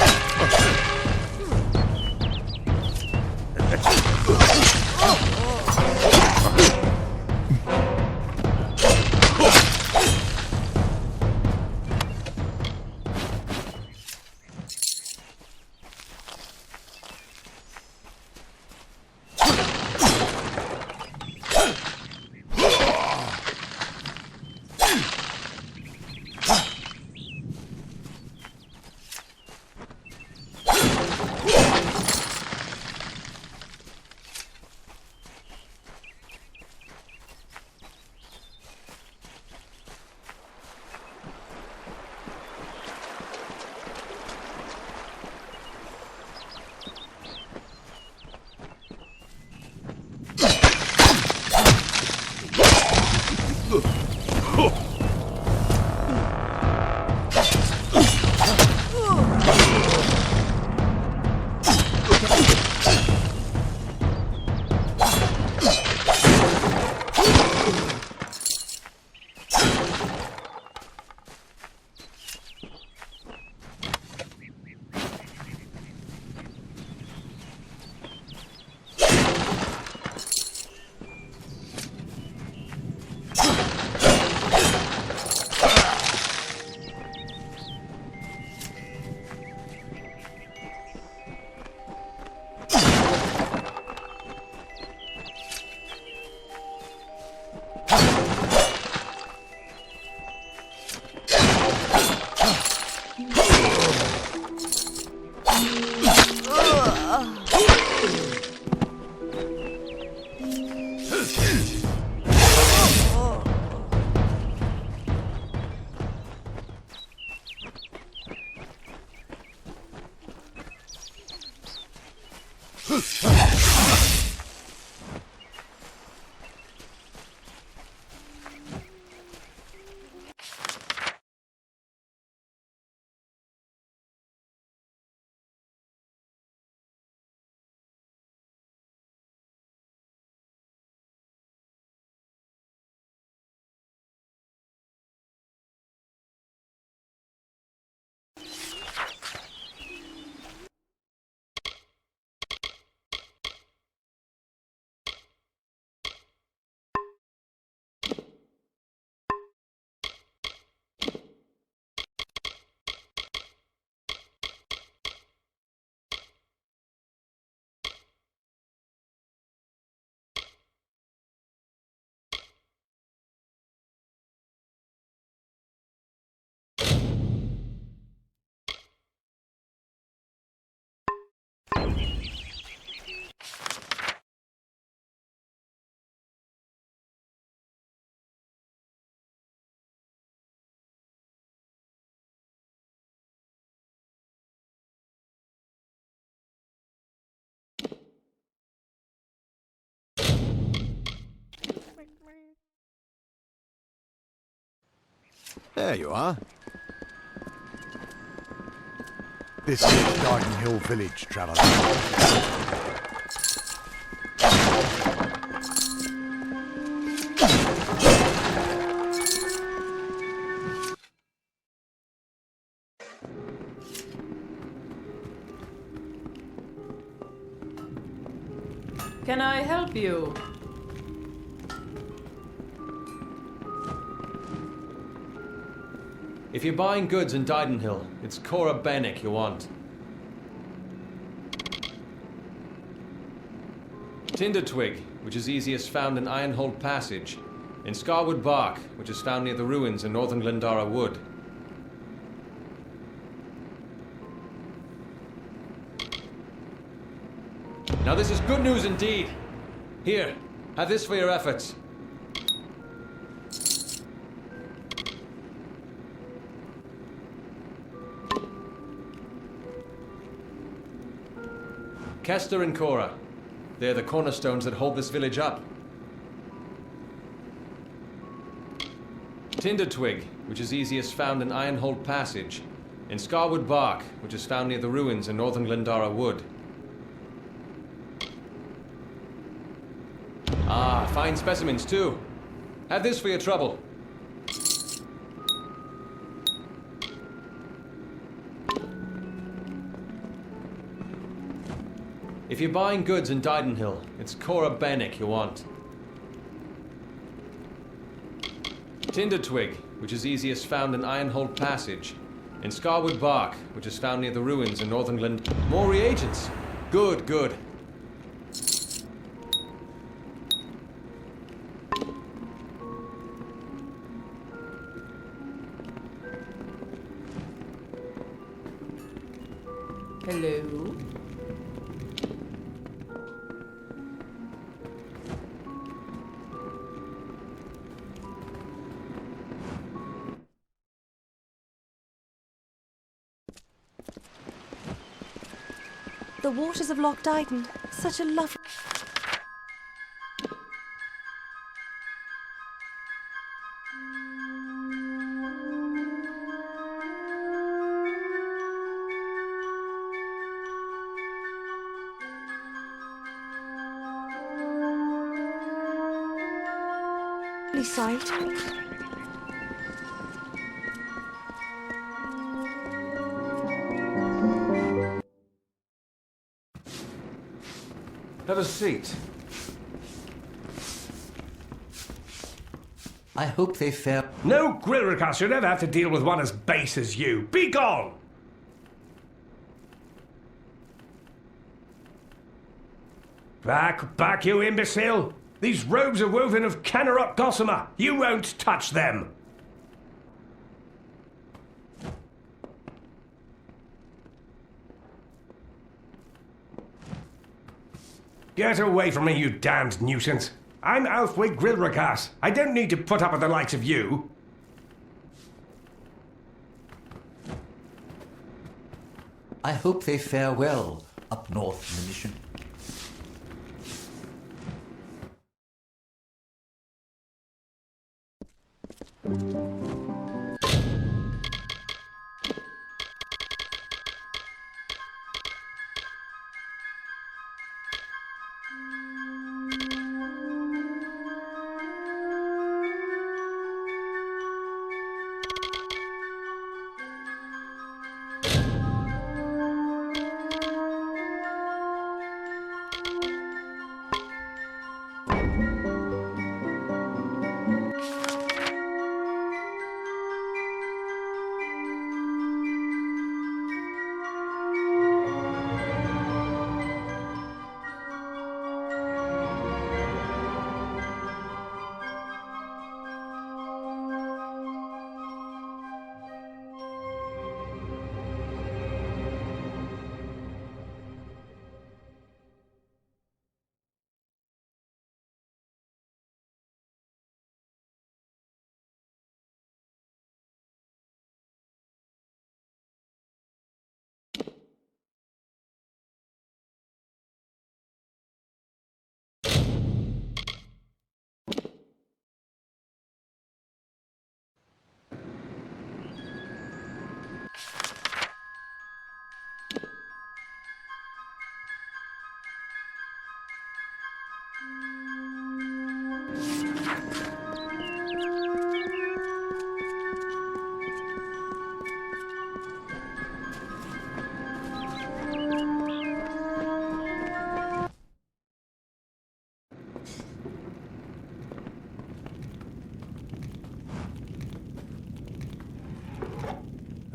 Speaker 15: There you are. This is Garden Hill Village, traveller.
Speaker 9: Can I help you?
Speaker 2: If you're buying goods in Didenhill, it's Cora Bennick you want. Tinder twig, which is easiest found in Ironhold Passage. In Scarwood bark, which is found near the ruins in northern Glendara Wood. Now this is good news indeed. Here, have this for your efforts. Kester and Cora. They're the cornerstones that hold this village up. Tinder twig, which is easiest found in Ironhold Passage. In Scarwood bark, which is found near the ruins in northern Glendara Wood. Ah, fine specimens too. Have this for your trouble. If you're buying goods in Didenhill, it's Cora Bennick you want. Tinder twig, which is easiest found in Ironhold Passage. In Scarwood bark, which is found near the ruins in northern Glen... More reagents! Good, good.
Speaker 9: Hello?
Speaker 21: The waters of Loch Dyton. Such a lovely... sight.
Speaker 5: Have a seat.
Speaker 10: I hope they fare...
Speaker 5: No Grillricas should ever have to deal with one as base as you. Be gone! Back, you imbecile! These robes are woven of Canarot gossamer. You won't touch them. Get away from me, you damned nuisance. I'm Alfwig Grillricas. I don't need to put up with the likes of you.
Speaker 10: I hope they fare well up north in the mission.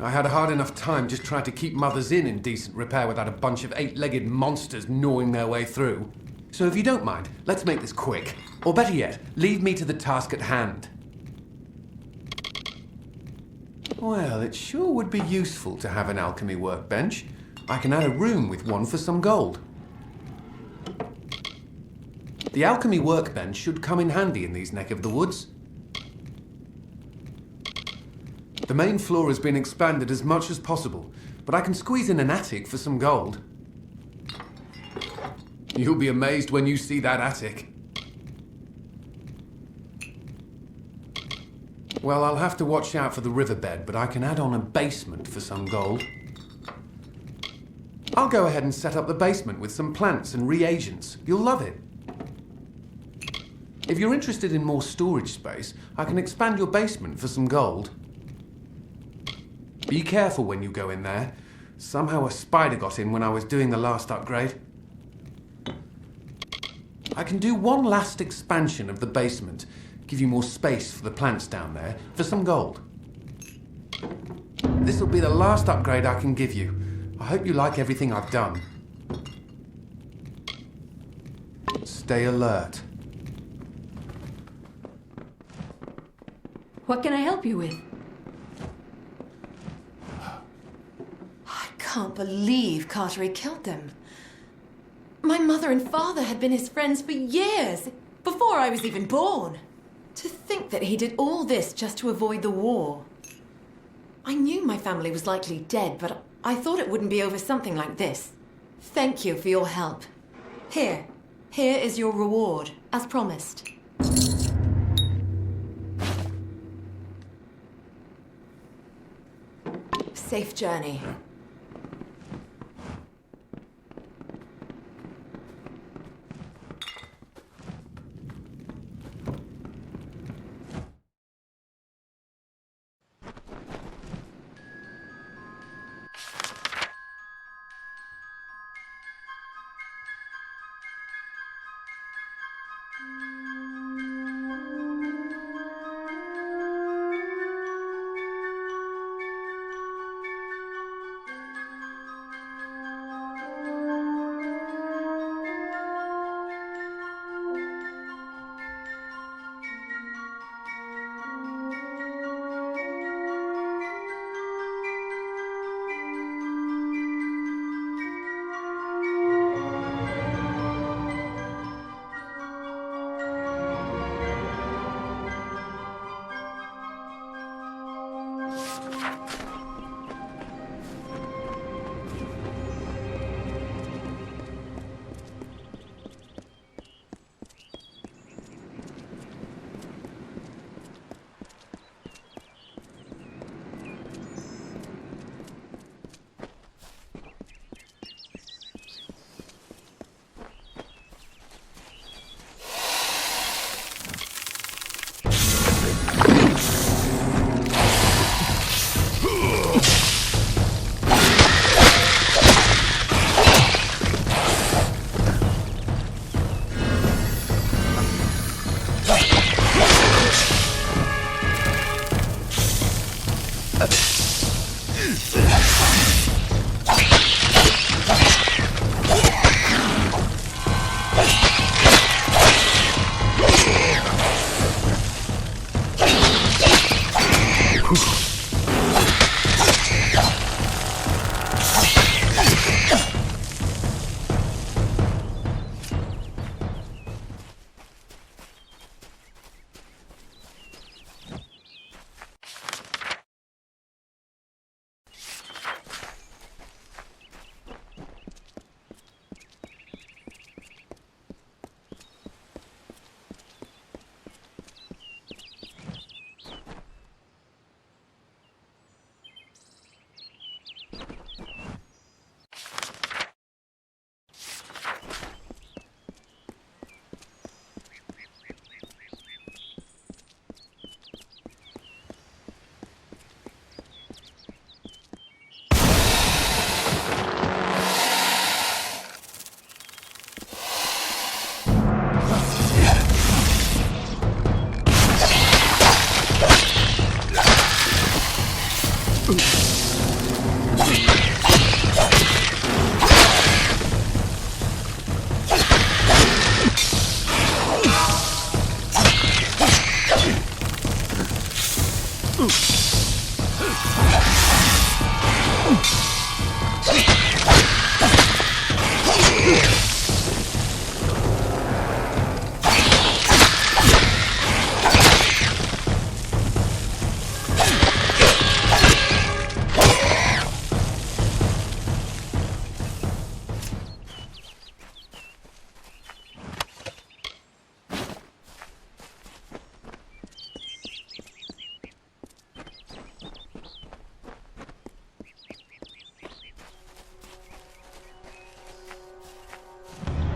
Speaker 8: I had a hard enough time just trying to keep Mother's Inn in decent repair without a bunch of eight-legged monsters gnawing their way through. So if you don't mind, let's make this quick. Or better yet, leave me to the task at hand. Well, it sure would be useful to have an alchemy workbench. I can add a room with one for some gold. The alchemy workbench should come in handy in these neck of the woods. The main floor has been expanded as much as possible, but I can squeeze in an attic for some gold. You'll be amazed when you see that attic. Well, I'll have to watch out for the riverbed, but I can add on a basement for some gold. I'll go ahead and set up the basement with some plants and reagents. You'll love it. If you're interested in more storage space, I can expand your basement for some gold. Be careful when you go in there. Somehow a spider got in when I was doing the last upgrade. I can do one last expansion of the basement, give you more space for the plants down there, for some gold. This'll be the last upgrade I can give you. I hope you like everything I've done. Stay alert.
Speaker 12: What can I help you with?
Speaker 14: I can't believe Carteret killed them. My mother and father had been his friends for years, before I was even born. To think that he did all this just to avoid the war. I knew my family was likely dead, but I thought it wouldn't be over something like this. Thank you for your help. Here is your reward, as promised. Safe journey.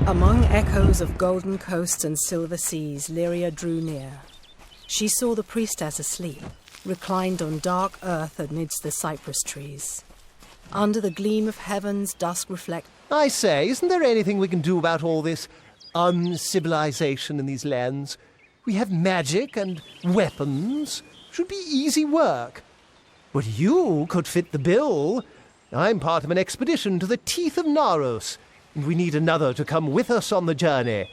Speaker 7: Among echoes of golden coasts and silver seas, Lyria drew near. She saw the priestess asleep, reclined on dark earth amidst the cypress trees. Under the gleam of heaven's dusk reflect...
Speaker 22: I say, isn't there anything we can do about all this uncivilization in these lands? We have magic and weapons. Should be easy work. But you could fit the bill. I'm part of an expedition to the teeth of Naros, and we need another to come with us on the journey.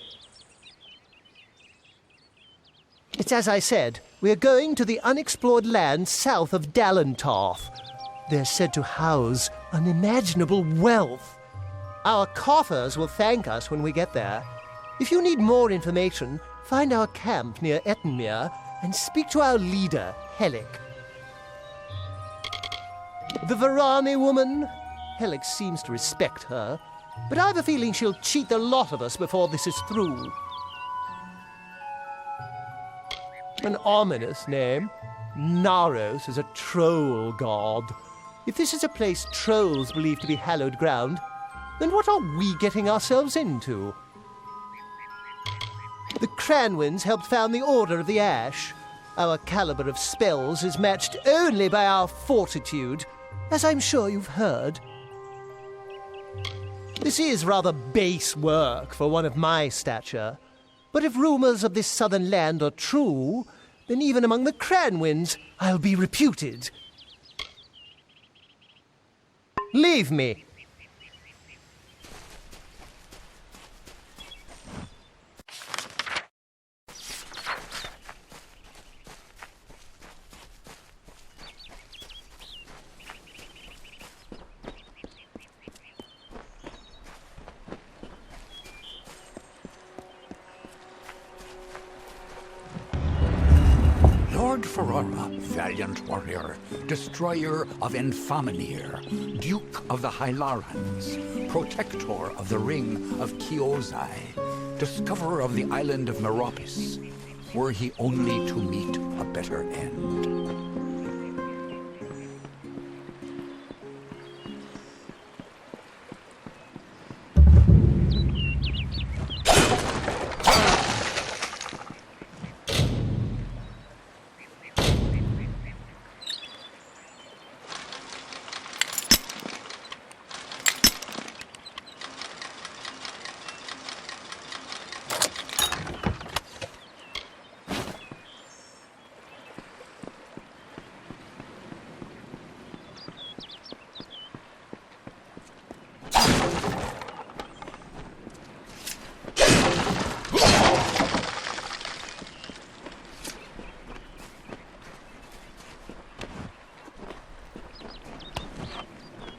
Speaker 22: It's as I said, we are going to the unexplored lands south of Dalentarth. They're said to house unimaginable wealth. Our coffers will thank us when we get there. If you need more information, find our camp near Ettenmere and speak to our leader, Helic. The Varani woman? Helic seems to respect her, but I have a feeling she'll cheat the lot of us before this is through. An ominous name. Naros is a troll god. If this is a place trolls believe to be hallowed ground, then what are we getting ourselves into? The Cranwins helped found the Order of the Ash. Our caliber of spells is matched only by our fortitude, as I'm sure you've heard. This is rather base work for one of my stature, but if rumours of this southern land are true, then even among the Cranwins I'll be reputed. Leave me.
Speaker 3: Lord Ferrara, valiant warrior, destroyer of Infaminir, Duke of the Hylarans, protector of the Ring of Kiozai, discoverer of the island of Meropis, were he only to meet a better end.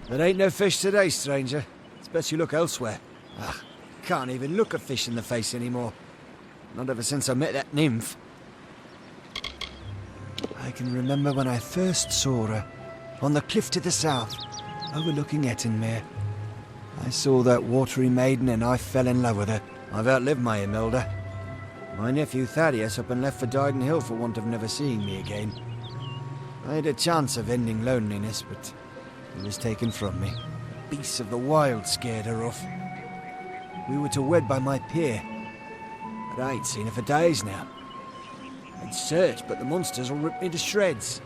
Speaker 23: There ain't no fish today, stranger. It's best you look elsewhere. Can't even look a fish in the face anymore. Not ever since I met that nymph. I can remember when I first saw her, on the cliff to the south, overlooking Ettenmere. I saw that watery maiden and I fell in love with her. I've outlived my Imelda. My nephew Thaddeus up and left for Dyden Hill for want of never seeing me again. I had a chance of ending loneliness, but it was taken from me. Beasts of the wild scared her off. We were to wed by my pier, but I ain't seen her for days now. I'd searched, but the monsters will rip me to shreds.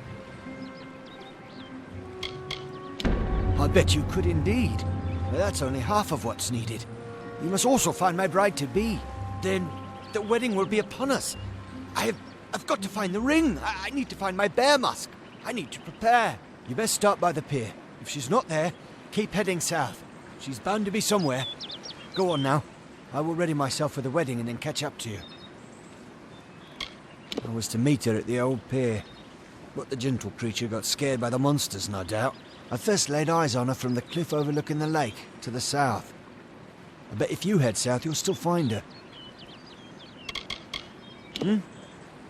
Speaker 23: I bet you could indeed, but that's only half of what's needed. You must also find my bride-to-be. Then the wedding will be upon us. I've got to find the ring. I need to find my bear mask. I need to prepare. You best start by the pier. If she's not there, keep heading south. She's bound to be somewhere. Go on now. I will ready myself for the wedding and then catch up to you. I was to meet her at the old pier. but the gentle creature got scared by the monsters, no doubt. I first laid eyes on her from the cliff overlooking the lake to the south. I bet if you head south, you'll still find her.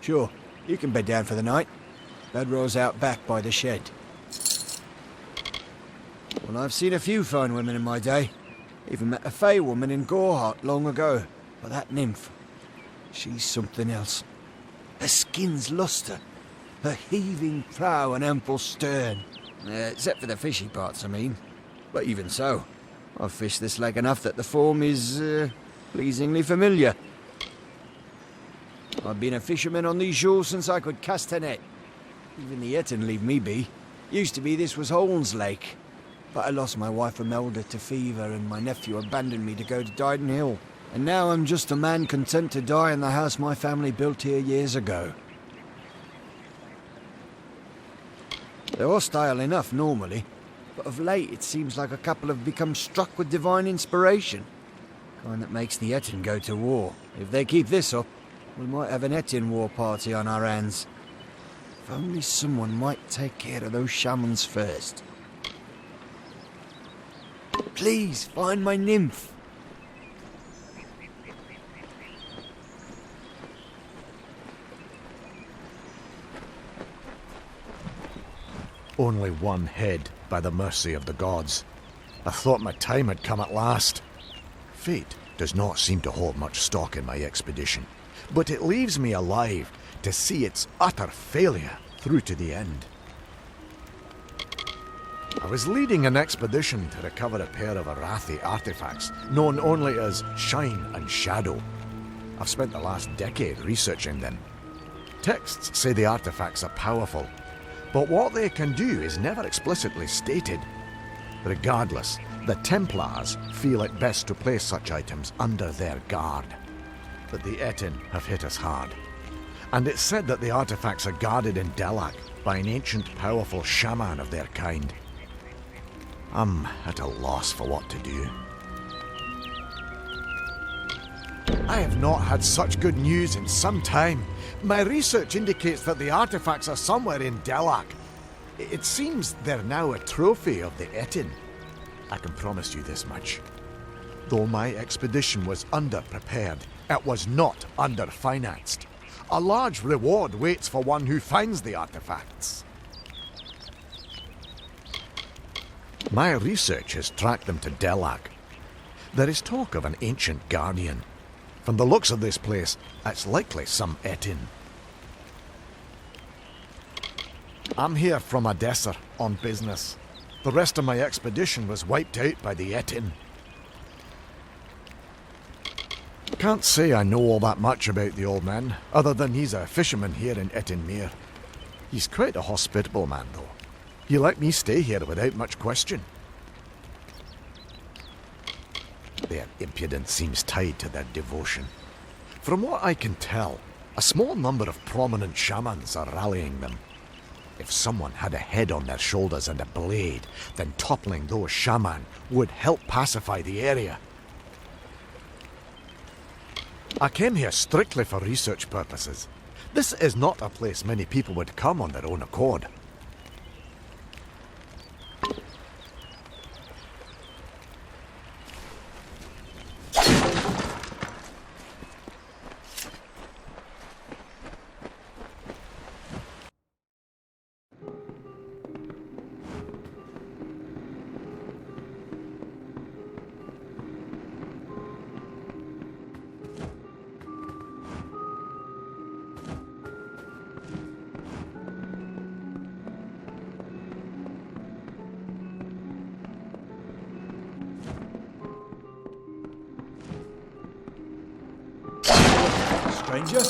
Speaker 23: Sure, you can bed down for the night. Bedroll's out back by the shed. Well, I've seen a few fine women in my day. Even met a fey woman in Gorehart long ago. But that nymph, she's something else. Her skin's lustre, her heaving prow and ample stern. Except for the fishy parts, I mean. But even so, I've fished this lake enough that the form is, pleasingly familiar. I've been a fisherman on these shores since I could cast a net. Even the Etten leave me be. Used to be this was Holmes Lake. But I lost my wife Imelda to fever and my nephew abandoned me to go to Dyden Hill. And now I'm just a man content to die in the house my family built here years ago. They're hostile enough normally, but of late it seems like a couple have become struck with divine inspiration. Kind that makes the Etten go to war. If they keep this up, we might have an Etten war party on our hands. If only someone might take care of those shamans first. Please, find my nymph.
Speaker 15: Only one head, by the mercy of the gods. I thought my time had come at last. Fate does not seem to hold much stock in my expedition, but it leaves me alive to see its utter failure through to the end. I was leading an expedition to recover a pair of Arathi artifacts, known only as Shine and Shadow. I've spent the last decade researching them. Texts say the artifacts are powerful, but what they can do is never explicitly stated. Regardless, the Templars feel it best to place such items under their guard. But the Etten have hit us hard. And it's said that the artifacts are guarded in Delak by an ancient powerful shaman of their kind. I'm at a loss for what to do. I have not had such good news in some time. My research indicates that the artifacts are somewhere in Delak. It seems they're now a trophy of the Etten. I can promise you this much. Though my expedition was underprepared, it was not underfinanced. A large reward waits for one who finds the artifacts. My research has tracked them to Delak. There is talk of an ancient guardian. From the looks of this place, it's likely some Etten. I'm here from Odessa on business. The rest of my expedition was wiped out by the Etten. Can't say I know all that much about the old man, other than he's a fisherman here in Ettenmere. He's quite a hospitable man, though. He let me stay here without much question. Their impudence seems tied to their devotion. From what I can tell, a small number of prominent shamans are rallying them. If someone had a head on their shoulders and a blade, then toppling those shaman would help pacify the area. I came here strictly for research purposes. This is not a place many people would come on their own accord.
Speaker 23: Stranger?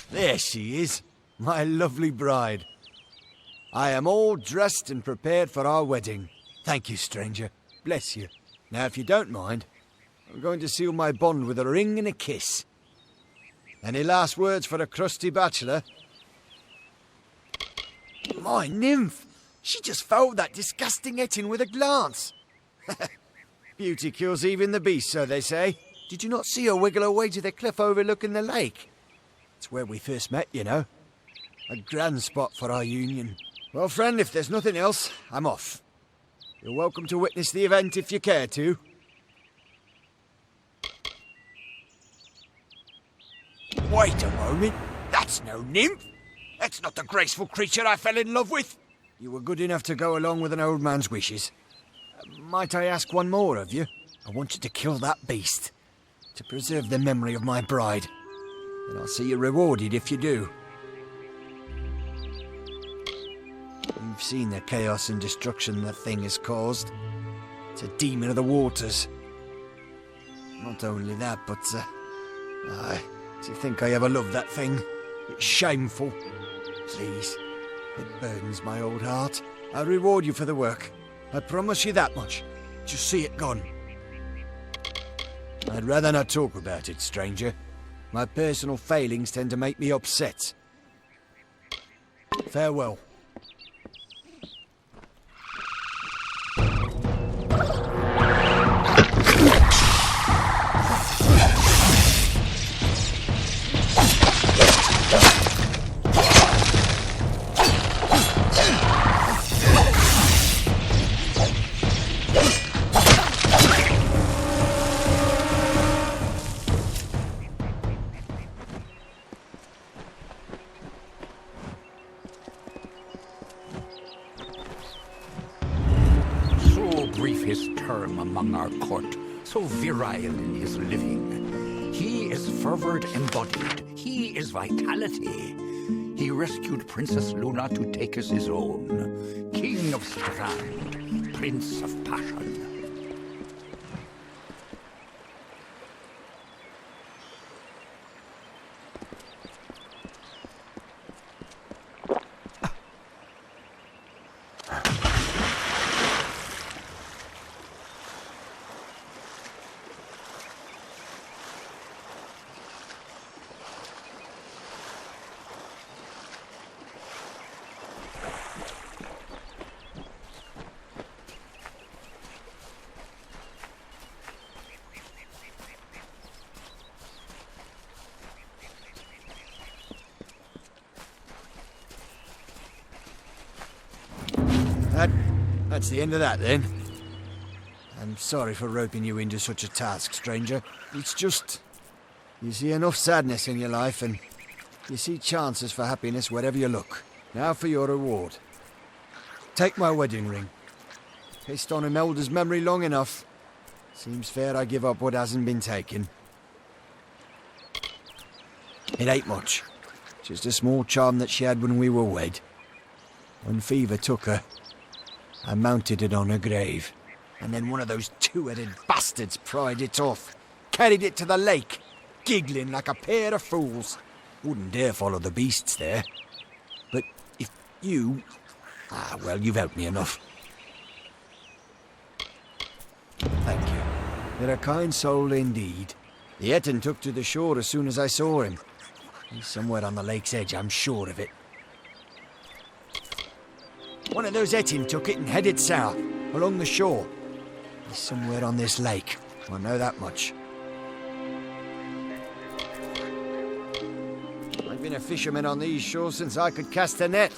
Speaker 23: There she is, my lovely bride. I am all dressed and prepared for our wedding. Thank you, stranger. Bless you. Now, if you don't mind, I'm going to seal my bond with a ring and a kiss. Any last words for a crusty bachelor? My nymph! She just fouled that disgusting Etin with a glance. Beauty kills even the beast, so they say. Did you not see her wiggle her way to the cliff overlooking the lake? It's where we first met, you know. A grand spot for our union. Well, friend, if there's nothing else, I'm off. You're welcome to witness the event if you care to.
Speaker 11: Wait a moment. That's no nymph. That's not the graceful creature I fell in love with.
Speaker 23: You were good enough to go along with an old man's wishes. Might I ask one more of you? I want you to kill that beast, to preserve the memory of my bride. And I'll see you rewarded if you do. You've seen the chaos and destruction the thing has caused. It's a demon of the waters. Not only that, but, do you think I ever loved that thing? It's shameful. Please, it burdens my old heart. I'll reward you for the work. I promise you that much. Just see it gone. I'd rather not talk about it, stranger. My personal failings tend to make me upset. Farewell.
Speaker 3: So virile in his living. He is fervor embodied. He is vitality. He rescued Princess Luna to take as his own. King of Strand, Prince of Passion. That's the end of that, then. I'm sorry for roping you into such a task, stranger. It's just... you see enough sadness in your life, and you see chances for happiness wherever you look. Now for your reward. Take my wedding ring. Pissed on Imelda's memory long enough. Seems fair I give up what hasn't been taken. It ain't much. Just a small charm that she had when we were wed. When fever took her, I mounted it on her grave, and then one of those two-headed bastards pried it off, carried it to the lake, giggling like a pair of fools. Wouldn't dare follow the beasts there. But if you... well, you've helped me enough. Thank you. You're a kind soul indeed. The Etin took to the shore as soon as I saw him. He's somewhere on the lake's edge, I'm sure of it. One of those Etin took it and headed south, along the shore. He's somewhere on this lake. I know that much. I've been a fisherman on these shores since I could cast a net.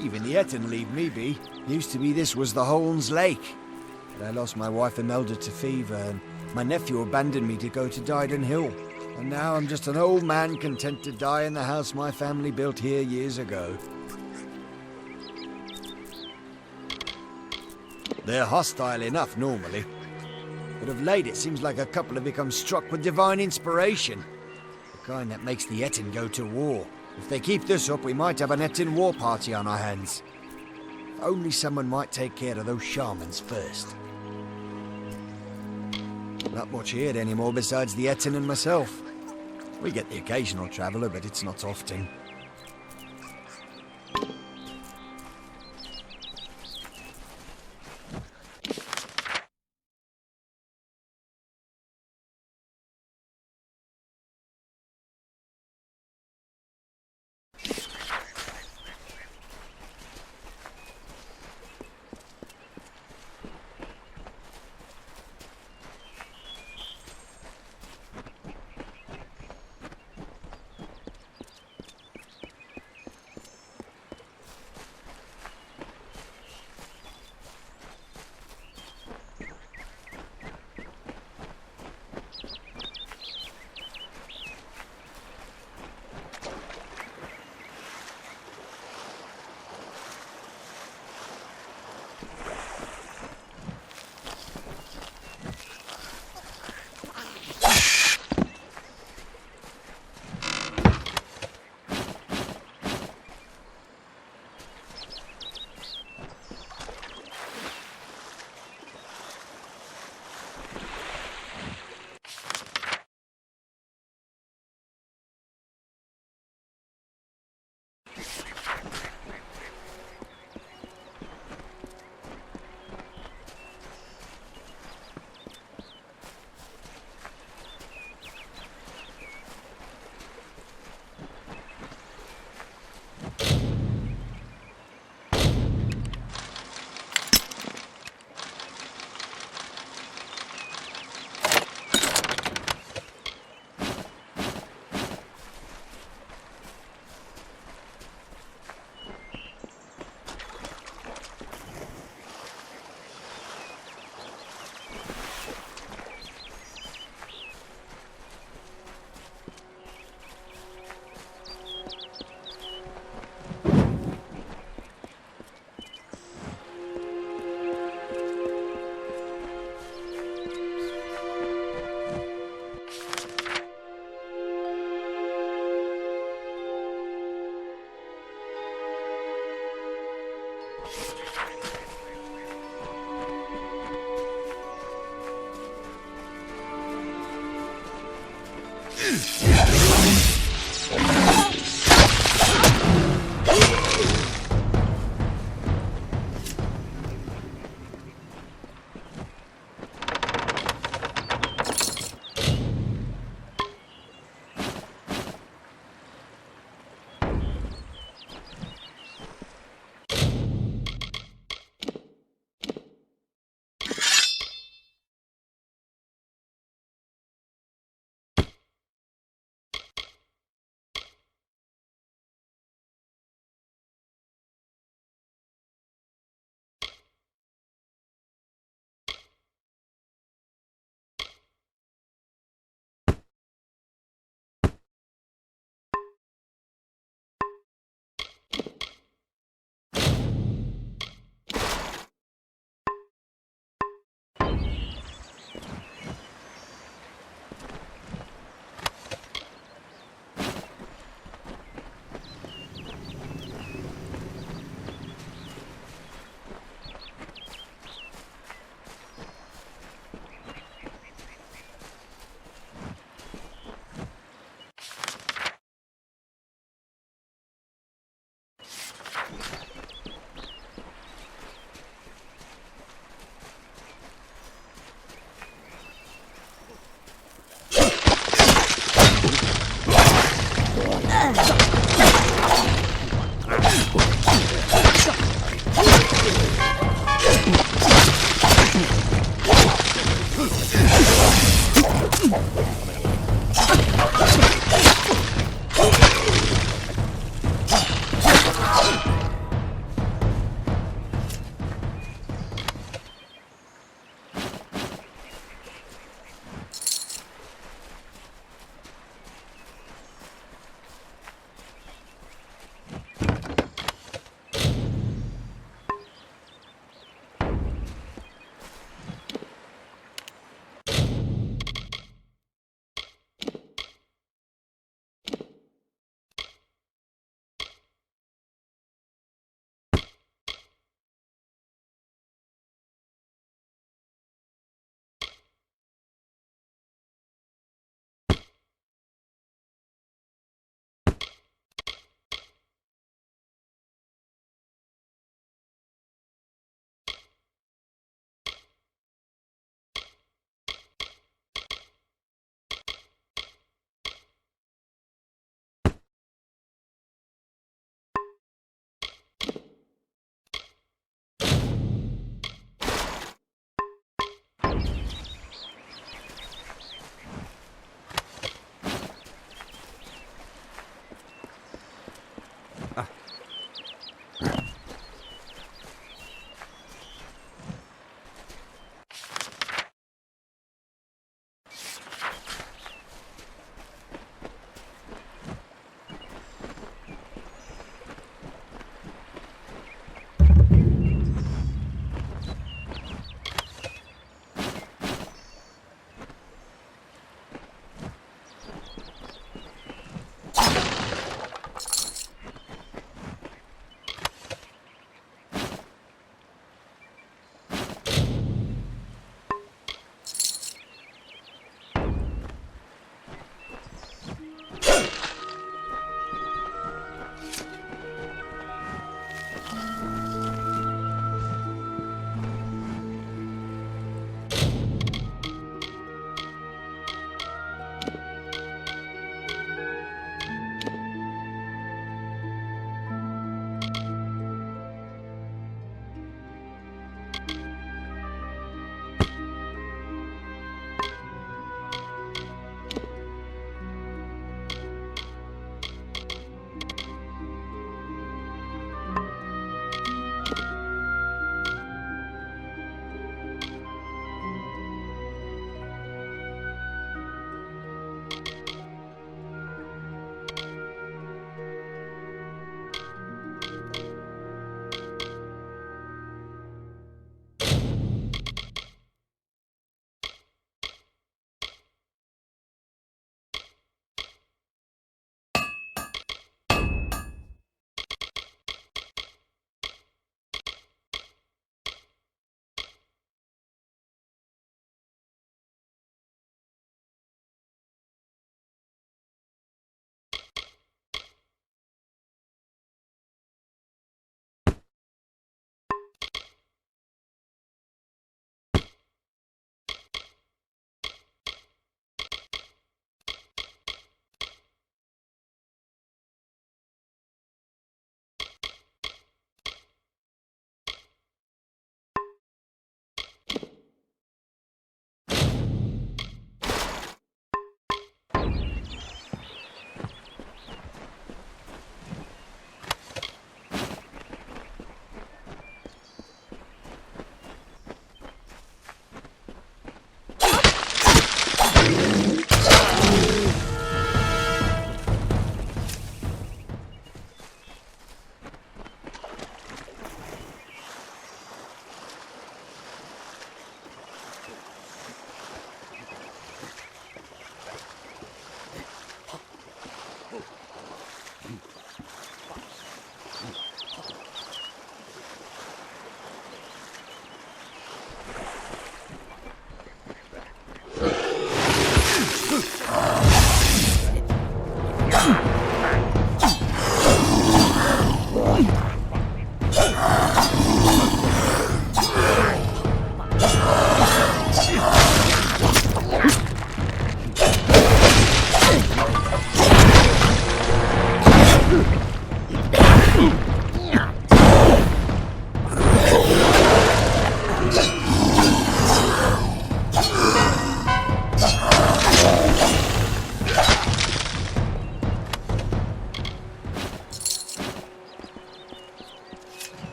Speaker 3: Even the Etin leave me be. Used to be this was the Holmes Lake. But I lost my wife Imelda to fever, and my nephew abandoned me to go to Dyden Hill. And now I'm just an old man content to die in the house my family built here years ago. They're hostile enough, normally. But of late, it seems like a couple have become struck with divine inspiration. The kind that makes the Etin go to war.
Speaker 23: If they keep this up, we might have an Etin war party on our hands. If only someone might take care of those shamans first. Not much here anymore besides the Etin and myself. We get the occasional traveller, but it's not often.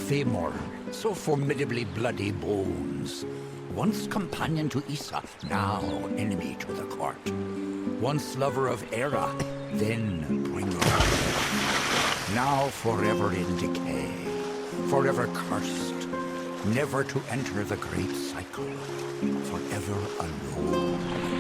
Speaker 3: Famor, so formidably bloody bones. Once companion to Issa, now enemy to the court. Once lover of Era, then bringer. Now forever in decay, forever cursed, never to enter the great cycle, forever alone.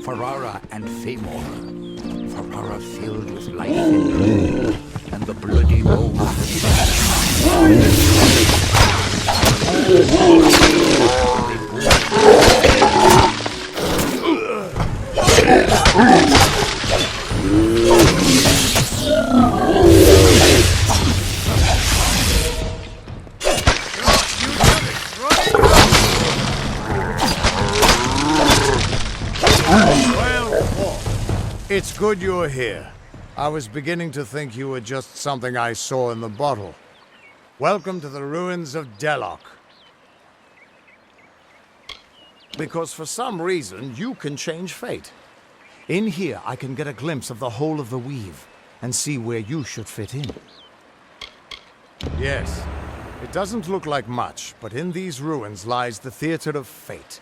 Speaker 3: Ferrara and Famor. Ferrara filled with life and blood, and the bloody mold of
Speaker 15: It's good you're here. I was beginning to think you were just something I saw in the bottle. Welcome to the ruins of Delok. Because for some reason, you can change fate. In here, I can get a glimpse of the whole of the weave, and see where you should fit in. Yes, it doesn't look like much, but in these ruins lies the Theater of Fate.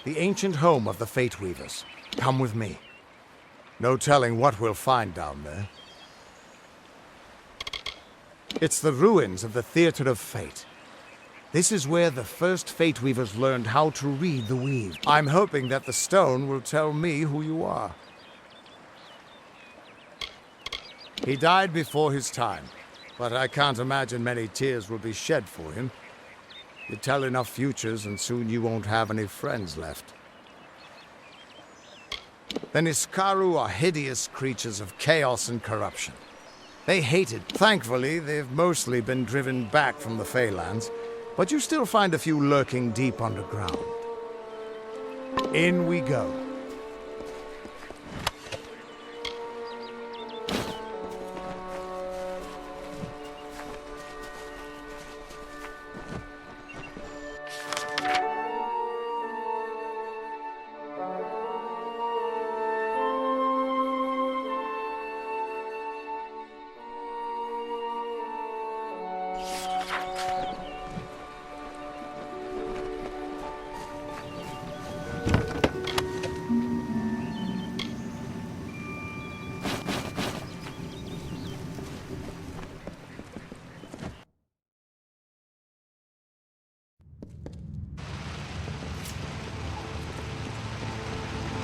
Speaker 15: The ancient home of the Fate Weavers. Come with me. No telling what we'll find down there. It's the ruins of the Theater of Fate. This is where the first Fate Weavers learned how to read the weave. I'm hoping that the stone will tell me who you are. He died before his time, but I can't imagine many tears will be shed for him. You tell enough futures and soon you won't have any friends left. The Niskaru are hideous creatures of chaos and corruption. They hate it. Thankfully, they've mostly been driven back from the Feylands, but you still find a few lurking deep underground. In we go.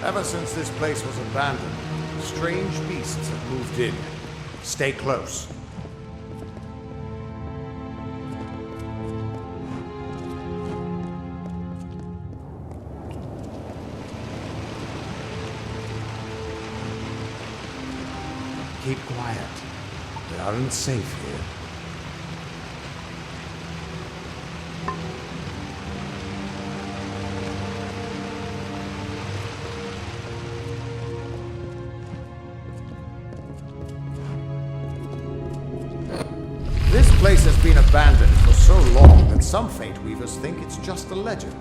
Speaker 15: Ever since this place was abandoned, strange beasts have moved in. Stay close. Keep quiet. We aren't safe here. This place has been abandoned for so long that some Fate Weavers think it's just a legend.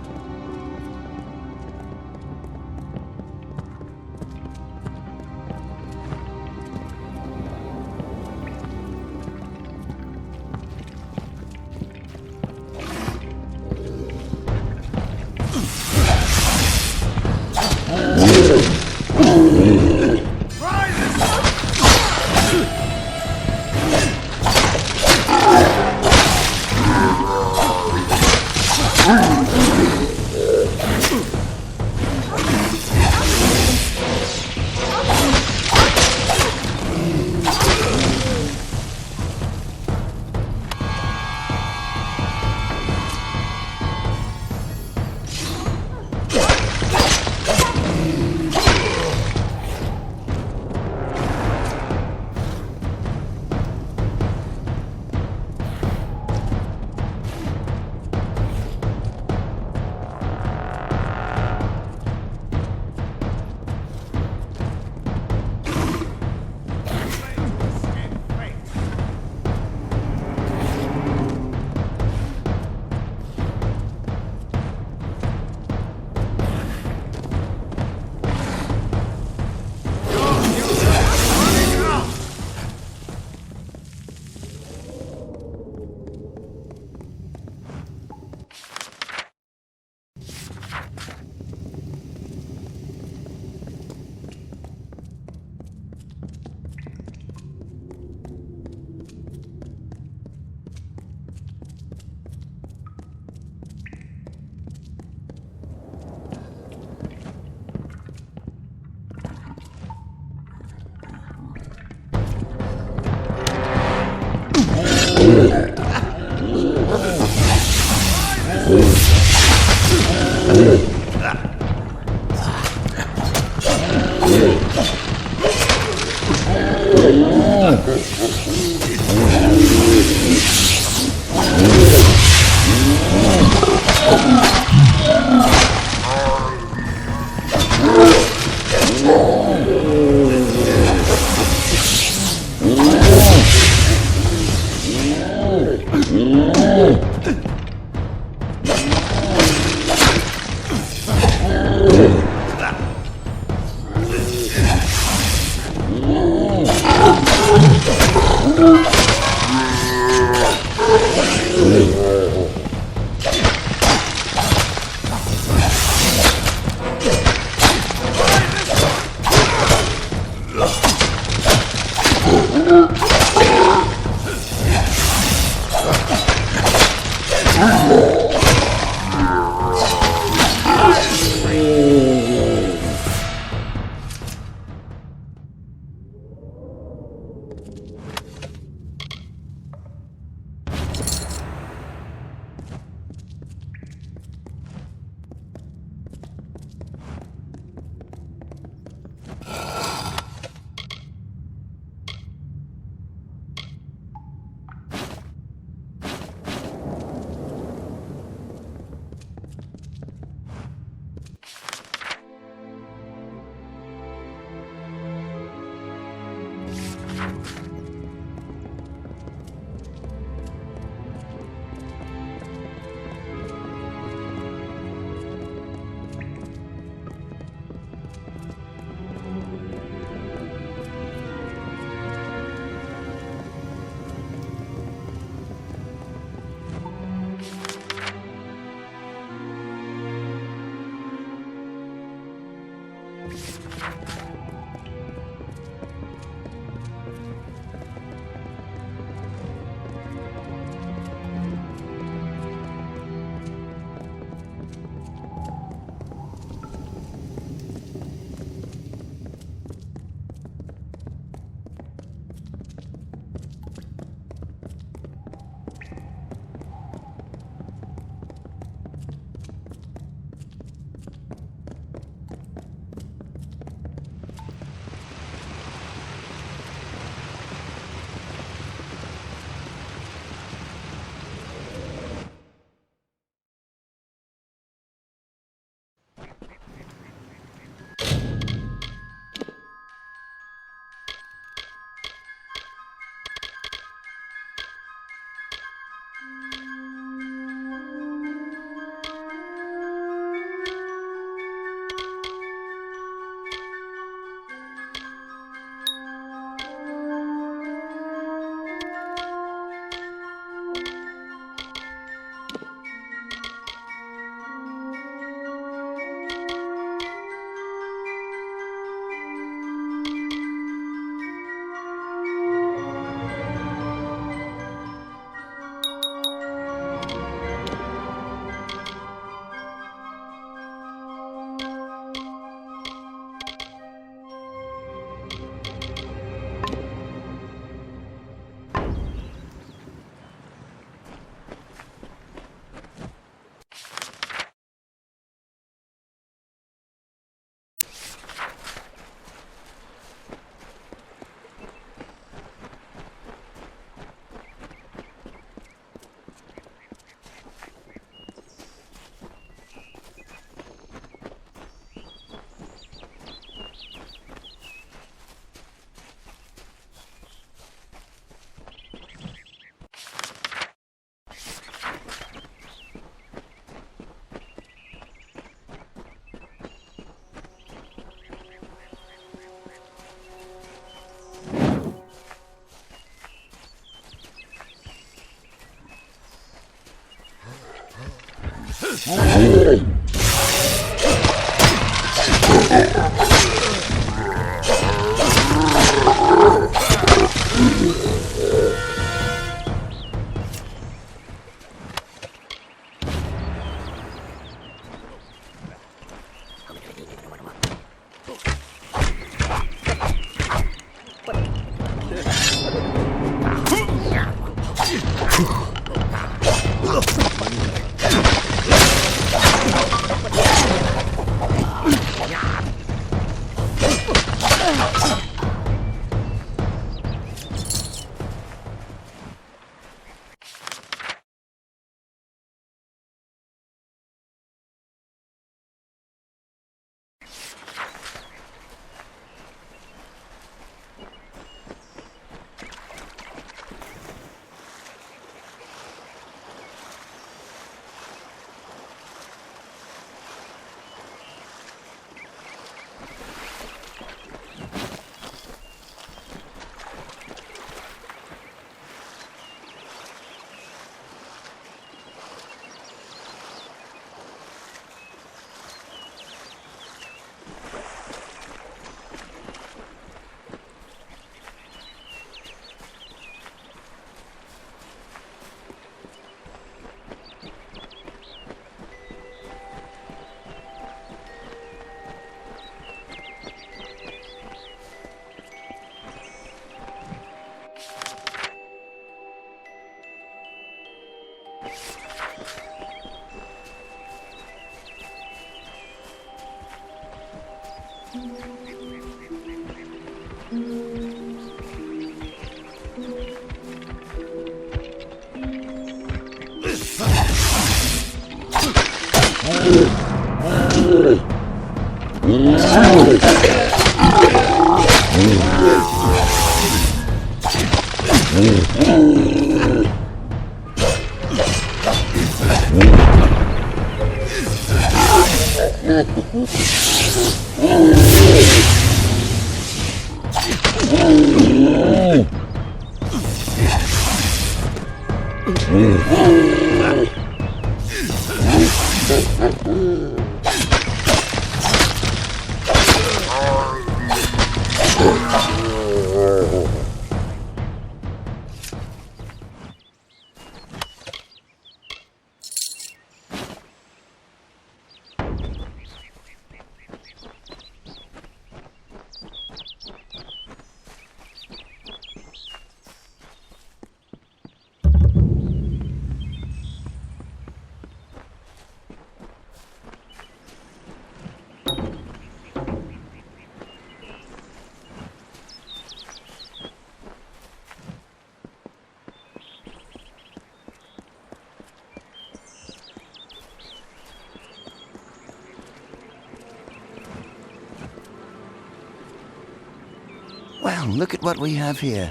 Speaker 4: Well, look at what we have here.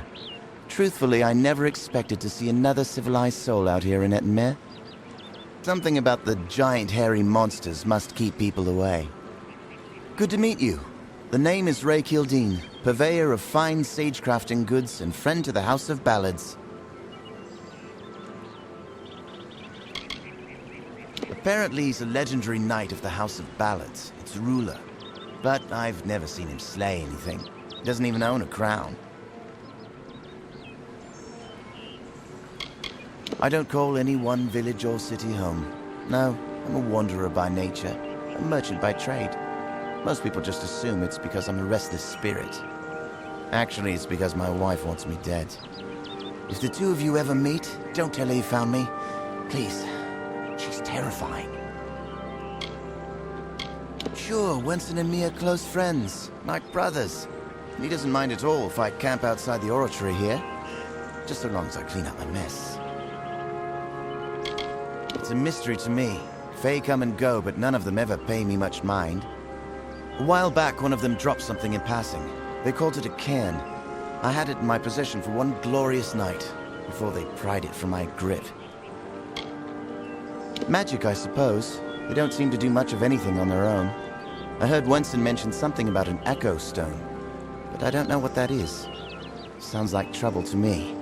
Speaker 4: Truthfully, I never expected to see another civilized soul out here in Ettenmere. Something about the giant hairy monsters must keep people away. Good to meet you. The name is Ray Kildine, purveyor of fine sagecrafting goods and friend to the House of Ballads. Apparently he's a legendary knight of the House of Ballads, its ruler. But I've never seen him slay anything. He doesn't even own a crown. I don't call any one village or city home. No, I'm a wanderer by nature, a merchant by trade. Most people just assume it's because I'm a restless spirit. Actually, it's because my wife wants me dead. If the two of you ever meet, don't tell her you found me. Please. She's terrifying. Sure, Winston and me are close friends, like brothers. He doesn't mind at all if I camp outside the oratory here. Just so long as I clean up my mess. It's a mystery to me. Fae come and go, but none of them ever pay me much mind. A while back, one of them dropped something in passing. They called it a cairn. I had it in my possession for one glorious night, before they pried it from my grip. Magic, I suppose. They don't seem to do much of anything on their own. I heard Winston mention something about an echo stone, but I don't know what that is. Sounds like trouble to me.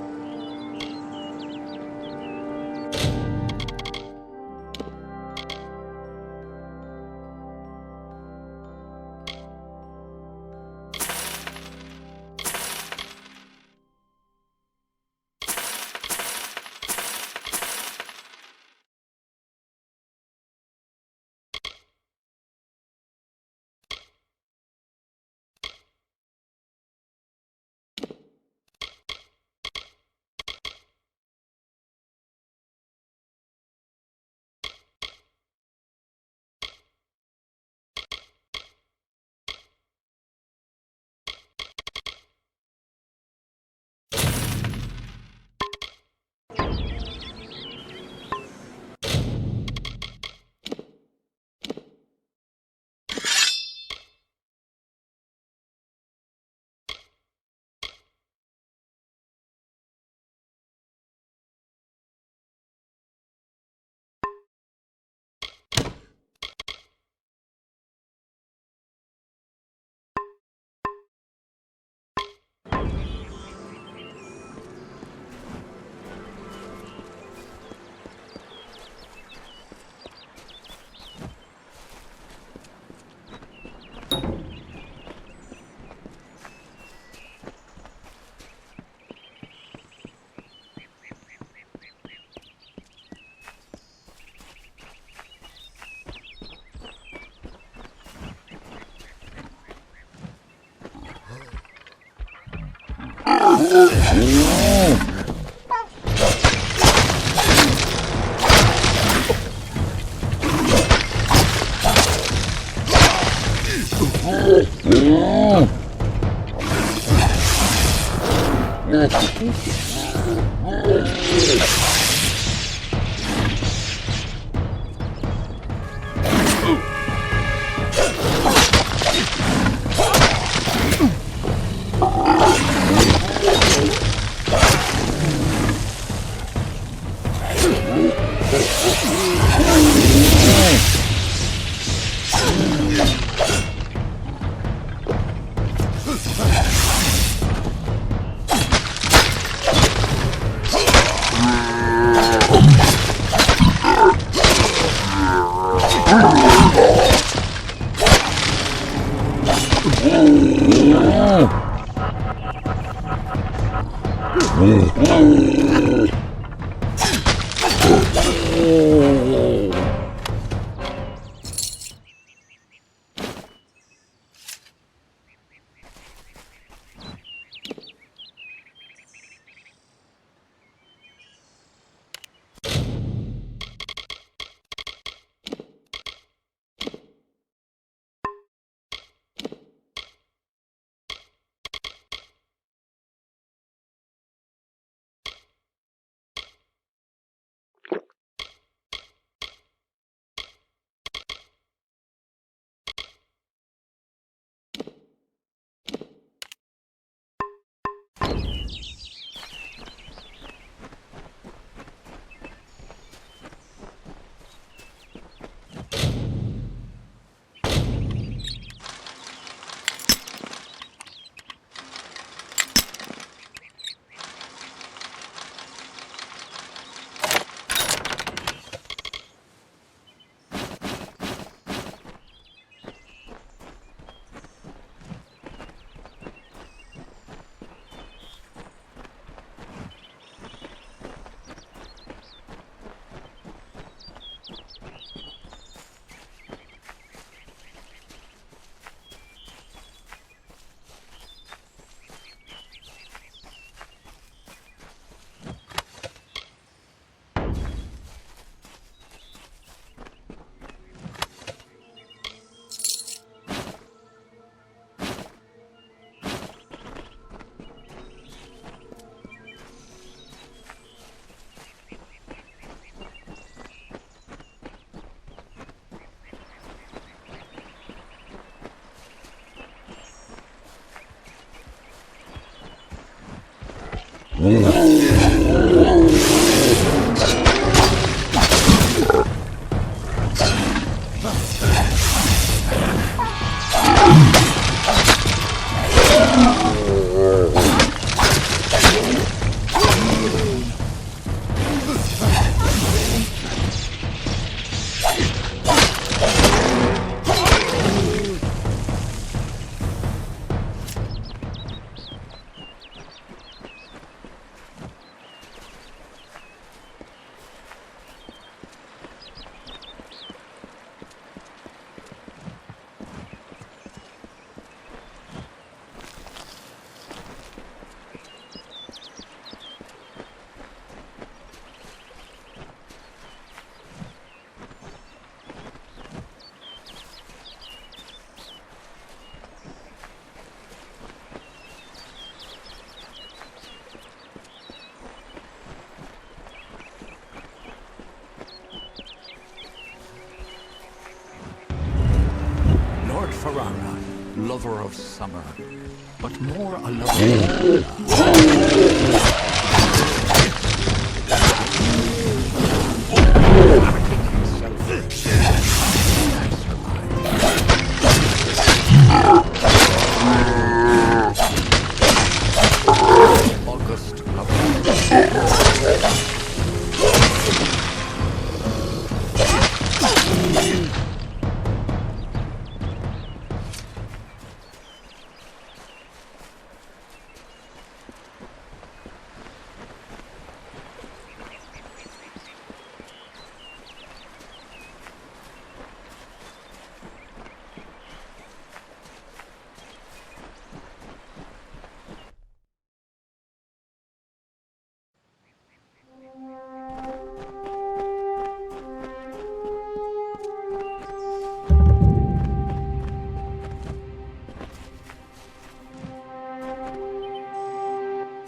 Speaker 3: Lover of summer, but more a lover August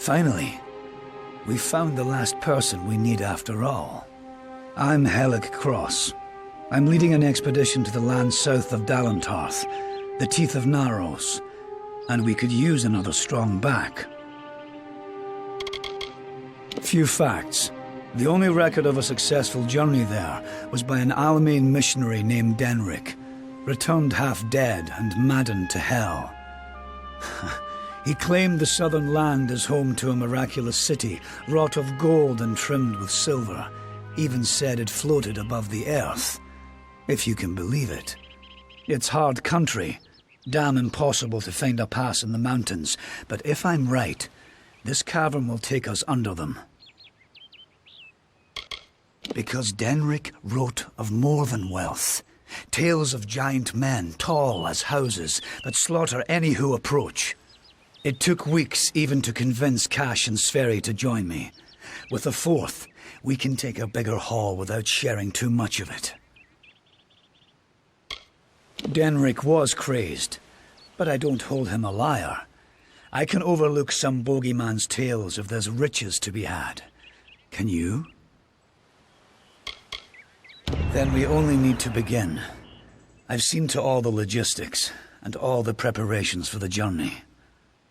Speaker 13: Finally, we found the last person we need after all. I'm Helig Cross. I'm leading an expedition to the land south of Dalentarth, the Teeth of Narrows, and we could use another strong back. Few facts. The only record of a successful journey there was by an Almain missionary named Denric, returned half dead and maddened to hell. He claimed the southern land as home to a miraculous city, wrought of gold and trimmed with silver, even said it floated above the earth, if you can believe it. It's hard country, damn impossible to find a pass in the mountains, but if I'm right, this cavern will take us under them. Because Denric wrote of more than wealth, tales of giant men, tall as houses, that slaughter any who approach. It took weeks even to convince Cash and Sverri to join me. With the fourth, we can take a bigger haul without sharing too much of it. Denric was crazed, but I don't hold him a liar. I can overlook some bogeyman's tales if there's riches to be had. Can you? Then we only need to begin. I've seen to all the logistics and all the preparations for the journey.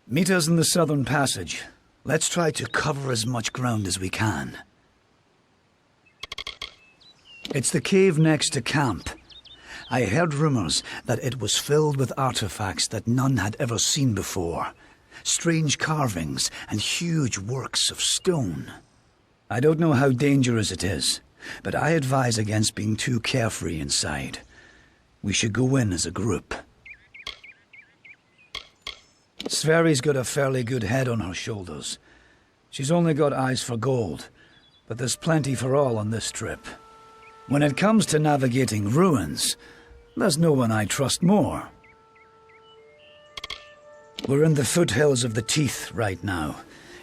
Speaker 13: Meet us in the Southern Passage. Let's try to cover as much ground as we can. It's the cave next to camp. I heard rumors that it was filled with artifacts that none had ever seen before. Strange carvings and huge works of stone. I don't know how dangerous it is, but I advise against being too carefree inside. We should go in as a group. Sverri's got a fairly good head on her shoulders. She's only got eyes for gold, but there's plenty for all on this trip. When it comes to navigating ruins, there's no one I trust more. We're in the foothills of the Teeth right now.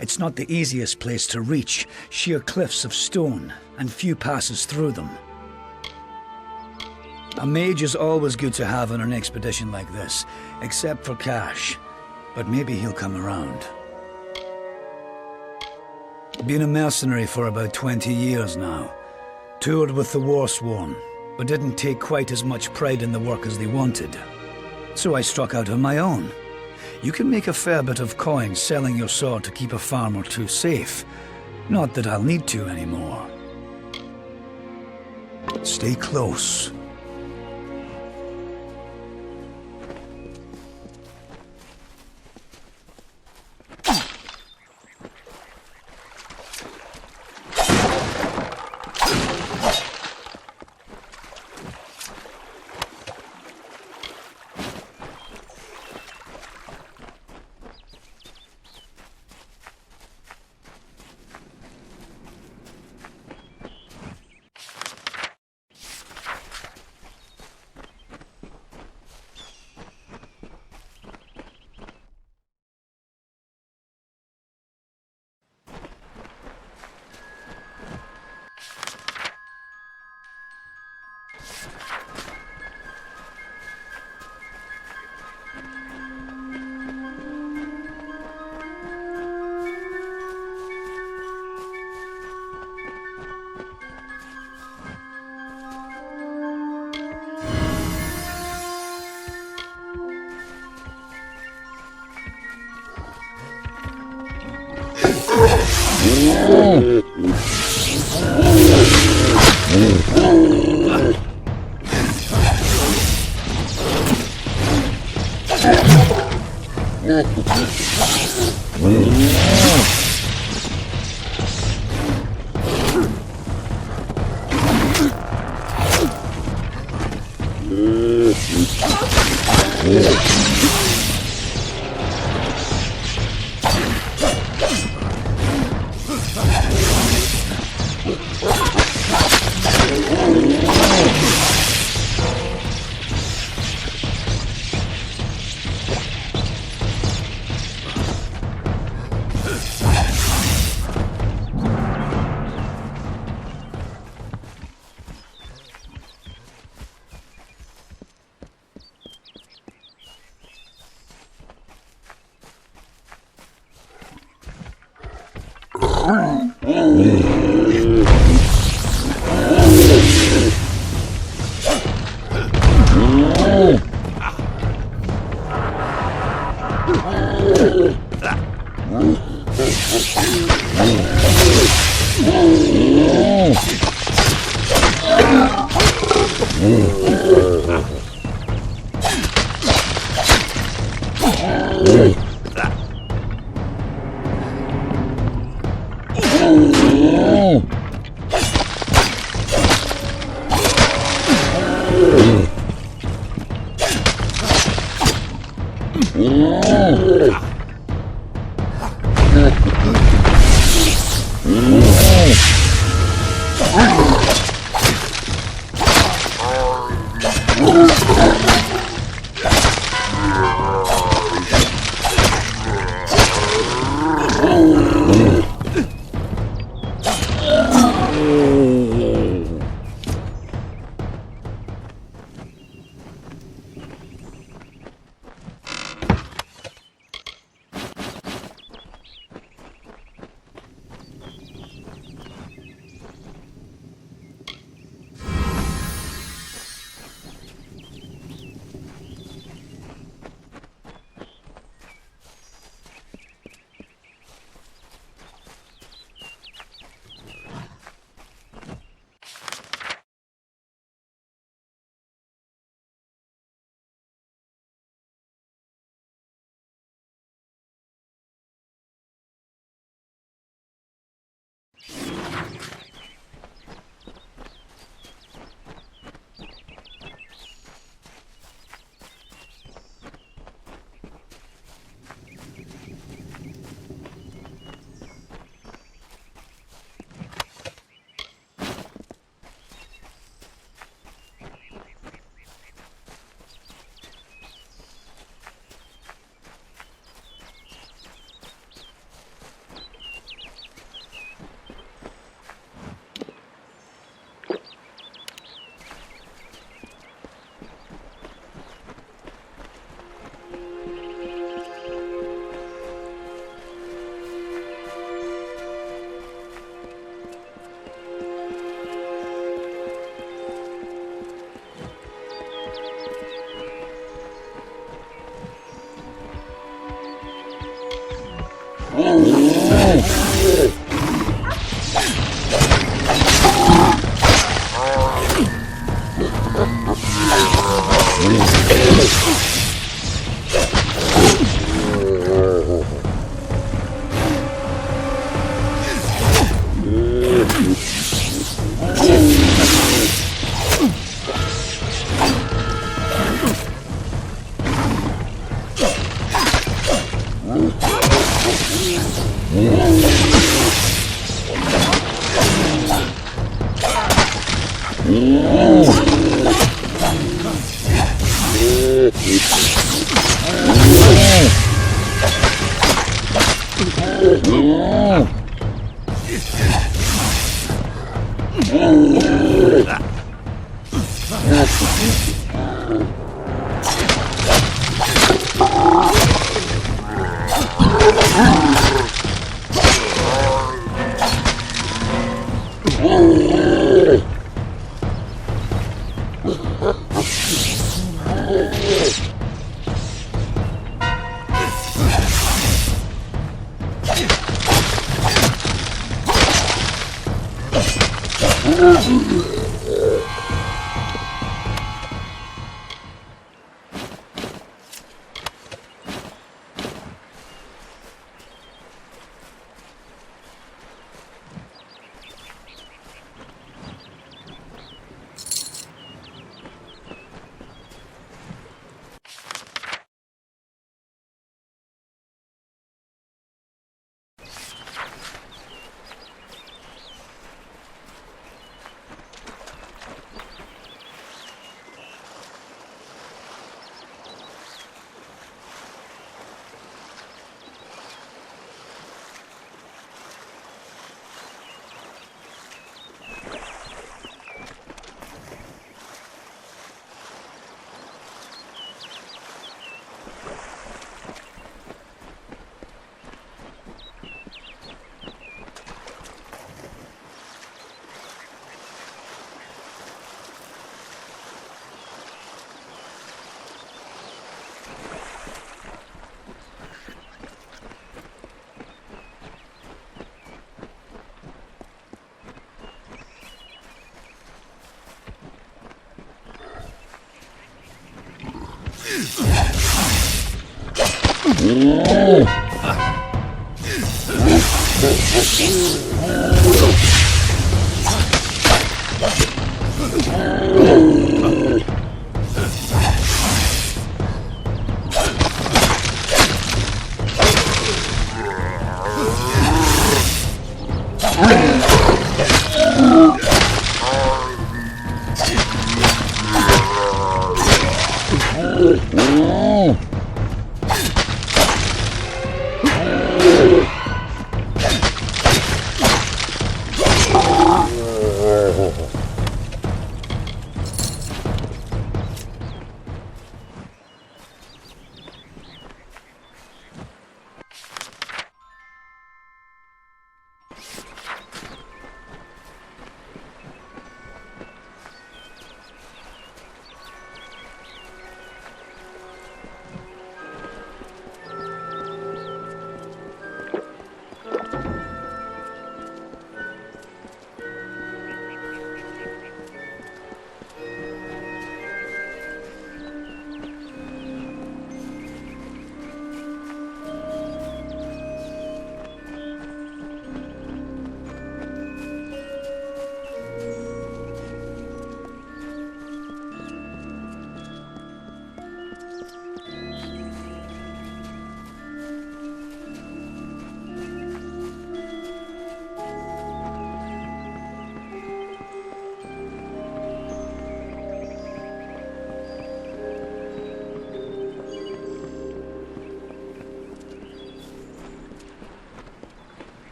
Speaker 13: It's not the easiest place to reach, sheer cliffs of stone, and few passes through them. A mage is always good to have on an expedition like this, except for Cash. But maybe he'll come around. Been a mercenary for about 20 years now. Toured with the Warsworn, but didn't take quite as much pride in the work as they wanted. So I struck out on my own. You can make a fair bit of coin selling your sword to keep a farm or two safe. Not that I'll need to anymore. Stay close.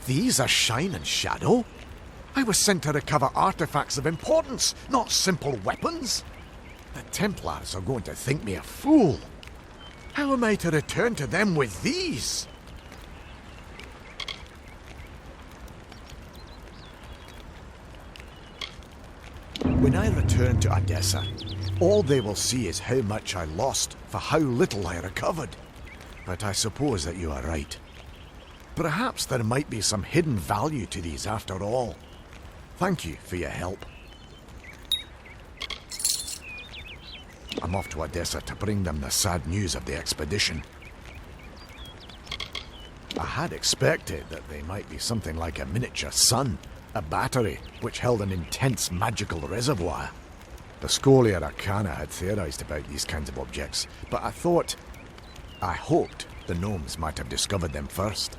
Speaker 15: These are Shine and Shadow? I was sent to recover artifacts of importance, not simple weapons. The Templars are going to think me a fool. How am I to return to them with these? When I return to Odessa, all they will see is how much I lost for how little I recovered. but I suppose that you are right. Perhaps there might be some hidden value to these after all. Thank you for your help. I'm off to Odessa to bring them the sad news of the expedition. I had expected that they might be something like a miniature sun, a battery which held an intense magical reservoir. The Scholia Arcana had theorized about these kinds of objects, but I hoped the gnomes might have discovered them first.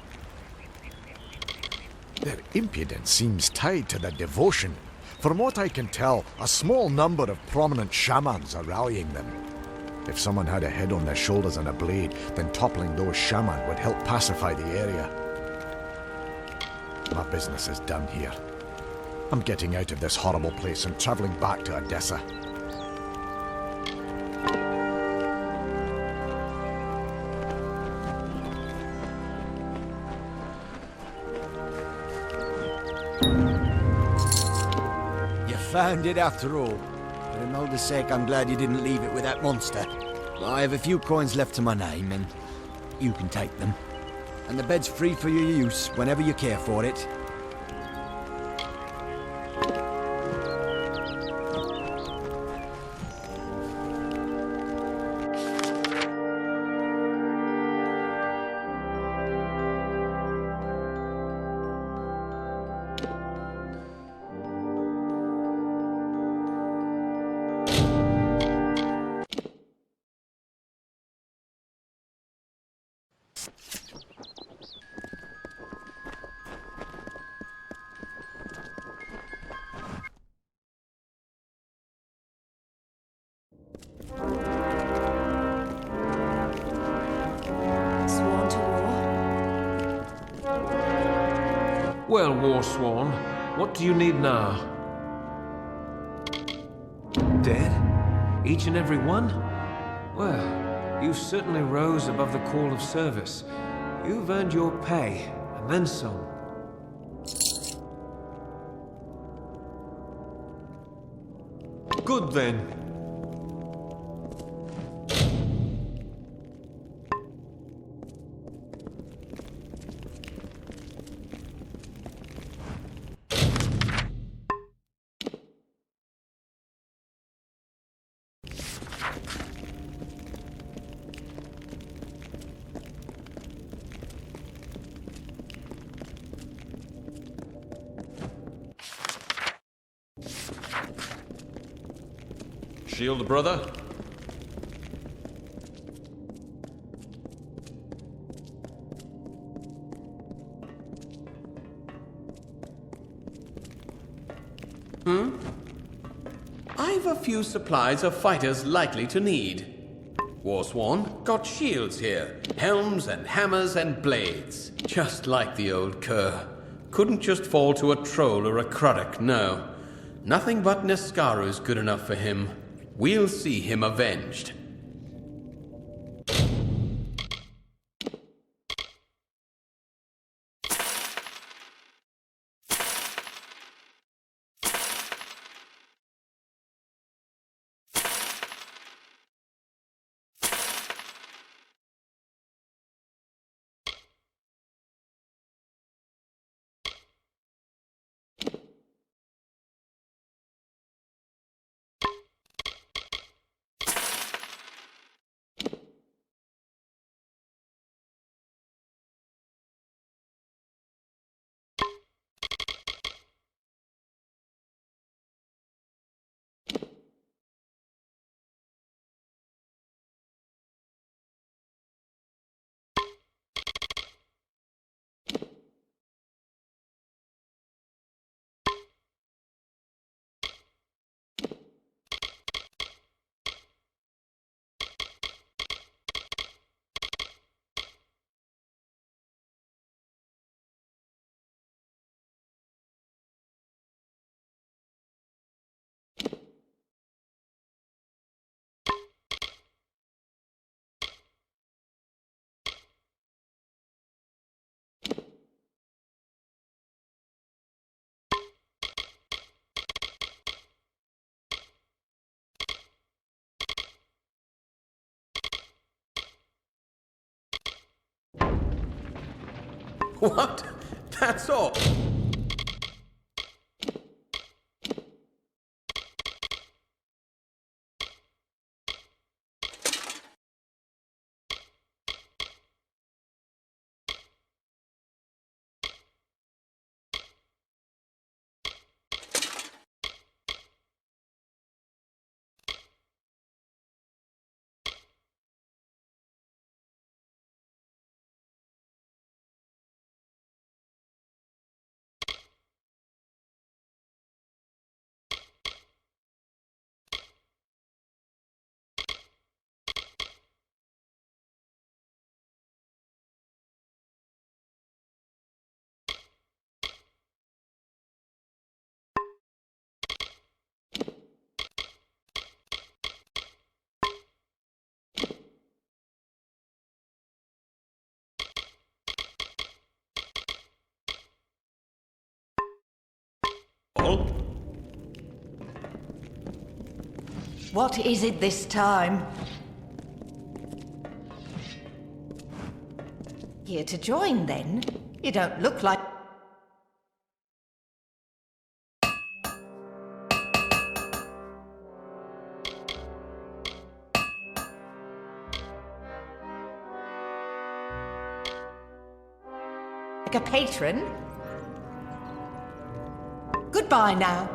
Speaker 15: Their impudence seems tied to their devotion. From what I can tell, a small number of prominent shamans are rallying them. If someone had a head on their shoulders and a blade, then toppling those shaman would help pacify the area. My business is done here. I'm getting out of this horrible place and traveling back to Odessa.
Speaker 23: You found it after all. For Imelda's sake, I'm glad you didn't leave it with that monster. I have a few coins left to my name, and you can take them. And the bed's free for your use whenever you care for it.
Speaker 14: Sworn to war?
Speaker 5: Well, Warsworn, what do you need now? Dead? Each and every one? Well, you certainly rose above the call of service. You've earned your pay, and then some. Good then.
Speaker 2: Shield, brother.
Speaker 16: I've a few supplies of fighters likely to need. Warsworn, got shields here. Helms and hammers and blades. Just like the old cur. Couldn't just fall to a troll or a Kruddock, no. Nothing but Neskaru's good enough for him. We'll see him avenged. What? That's all?
Speaker 18: What is it this time? Here to join, then? You don't look like... like a patron? Goodbye now.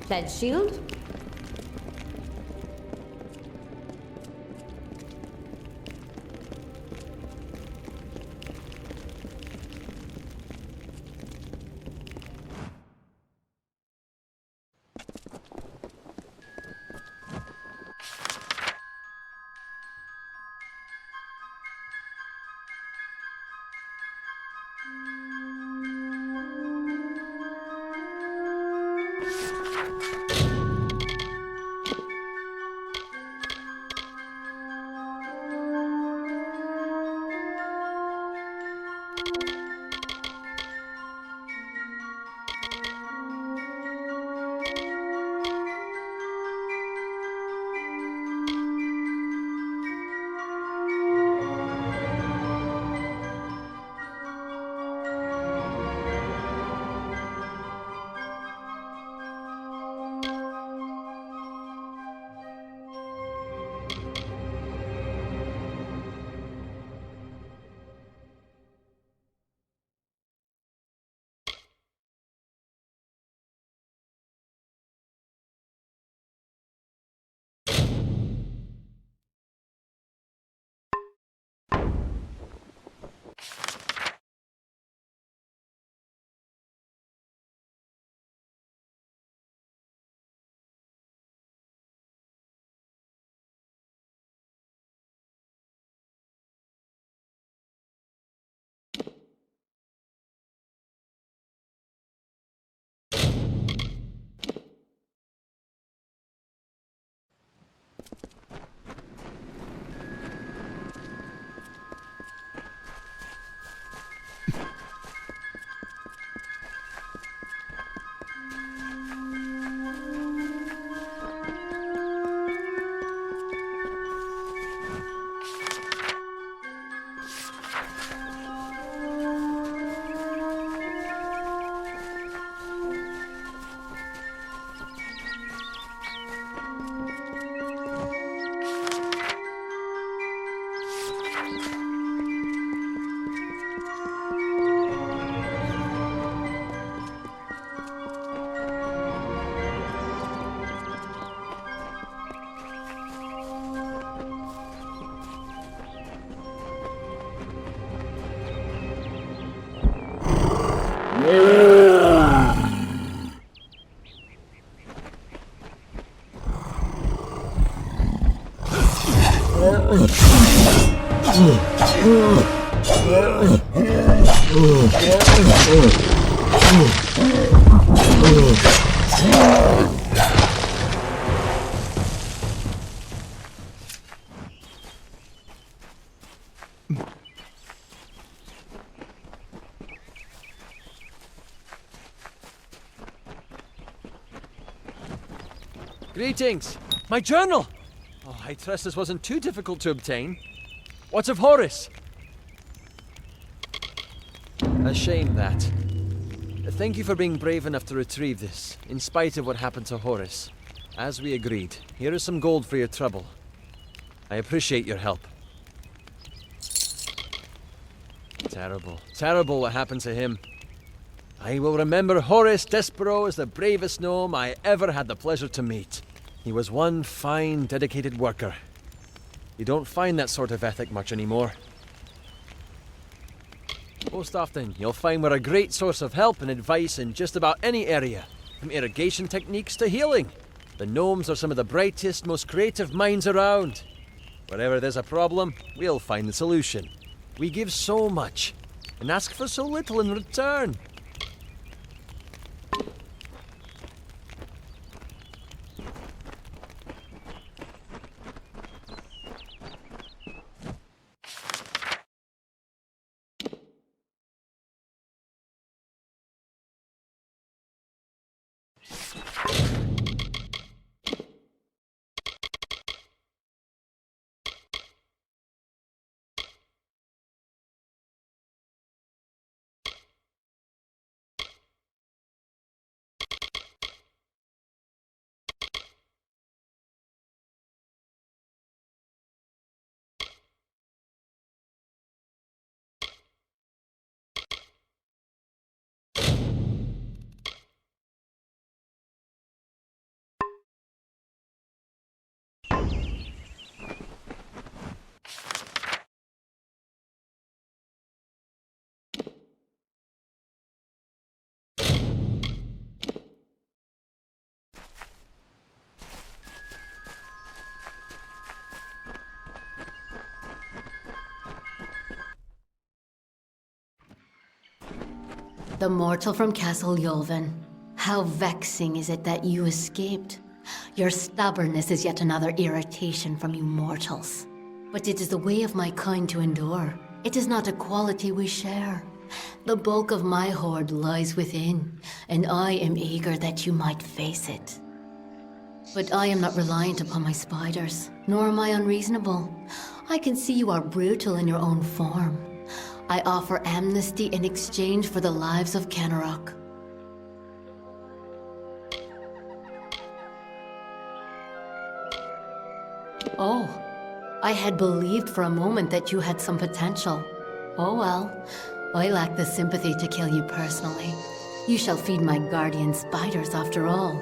Speaker 12: Pledge shield?
Speaker 2: Greetings! My journal! Oh, I trust this wasn't too difficult to obtain. What of Horace? A shame that. Thank you for being brave enough to retrieve this, in spite of what happened to Horace. As we agreed, here is some gold for your trouble. I appreciate your help. Terrible, terrible what happened to him. I will remember Horace Despero as the bravest gnome I ever had the pleasure to meet. He was one fine, dedicated worker. You don't find that sort of ethic much anymore. Most often, you'll find we're a great source of help and advice in just about any area, from irrigation techniques to healing. The gnomes are some of the brightest, most creative minds around. Wherever there's a problem, we'll find the solution. We give so much, and ask for so little in return.
Speaker 12: The mortal from Castle Yolvin. How vexing is it that you escaped? Your stubbornness is yet another irritation from you mortals. But it is the way of my kind to endure. It is not a quality we share. The bulk of my hoard lies within, and I am eager that you might face it. But I am not reliant upon my spiders, nor am I unreasonable. I can see you are brutal in your own form. I offer amnesty in exchange for the lives of Kenarok. Oh, I had believed for a moment that you had some potential. Oh well, I lack the sympathy to kill you personally. You shall feed my guardian spiders after all.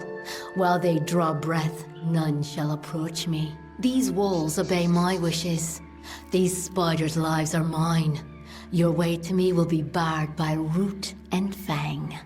Speaker 12: While they draw breath, none shall approach me. These walls obey my wishes. These spiders' lives are mine. Your way to me will be barred by root and fang.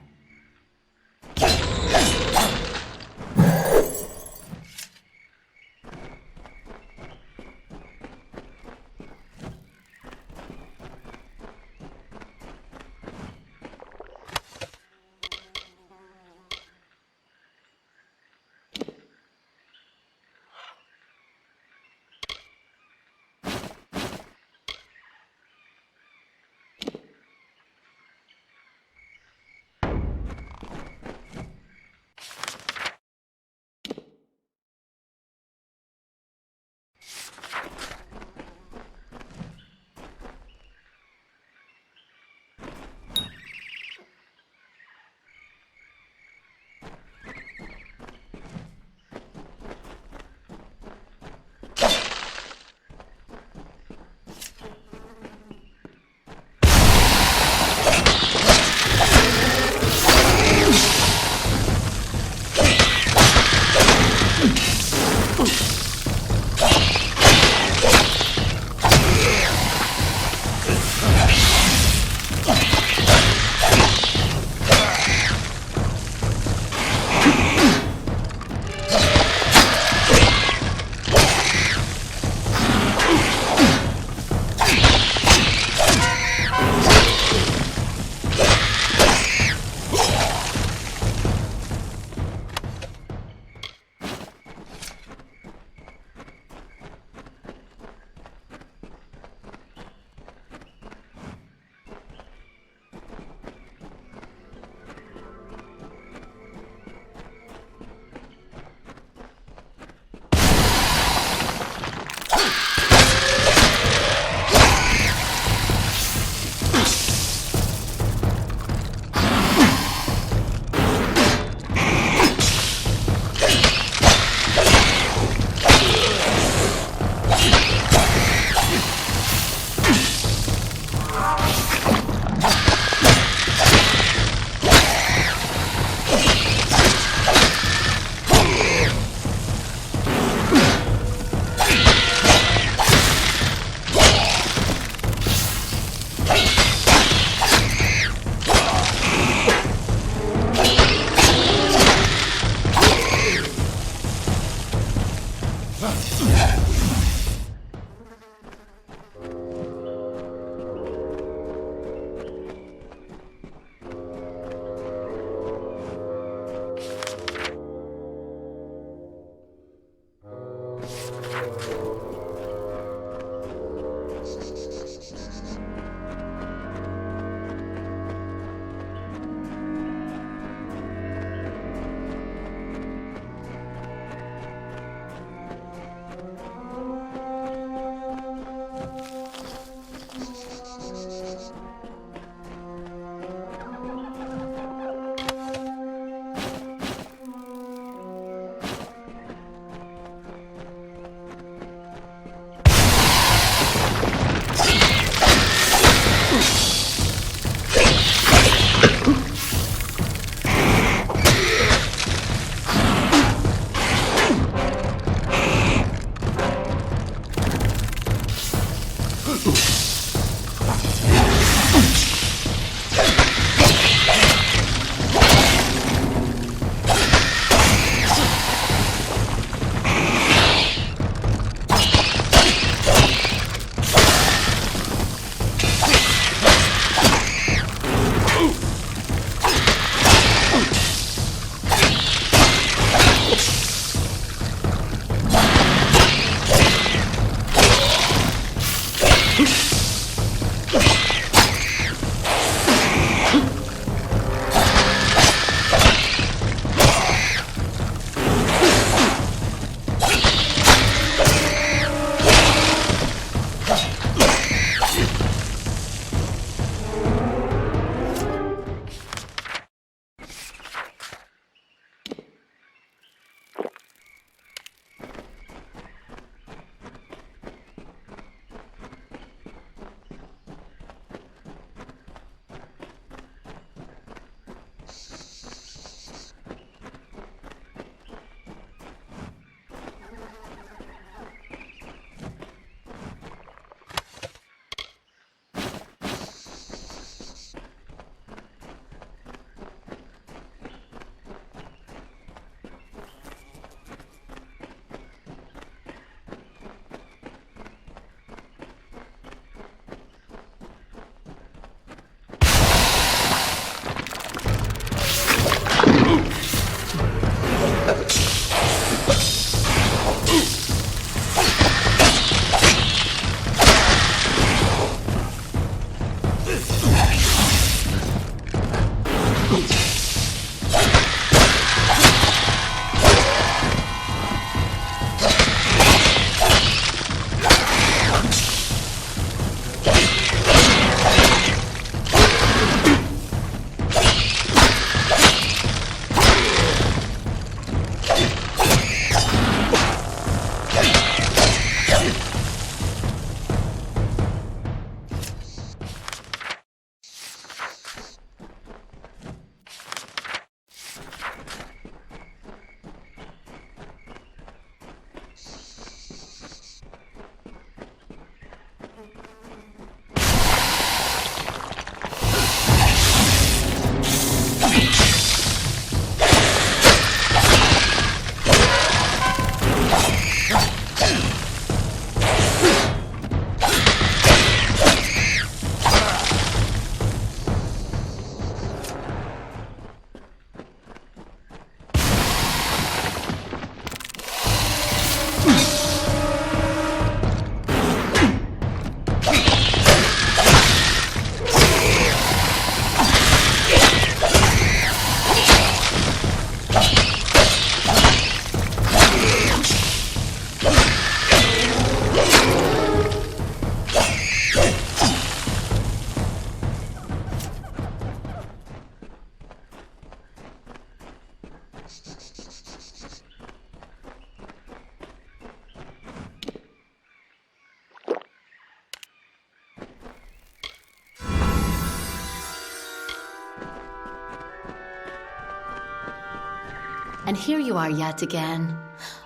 Speaker 12: And here you are yet again.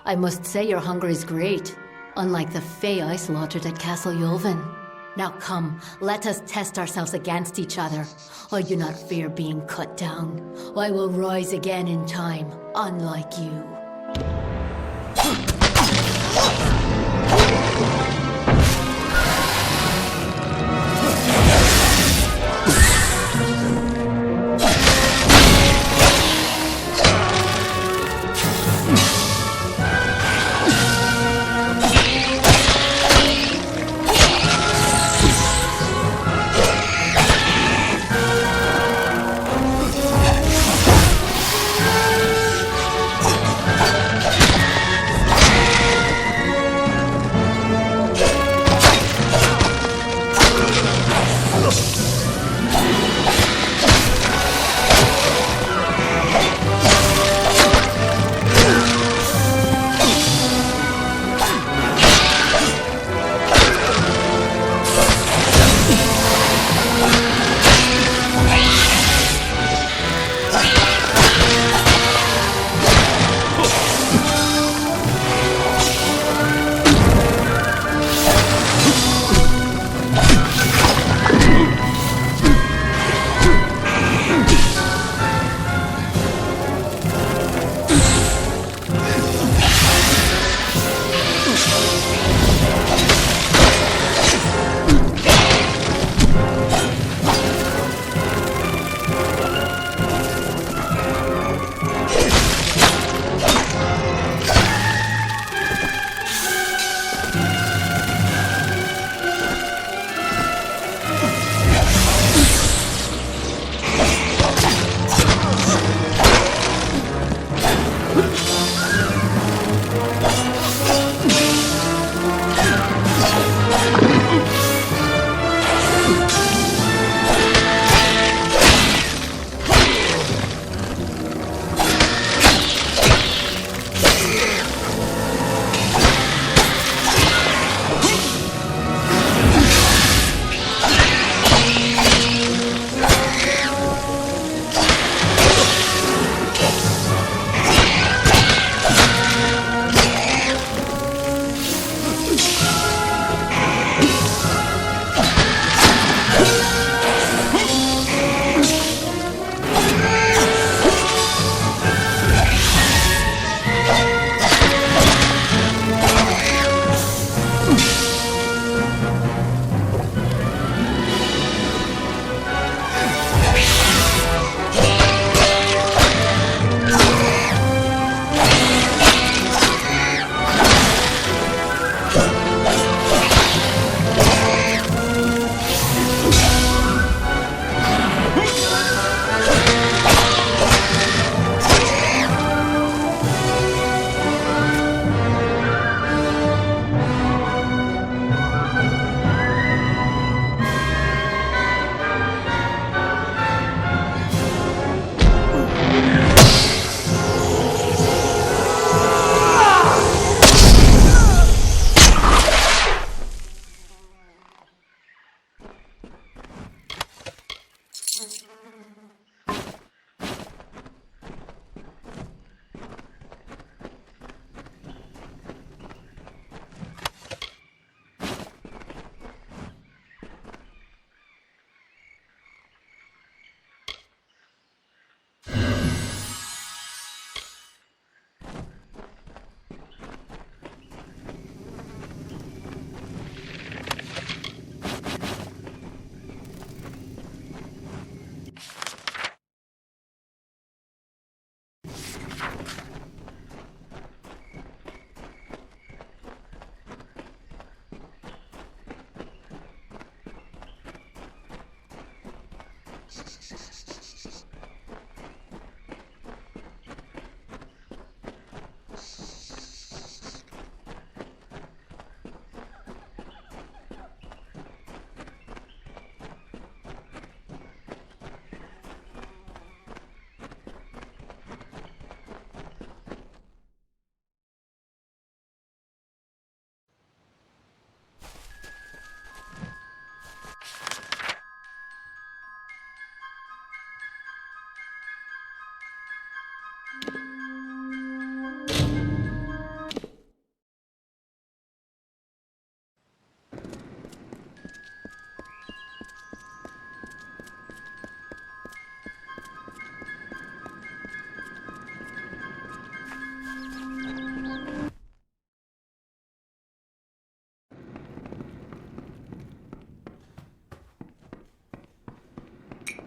Speaker 12: I must say your hunger is great, unlike the Fae I slaughtered at Castle Yulvin. Now come, let us test ourselves against each other. I do not fear being cut down. I will rise again in time, unlike you.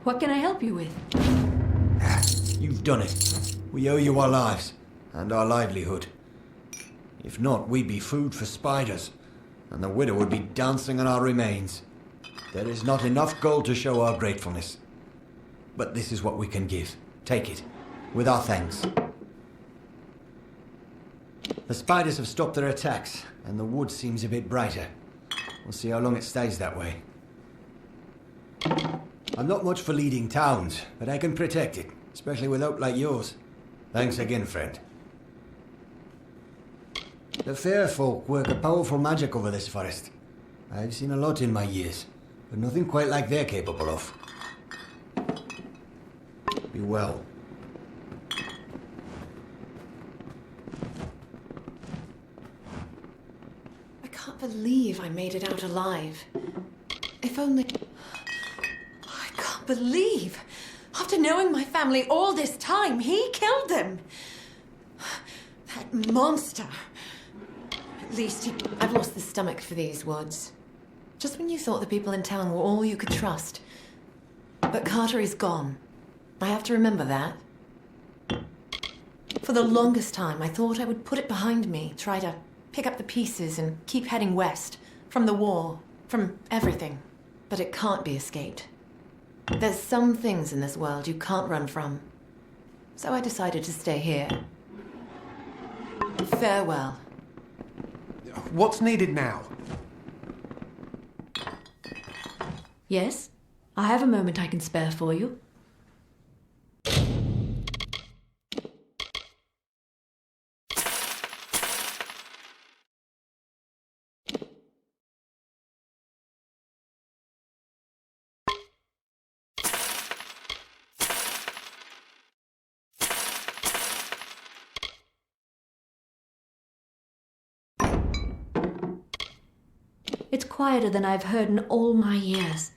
Speaker 14: What can I help you with?
Speaker 23: You've done it. We owe you our lives, and our livelihood. If not, we'd be food for spiders, and the widow would be dancing on our remains. There is not enough gold to show our gratefulness. But this is what we can give. Take it, with our thanks. The spiders have stopped their attacks, and the wood seems a bit brighter. We'll see how long it stays that way. I'm not much for leading towns, but I can protect it, especially with hope like yours. Thanks again, friend. The fair folk work a powerful magic over this forest. I've seen a lot in my years, but nothing quite like they're capable of. Be well.
Speaker 14: I can't believe I made it out alive. If only... I can't believe! After knowing my family all this time, he killed them! That monster! At least I've lost the stomach for these woods. Just when you thought the people in town were all you could trust. But Carter is gone. I have to remember that. For the longest time, I thought I would put it behind me, try to pick up the pieces and keep heading west. From the war, from everything. But it can't be escaped. There's some things in this world you can't run from. So I decided to stay here. Farewell.
Speaker 8: What's needed now?
Speaker 14: Yes? I have a moment I can spare for you. It's quieter than I've heard in all my years.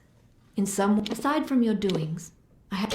Speaker 14: In some, aside from your doings, I have...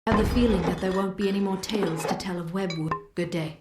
Speaker 14: I have the feeling that there won't be any more tales to tell of Webwood. Good day.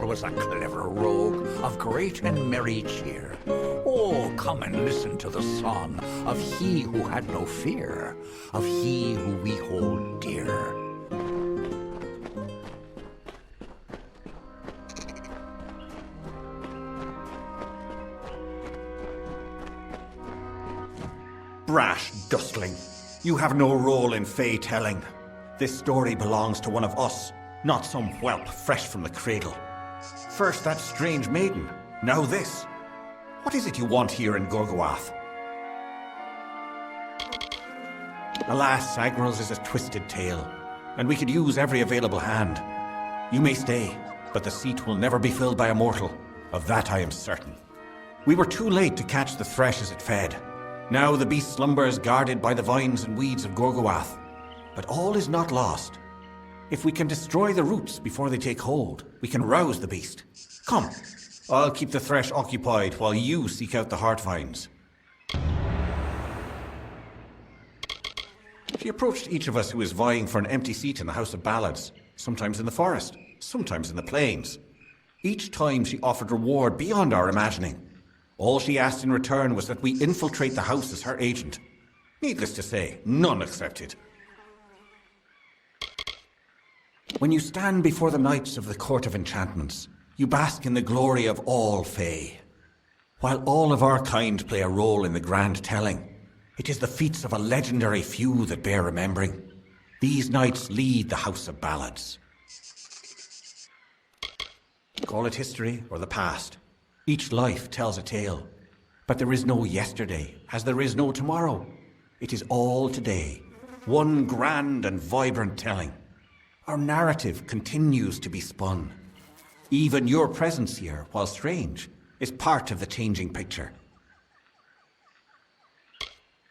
Speaker 3: was a clever rogue of great and merry cheer. Oh, come and listen to the song of he who had no fear, of he who we hold dear.
Speaker 10: Brash dustling. You have no role in Fae telling. This story belongs to one of us, not some whelp fresh from the cradle. First that strange maiden, now this. What is it you want here in Gorgoath? Alas, Agrel's is a twisted tale, and we could use every available hand. You may stay, but the seat will never be filled by a mortal. Of that I am certain. We were too late to catch the thresh as it fed. Now the beast slumbers guarded by the vines and weeds of Gorgoath. But all is not lost. If we can destroy the roots before they take hold, we can rouse the beast. Come, I'll keep the thresh occupied while you seek out the heart vines. She approached each of us who is vying for an empty seat in the House of Ballads, sometimes in the forest, sometimes in the plains. Each time she offered reward beyond our imagining. All she asked in return was that we infiltrate the house as her agent. Needless to say, none accepted. When you stand before the knights of the Court of Enchantments, you bask in the glory of all Fae. While all of our kind play a role in the grand telling, it is the feats of a legendary few that bear remembering. These knights lead the House of Ballads. Call it history or the past. Each life tells a tale, but there is no yesterday, as there is no tomorrow. It is all today, one grand and vibrant telling. Our narrative continues to be spun. Even your presence here, while strange, is part of the changing picture.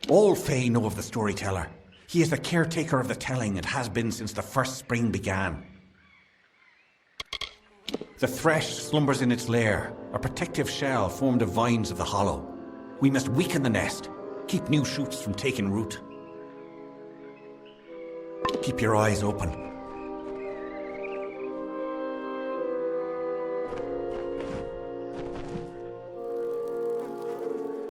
Speaker 10: All Fae know of the storyteller. He is the caretaker of the telling and has been since the first spring began. The thresh slumbers in its lair, a protective shell formed of vines of the hollow. We must weaken the nest, keep new shoots from taking root. Keep your eyes open.